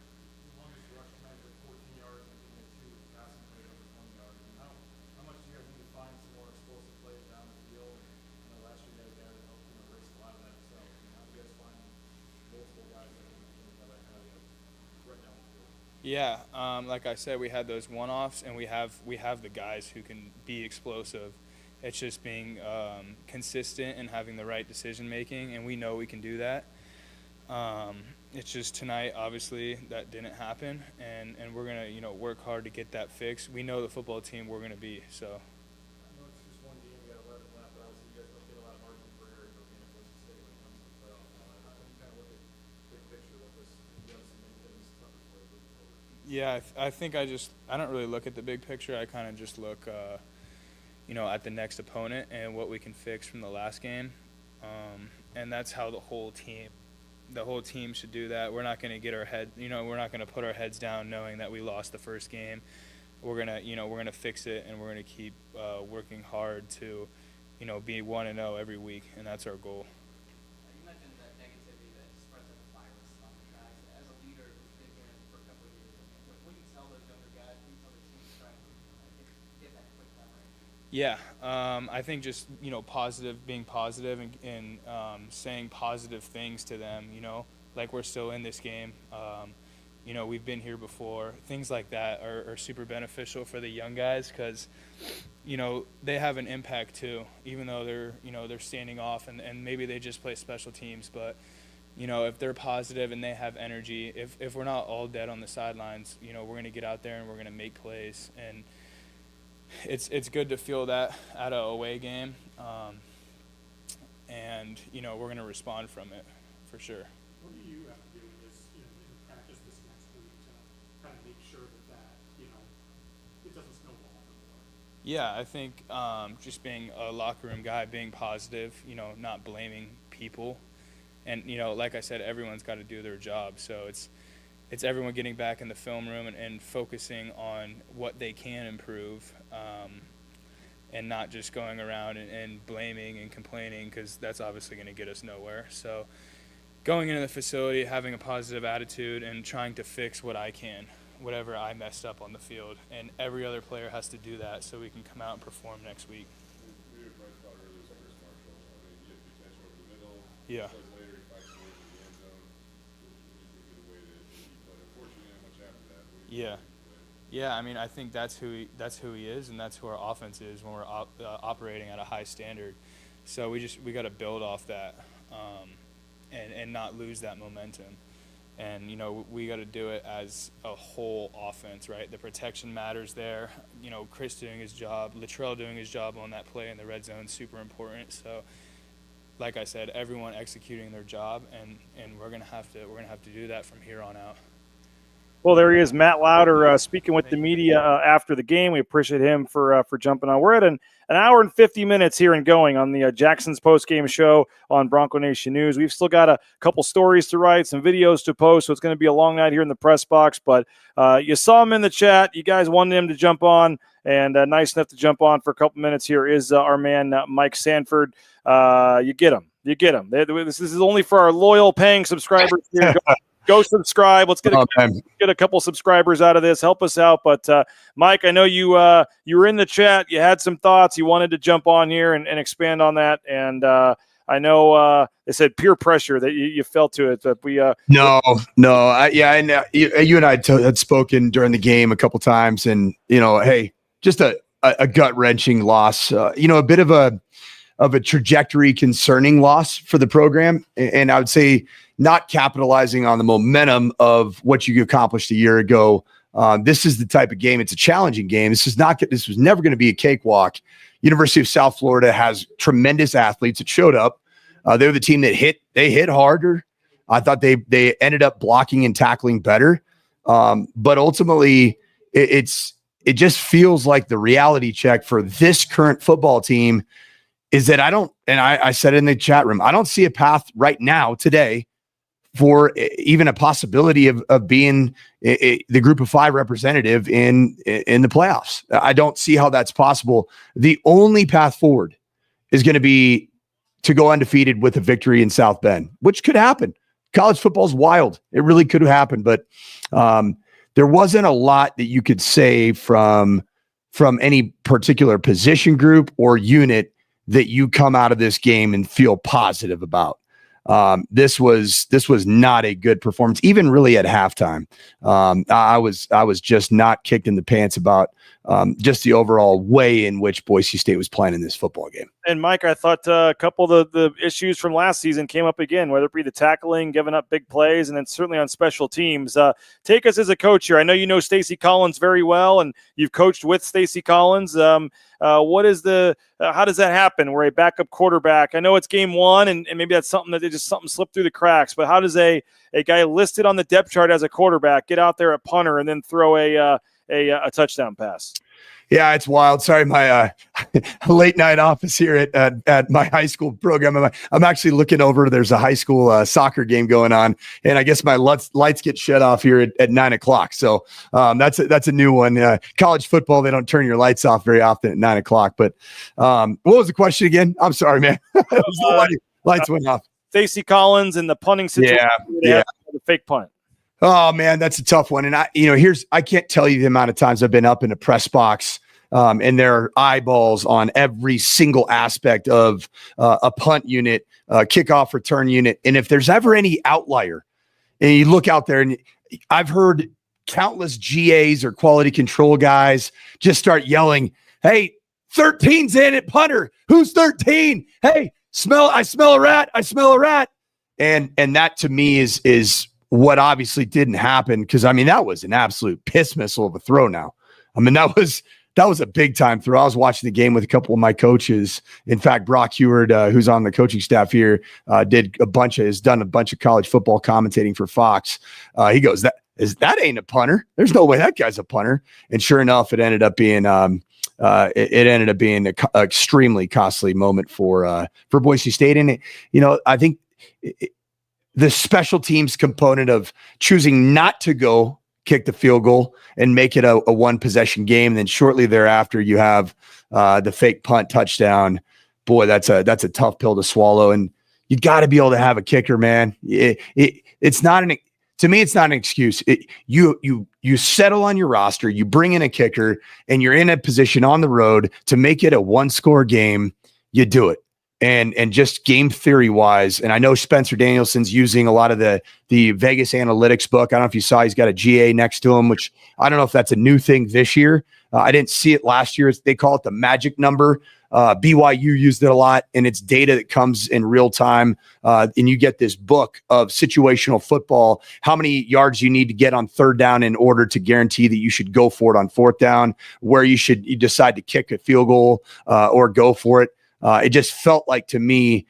Yeah, like I said, we had those one-offs, and we have the guys who can be explosive. It's just being consistent and having the right decision-making, and we know we can do that. It's just tonight, obviously, that didn't happen, and we're going to work hard to get that fixed. We know the football team we're going to be, so. Yeah, I think I don't really look at the big picture. I kind of just look, at the next opponent and what we can fix from the last game. And that's how the whole team should do that. We're not going to get our head, we're not going to put our heads down knowing that we lost the first game. We're going to fix it, and we're going to keep working hard to, be 1-0 every week, and that's our goal. You mentioned that negativity that spreads like a virus on the guys. As a leader who's been here for a couple of years, what do you tell those younger guys? What do you tell the team to try and get that quick memory? Yeah, I think just being positive and saying positive things to them. Like we're still in this game. We've been here before. Things like that are super beneficial for the young guys because they have an impact too. Even though they're standing off and maybe they just play special teams, but if they're positive and they have energy, if we're not all dead on the sidelines, we're going to get out there and we're going to make plays. And it's good to feel that at an away game, and we're going to respond from it for sure. What do you have to do in practice this next week to kind of make sure that it doesn't snowball anymore? Yeah, I think just being a locker room guy, being positive, not blaming people, and like I said, everyone's got to do their job. So it's everyone getting back in the film room and focusing on what they can improve, and not just going around and blaming and complaining, because that's obviously going to get us nowhere. So going into the facility, having a positive attitude and trying to fix what I can, whatever I messed up on the field, and every other player has to do that so we can come out and perform next week. Yeah. Yeah. Yeah, I mean, I think that's who he is, and that's who our offense is when we're operating at a high standard. So we got to build off that, and not lose that momentum. And we got to do it as a whole offense, right? The protection matters there. Chris doing his job, Latrell doing his job on that play in the red zone, super important. So, like I said, everyone executing their job, and we're gonna have to do that from here on out. Well, there he is, Matt Lauder, speaking with the media after the game. We appreciate him for jumping on. We're at an hour and 50 minutes here and going on the Jackson's Postgame Show on Bronco Nation News. We've still got a couple stories to write, some videos to post, so it's going to be a long night here in the press box. But you saw him in the chat. You guys wanted him to jump on, and nice enough to jump on for a couple minutes here is our man Mike Sanford. You get him. This is only for our loyal paying subscribers here. Go subscribe. Let's get a couple subscribers out of this. Help us out. But Mike, I know you were in the chat. You had some thoughts. You wanted to jump on here and expand on that. And I know they said peer pressure that you felt to it. But we no. I know you and I had spoken during the game a couple times, and hey, just a gut wrenching loss. A bit of a trajectory concerning loss for the program, and I would say not capitalizing on the momentum of what you accomplished a year ago. This is the type of game. It's a challenging game. This was never going to be a cakewalk. University of South Florida has tremendous athletes that showed up. They were the team that hit harder. I thought they ended up blocking and tackling better. But ultimately it just feels like the reality check for this current football team is that I said it in the chat room, I don't see a path right now today for even a possibility of being the group of 5 representative in the playoffs. I don't see how that's possible. The only path forward is going to be to go undefeated with a victory in South Bend, which could happen. College football is wild. It really could have happened, but there wasn't a lot that you could say from any particular position group or unit that you come out of this game and feel positive about. This was not a good performance, even really at halftime. I was just not kicked in the pants about just the overall way in which Boise State was playing in this football game. And Mike, I thought a couple of the issues from last season came up again, whether it be the tackling, giving up big plays, and then certainly on special teams. Take us as a coach here. I know you know Stacey Collins very well, and you've coached with Stacey Collins. How does that happen? We're a backup quarterback. I know it's game 1, and maybe that's something that something slipped through the cracks. But how does a guy listed on the depth chart as a quarterback get out there at punter and then throw a touchdown pass? Yeah, it's wild. Sorry, my late night office here at my high school program. I'm actually looking over. There's a high school soccer game going on, and I guess my lights get shut off here at 9:00. So that's a new one. College football, they don't turn your lights off very often at 9:00. But what was the question again? I'm sorry, man. Lights went off. Stacey Collins and the punting situation. Yeah. The fake punt. Oh man, that's a tough one. And I can't tell you the amount of times I've been up in a press box and there are eyeballs on every single aspect of a punt unit, kickoff return unit. And if there's ever any outlier and you look out there, and I've heard countless GAs or quality control guys just start yelling, "Hey, 13's in at punter. Who's 13? Hey, I smell a rat. I smell a rat." And that to me is what obviously didn't happen, because that was an absolute piss missile of a throw. Now, that was a big time throw. I was watching the game with a couple of my coaches. In fact, Brock Heward, who's on the coaching staff here, has done a bunch of college football commentating for Fox. He goes, that ain't a punter. There's no way that guy's a punter. And sure enough, it ended up being an extremely costly moment for Boise State. And I think the special teams component of choosing not to go kick the field goal and make it a one possession game. And then shortly thereafter, you have the fake punt touchdown. Boy, that's a tough pill to swallow. And you got to be able to have a kicker, man. It's not to me, it's not an excuse. You settle on your roster, you bring in a kicker, and you're in a position on the road to make it a 1-score game. You do it. And just game theory wise, and I know Spencer Danielson's using a lot of the Vegas analytics book. I don't know if you saw, he's got a GA next to him, which I don't know if that's a new thing this year. I didn't see it last year. They call it the magic number. BYU used it a lot, and it's data that comes in real time. And you get this book of situational football, how many yards you need to get on 3rd down in order to guarantee that you should go for it on 4th down, where you decide to kick a field goal or go for it. It just felt like to me,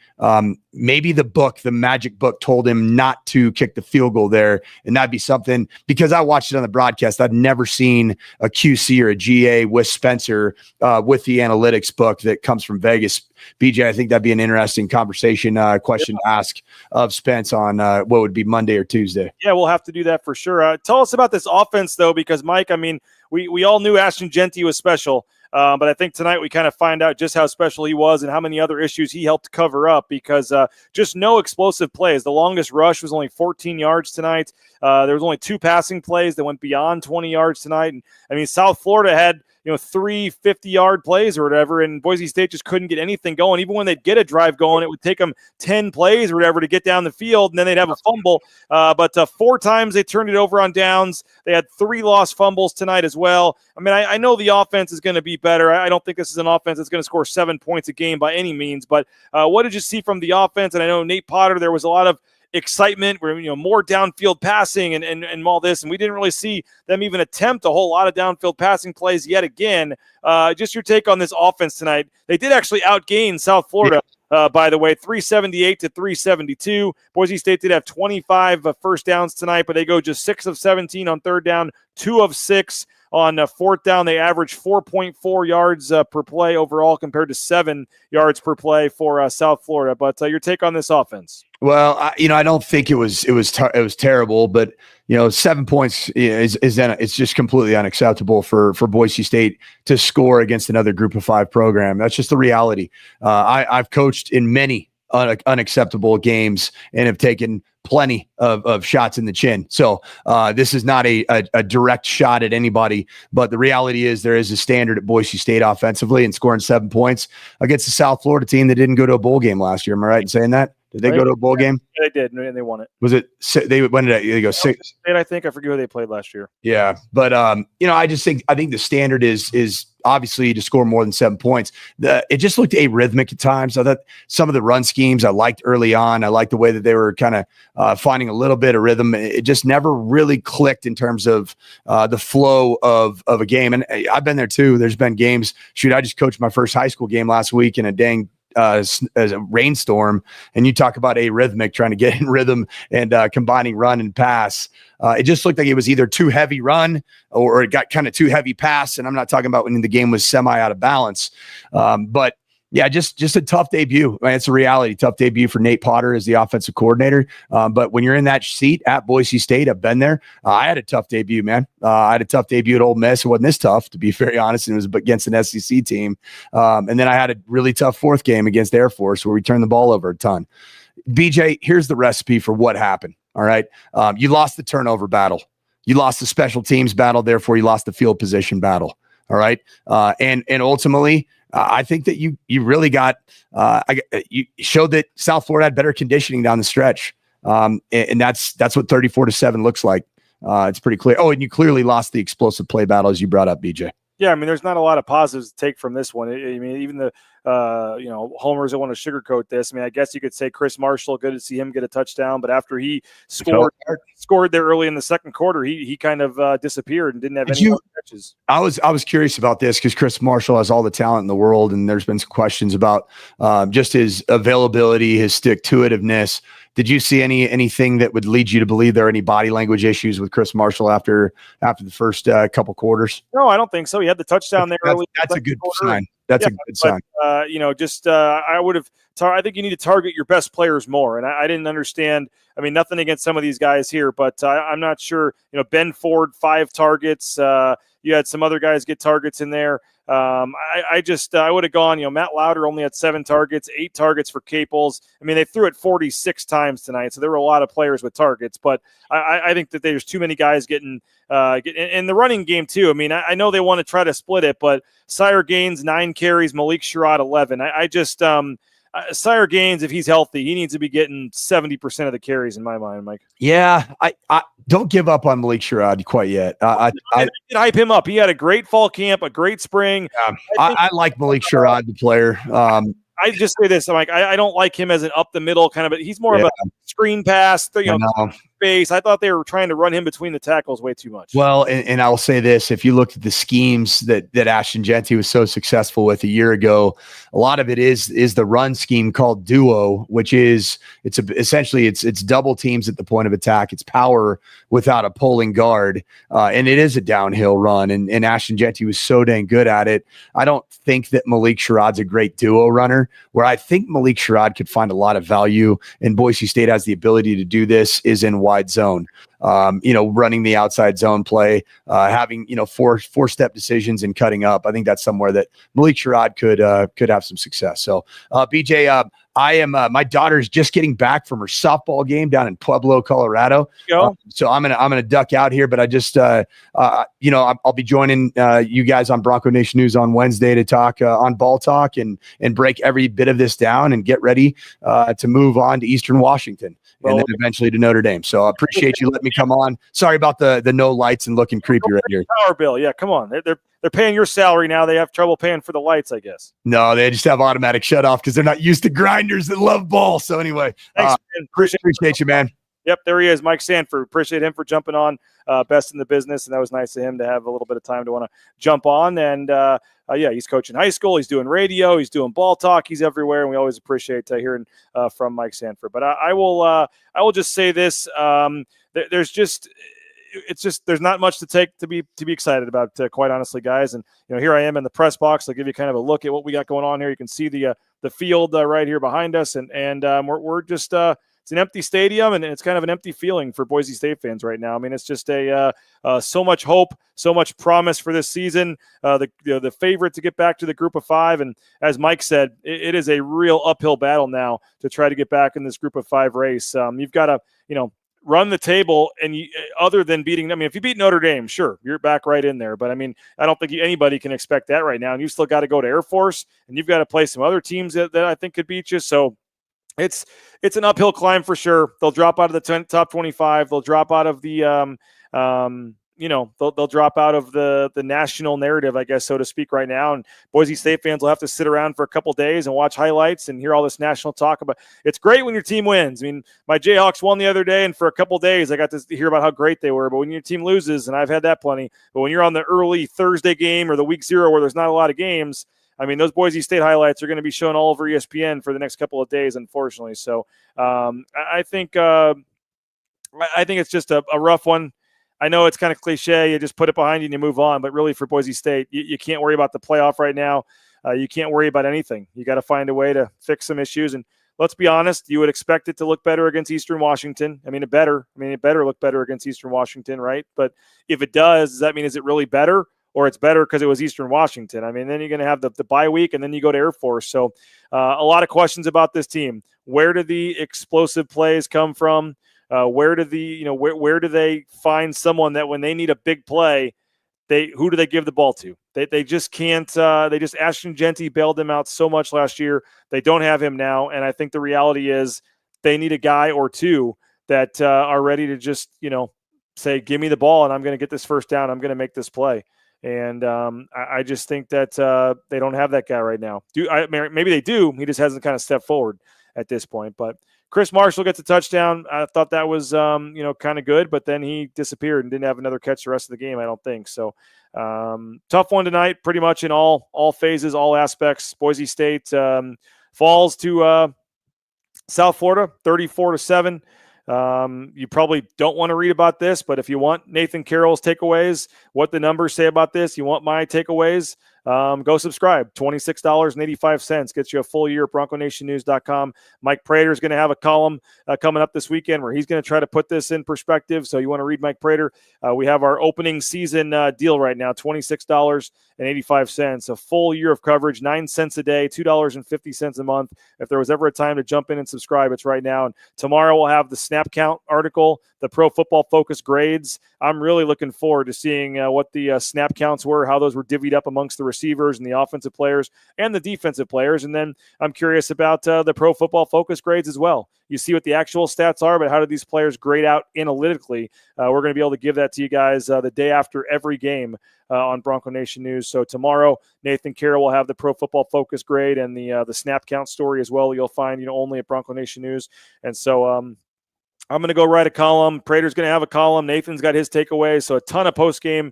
maybe the magic book told him not to kick the field goal there. And that'd be something, because I watched it on the broadcast. I've never seen a QC or a GA with Spencer with the analytics book that comes from Vegas. BJ, I think that'd be an interesting conversation question to ask of Spence on what would be Monday or Tuesday. Yeah, we'll have to do that for sure. Tell us about this offense, though, because, Mike, I mean, we all knew Ashton Genty was special. But I think tonight we kind of find out just how special he was and how many other issues he helped cover up, because just no explosive plays. The longest rush was only 14 yards tonight. There was only 2 passing plays that went beyond 20 yards tonight. And I mean, South Florida had 3 50-yard plays or whatever, and Boise State just couldn't get anything going. Even when they'd get a drive going, it would take them 10 plays or whatever to get down the field, and then they'd have a fumble. But 4 times they turned it over on downs. They had 3 lost fumbles tonight as well. I mean, I know the offense is going to be better. I don't think this is an offense that's going to score 7 points a game by any means, but what did you see from the offense? And I know Nate Potter, there was a lot of excitement where more downfield passing and all this, and we didn't really see them even attempt a whole lot of downfield passing plays yet again. Just your take on this offense tonight. They did actually outgain South Florida, by the way, 378 to 372. Boise State did have 25 first downs tonight, but they go just 6 of 17 on 3rd down, 2 of 6 on 4th down. They average 4.4 yards per play overall compared to 7 yards per play for South Florida. But your take on this offense? Well, I don't think it was terrible, but 7 points it's just completely unacceptable for Boise State to score against another Group of 5 program. That's just the reality. I've coached in many unacceptable games and have taken plenty of shots in the chin. So this is not a direct shot at anybody, but the reality is there is a standard at Boise State offensively, and scoring 7 points against the South Florida team that didn't go to a bowl game last year. Am I right in saying that? Did they go to a bowl game? Yeah, they did, and they won it. Was it? When did they go? 6. I think I forget who they played last year. Yeah, but I think the standard is obviously to score more than 7 points. It just looked arrhythmic at times. I thought some of the run schemes I liked early on. I liked the way that they were kind of finding a little bit of rhythm. It just never really clicked in terms of the flow of a game. And I've been there too. There's been games. Shoot, I just coached my first high school game last week in a dang as a rainstorm, and you talk about arrhythmic, trying to get in rhythm and combining run and pass. It just looked like it was either too heavy run or it got kind of too heavy pass. And I'm not talking about when the game was semi out of balance. But yeah, just a tough debut. I mean, it's a reality. Tough debut for Nate Potter as the offensive coordinator. But when you're in that seat at Boise State, I've been there. I had a tough debut, man. I had a tough debut at Ole Miss. It wasn't this tough, to be very honest. And it was against an SEC team. And then I had a really tough 4th game against Air Force where we turned the ball over a ton. BJ, here's the recipe for what happened. All right. You lost the turnover battle. You lost the special teams battle. Therefore, you lost the field position battle. All right. And ultimately, I think that you really got you showed that South Florida had better conditioning down the stretch, and that's what 34-7 looks like. It's pretty clear. Oh, and you clearly lost the explosive play battle, as you brought up, BJ. Yeah, I mean, there's not a lot of positives to take from this one. I mean, even the homers that want to sugarcoat this. I mean, I guess you could say Chris Marshall, good to see him get a touchdown, but after he scored there early in the second quarter, he kind of disappeared and didn't have any catches. I was curious about this because Chris Marshall has all the talent in the world, and there's been some questions about just his availability, his stick-to-itiveness. Did you see anything that would lead you to believe there are any body language issues with Chris Marshall after the first couple quarters? No, I don't think so. He had the touchdown there early. That's a good sign. That's a good sign. I would have. I think you need to target your best players more, and I didn't understand. I mean, nothing against some of these guys here, but I'm not sure. Ben Ford, 5 targets. You had some other guys get targets in there. I would have gone, Matt Lauder only had 7 targets, 8 targets for Caples. I mean, they threw it 46 times tonight, so there were a lot of players with targets, but I think that there's too many guys getting in the running game too. I mean, I know they want to try to split it, but Sire Gaines, 9 carries, Malik Sherrod, 11. Sire Gaines, if he's healthy, he needs to be getting 70% of the carries in my mind, Mike. Yeah, I don't give up on Malik Sherrod quite yet. I hype him up. He had a great fall camp, a great spring. I like Malik Sherrod, the player. I just say this, I'm like, I don't like him as an up the middle kind of, but he's more of a screen pass, space. I thought they were trying to run him between the tackles way too much. Well, and I will say this, if you looked at the schemes that Ashton Genty was so successful with a year ago, a lot of it is the run scheme called duo, which is essentially it's double teams at the point of attack. It's power without a pulling guard. And it is a downhill run. And Ashton Genty was so dang good at it. I don't think that Malik Sherrod's a great duo runner. Where I think Malik Sherrod could find a lot of value, and Boise State has the ability to do this, is in wide zone. Running the outside zone play, having four-step decisions and cutting up. I think that's somewhere that Malik Sherrod could have some success. So, BJ, I am my daughter's just getting back from her softball game down in Pueblo, Colorado. So I'm gonna duck out here, but I just I'll be joining you guys on Bronco Nation News on Wednesday to talk on Ball Talk and break every bit of this down and get ready to move on to Eastern Washington and then eventually to Notre Dame. So I appreciate you letting me come on. Sorry about the no lights and looking creepy right here. Power bill, yeah, come on. They're paying your salary now. They have trouble paying for the lights, I guess. No, they just have automatic shut off because they're not used to grinders that love ball. So anyway, thanks, man. Appreciate you, man. Yep, there he is, Mike Sanford. Appreciate him for jumping on, best in the business, and that was nice of him to have a little bit of time to want to jump on. And he's coaching high school, he's doing radio, he's doing ball talk, he's everywhere, and we always appreciate hearing from Mike Sanford. But I will just say this: there's not much to be excited about, quite honestly, guys. And here I am in the press box. I'll give you kind of a look at what we got going on here. You can see the field right here behind us, and we're just. It's an empty stadium, and it's kind of an empty feeling for Boise State fans right now. I mean, it's just so much hope, so much promise for this season. The favorite to get back to the Group of 5, and as Mike said, it is a real uphill battle now to try to get back in this Group of 5 race. You've got to, run the table, and other than beating, if you beat Notre Dame, sure, you're back right in there. But I don't think anybody can expect that right now. And you still got to go to Air Force, and you've got to play some other teams that I think could beat you. So it's an uphill climb for sure. They'll drop out of the top 25. They'll drop out of the they'll drop out of the national narrative, I guess, so to speak, right now. And Boise State fans will have to sit around for a couple days and watch highlights and hear all this national talk about. It's great when your team wins. My Jayhawks won the other day, and for a couple days I got to hear about how great they were. But when your team loses, and I've had that plenty, but when you're on the early Thursday game or the week 0 where there's not a lot of games, those Boise State highlights are going to be shown all over ESPN for the next couple of days, unfortunately. So I think it's just a rough one. I know it's kind of cliche. You just put it behind you and you move on. But really, for Boise State, you can't worry about the playoff right now. You can't worry about anything. You got to find a way to fix some issues. And let's be honest, you would expect it to look better against Eastern Washington. It better look better against Eastern Washington, right? But if it does that mean is it really better? Or it's better because it was Eastern Washington? Then you're going to have the bye week, and then you go to Air Force. So a lot of questions about this team. Where do the explosive plays come from? Where do they find someone that when they need a big play, who do they give the ball to? They just can't. Ashton Genty bailed them out so much last year. They don't have him now, and I think the reality is they need a guy or two that are ready to just say, give me the ball, and I'm going to get this first down. I'm going to make this play. And I just think that they don't have that guy right now. Maybe they do. He just hasn't kind of stepped forward at this point. But Chris Marshall gets a touchdown. I thought that was kind of good, but then he disappeared and didn't have another catch the rest of the game, I don't think. So tough one tonight, pretty much in all phases, all aspects. Boise State falls to South Florida, 34-7. You probably don't want to read about this, but if you want Nathan Carroll's takeaways, what the numbers say about this, you want my takeaways, go subscribe. $26.85 gets you a full year at BroncoNationNews.com. Mike Prater is going to have a column coming up this weekend where he's going to try to put this in perspective. So you want to read Mike Prater? We have our opening season deal right now, $26.85, a full year of coverage, 9 cents a day, $2.50 a month. If there was ever a time to jump in and subscribe, it's right now. And tomorrow we'll have the snap count article, the Pro Football Focus grades. I'm really looking forward to seeing what the snap counts were, how those were divvied up amongst the receivers and the offensive players and the defensive players. And then I'm curious about the Pro Football Focus grades as well. You see what the actual stats are, but how do these players grade out analytically? We're going to be able to give that to you guys the day after every game on Bronco Nation News. So tomorrow, Nathan Carroll will have the Pro Football Focus grade and the snap count story as well. You'll find only at Bronco Nation News. And so I'm going to go write a column. Prater's going to have a column. Nathan's got his takeaways. So a ton of post-game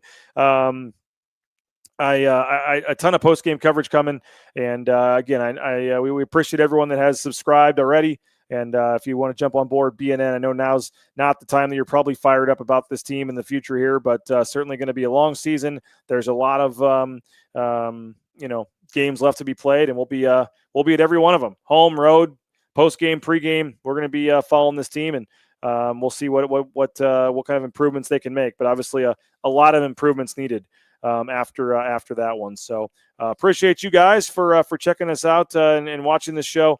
a ton of post-game coverage coming. And again, we appreciate everyone that has subscribed already. And if you want to jump on board BNN, I know now's not the time that you're probably fired up about this team in the future here, but certainly going to be a long season. There's a lot of games left to be played, and we'll be at every one of them, home, road, post-game, pre-game. We're going to be following this team, and we'll see what kind of improvements they can make. But obviously, a lot of improvements needed after that one. So appreciate you guys for checking us out and watching this show.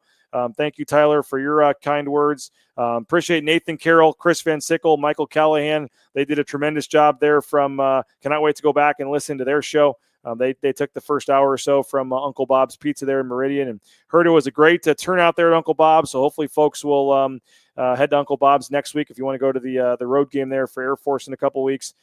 Thank you, Tyler, for your kind words. Appreciate Nathan Carroll, Chris Van Sickle, Michael Callahan. They did a tremendous job there cannot wait to go back and listen to their show. They took the first hour or so from Uncle Bob's Pizza there in Meridian, and heard it was a great turnout there at Uncle Bob's. So hopefully folks will head to Uncle Bob's next week if you want to go to the road game there for Air Force in a couple weeks.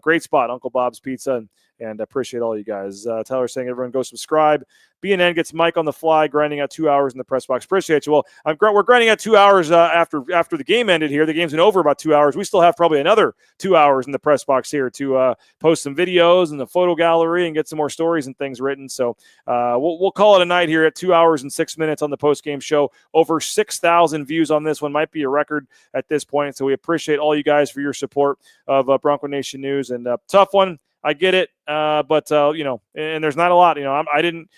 Great spot, Uncle Bob's Pizza, and I appreciate all you guys. Tyler saying everyone go subscribe. BNN gets Mike on the fly, grinding out 2 hours in the press box. Appreciate you. Well, we're grinding out 2 hours after the game ended here. The game's been over about 2 hours. We still have probably another 2 hours in the press box here to post some videos in the photo gallery and get some more stories and things written. So we'll call it a night here at 2 hours and 6 minutes on the post-game show. Over 6,000 views on this one. Might be a record at this point. So we appreciate all you guys for your support of Bronco Nation News. And tough one. I get it, but and there's not a lot. I didn't.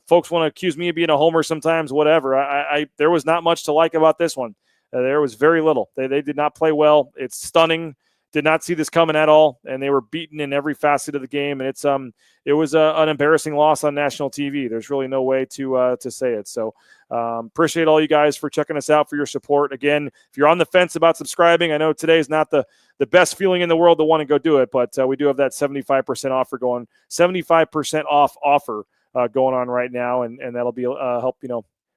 Folks want to accuse me of being a homer sometimes. Whatever. There was not much to like about this one. There was very little. They did not play well. It's stunning. Did not see this coming at all, and they were beaten in every facet of the game. And it was an embarrassing loss on national TV. There's really no way to say it. So appreciate all you guys for checking us out, for your support. Again, if you're on the fence about subscribing, I know today is not the best feeling in the world to want to go do it, but we do have that 75% offer going, 75% off offer going on right now, and that'll be help.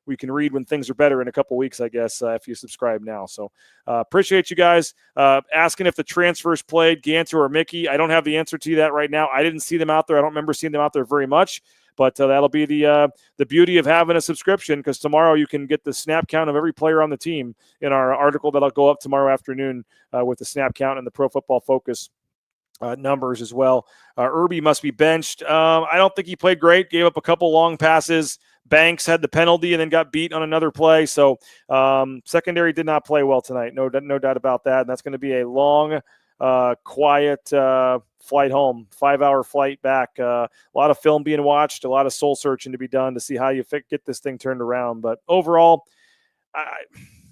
We can read when things are better in a couple weeks, I guess, if you subscribe now. So appreciate you guys asking if the transfers played, Ganter or Mickey. I don't have the answer to that right now. I didn't see them out there. I don't remember seeing them out there very much, but that'll be the beauty of having a subscription, because tomorrow you can get the snap count of every player on the team in our article that'll go up tomorrow afternoon with the snap count and the Pro Football Focus numbers as well. Irby must be benched. I don't think he played great. Gave up a couple long passes. Banks had the penalty and then got beat on another play. So secondary did not play well tonight. No doubt about that. And that's going to be a long, quiet flight home, 5-hour flight back. A lot of film being watched, a lot of soul searching to be done to see how you get this thing turned around. But overall,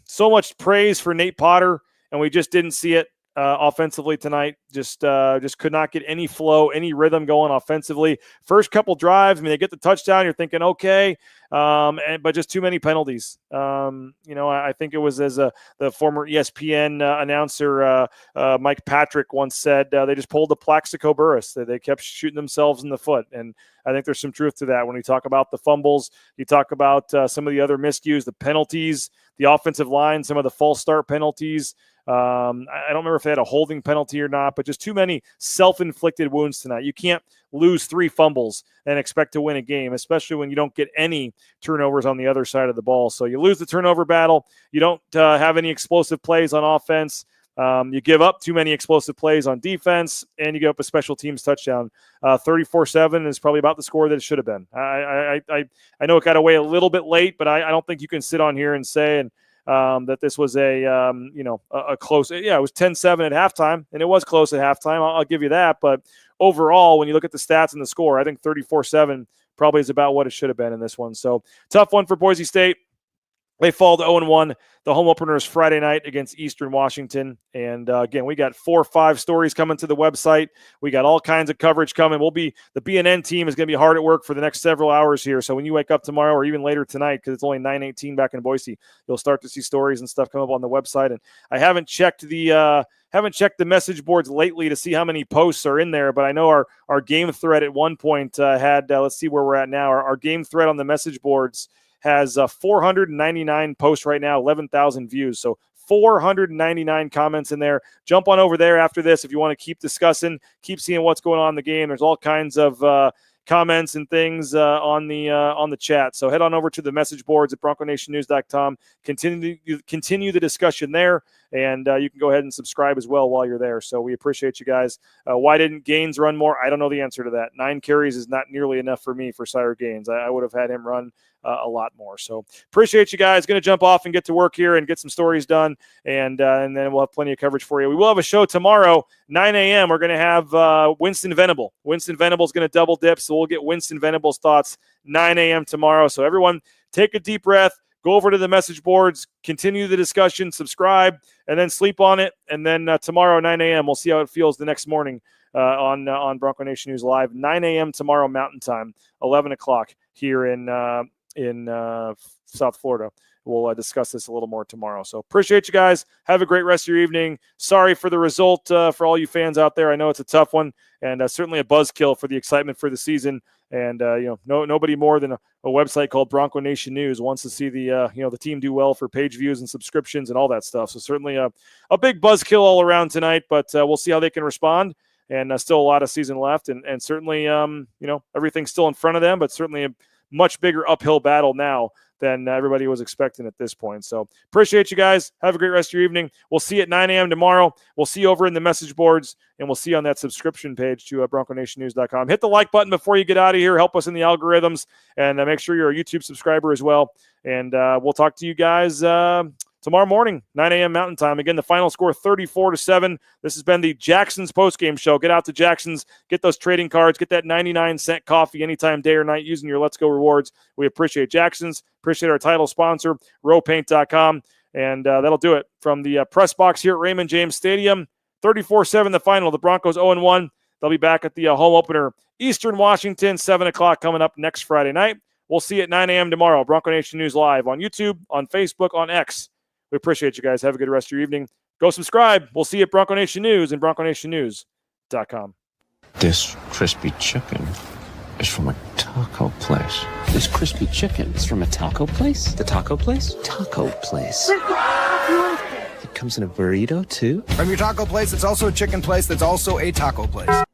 so much praise for Nate Potter, and we just didn't see it offensively tonight. Just could not get any flow, any rhythm going offensively. First couple drives, they get the touchdown, you're thinking, okay, but just too many penalties. I think it was as the former ESPN announcer Mike Patrick once said, they just pulled the Plaxico Burress. They kept shooting themselves in the foot, and I think there's some truth to that. When you talk about the fumbles, you talk about some of the other miscues, the penalties, the offensive line, some of the false start penalties. I don't remember if they had a holding penalty or not, but just too many self-inflicted wounds tonight. You can't lose 3 fumbles and expect to win a game, especially when you don't get any turnovers on the other side of the ball. So you lose the turnover battle. You don't have any explosive plays on offense. You give up too many explosive plays on defense, and you give up a special teams touchdown. 34-7 is probably about the score that it should have been. I know it got away a little bit late, but I don't think you can sit on here and say, and that this was a close. Yeah, it was 10-7 at halftime, and it was close at halftime. I'll give you that. But overall, when you look at the stats and the score, I think 34-7 probably is about what it should have been in this one. So tough one for Boise State. They fall to 0-1. The home opener is Friday night against Eastern Washington. And again, we got 4 or 5 stories coming to the website. We got all kinds of coverage coming. The BNN team is going to be hard at work for the next several hours here. So when you wake up tomorrow or even later tonight, because it's only 9:18 back in Boise, you'll start to see stories and stuff come up on the website. And I haven't checked the message boards lately to see how many posts are in there, but I know our game thread at one point had, let's see where we're at now. Our game thread on the message boards has 499 posts right now, 11,000 views. So 499 comments in there. Jump on over there after this if you want to keep discussing, keep seeing what's going on in the game. There's all kinds of comments and things on the chat. So head on over to the message boards at BroncoNationNews.com. Continue the discussion there, and you can go ahead and subscribe as well while you're there. So we appreciate you guys. Why didn't Gaines run more? I don't know the answer to that. 9 carries is not nearly enough for me for Sire Gaines. I would have had him run a lot more. So appreciate you guys. Going to jump off and get to work here and get some stories done, and then we'll have plenty of coverage for you. We will have a show tomorrow, 9 a.m. We're going to have Winston Venable. Winston Venable is going to double dip, so we'll get Winston Venable's thoughts 9 a.m. tomorrow. So everyone, take a deep breath, go over to the message boards, continue the discussion, subscribe, and then sleep on it. And then tomorrow, 9 a.m., we'll see how it feels the next morning on Bronco Nation News Live, 9 a.m. tomorrow Mountain Time, 11 o'clock here in South Florida. We'll discuss this a little more tomorrow. So appreciate you guys. Have a great rest of your evening. Sorry for the result for all you fans out there. I know it's a tough one, and certainly a buzzkill for the excitement for the season. And nobody more than a website called Bronco Nation News wants to see the team do well for page views and subscriptions and all that stuff. So certainly a big buzzkill all around tonight. But we'll see how they can respond. And still a lot of season left, and certainly everything's still in front of them, but certainly a much bigger uphill battle now than everybody was expecting at this point. So appreciate you guys. Have a great rest of your evening. We'll see you at 9 a.m. tomorrow. We'll see you over in the message boards, and we'll see you on that subscription page to BroncoNationNews.com. Hit the like button before you get out of here. Help us in the algorithms, and make sure you're a YouTube subscriber as well. And we'll talk to you guys tomorrow morning, 9 a.m. Mountain Time. Again, the final score 34-7. This has been the Jackson's Postgame Show. Get out to Jackson's, get those trading cards, get that 99-cent coffee anytime, day or night, using your Let's Go rewards. We appreciate Jackson's, appreciate our title sponsor, rowpaint.com, and that'll do it from the press box here at Raymond James Stadium. 34-7 the final. The Broncos 0-1. They'll be back at the home opener, Eastern Washington, 7 o'clock coming up next Friday night. We'll see you at 9 a.m. tomorrow. Bronco Nation News Live on YouTube, on Facebook, on X. We appreciate you guys. Have a good rest of your evening. Go subscribe. We'll see you at Bronco Nation News and BroncoNationNews.com. This crispy chicken is from a taco place. This crispy chicken is from a taco place? The taco place? Taco place. It comes in a burrito, too? From your taco place, it's also a chicken place that's also a taco place.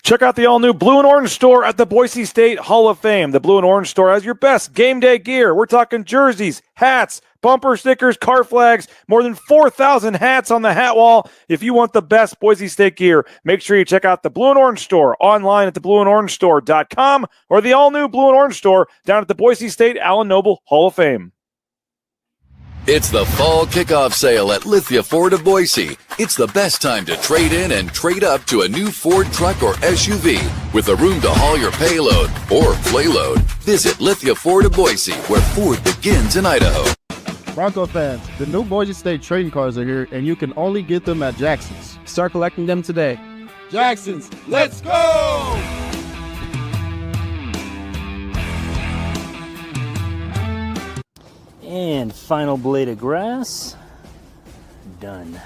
Check out the all-new Blue and Orange store at the Boise State Hall of Fame. The Blue and Orange store has your best game day gear. We're talking jerseys, hats, bumper stickers, car flags, more than 4,000 hats on the hat wall. If you want the best Boise State gear, make sure you check out the Blue and Orange store online at theblueandorangestore.com or the all-new Blue and Orange store down at the Boise State Allen Noble Hall of Fame. It's the fall kickoff sale at Lithia Ford of Boise. It's the best time to trade in and trade up to a new Ford truck or SUV with the room to haul your payload or playload. Visit Lithia Ford of Boise, where Ford begins in Idaho. Bronco fans, the new Boise State trading cards are here, and you can only get them at Jackson's. Start collecting them today. Jackson's, let's go! And final blade of grass. Done.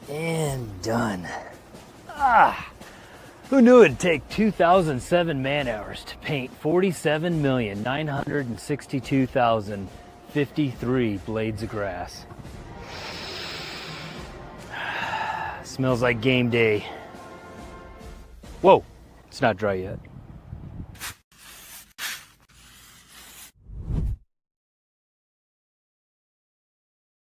And done. Who knew it'd take 2,007 man-hours to paint 47,962,053 blades of grass? Smells like game day. Whoa, it's not dry yet.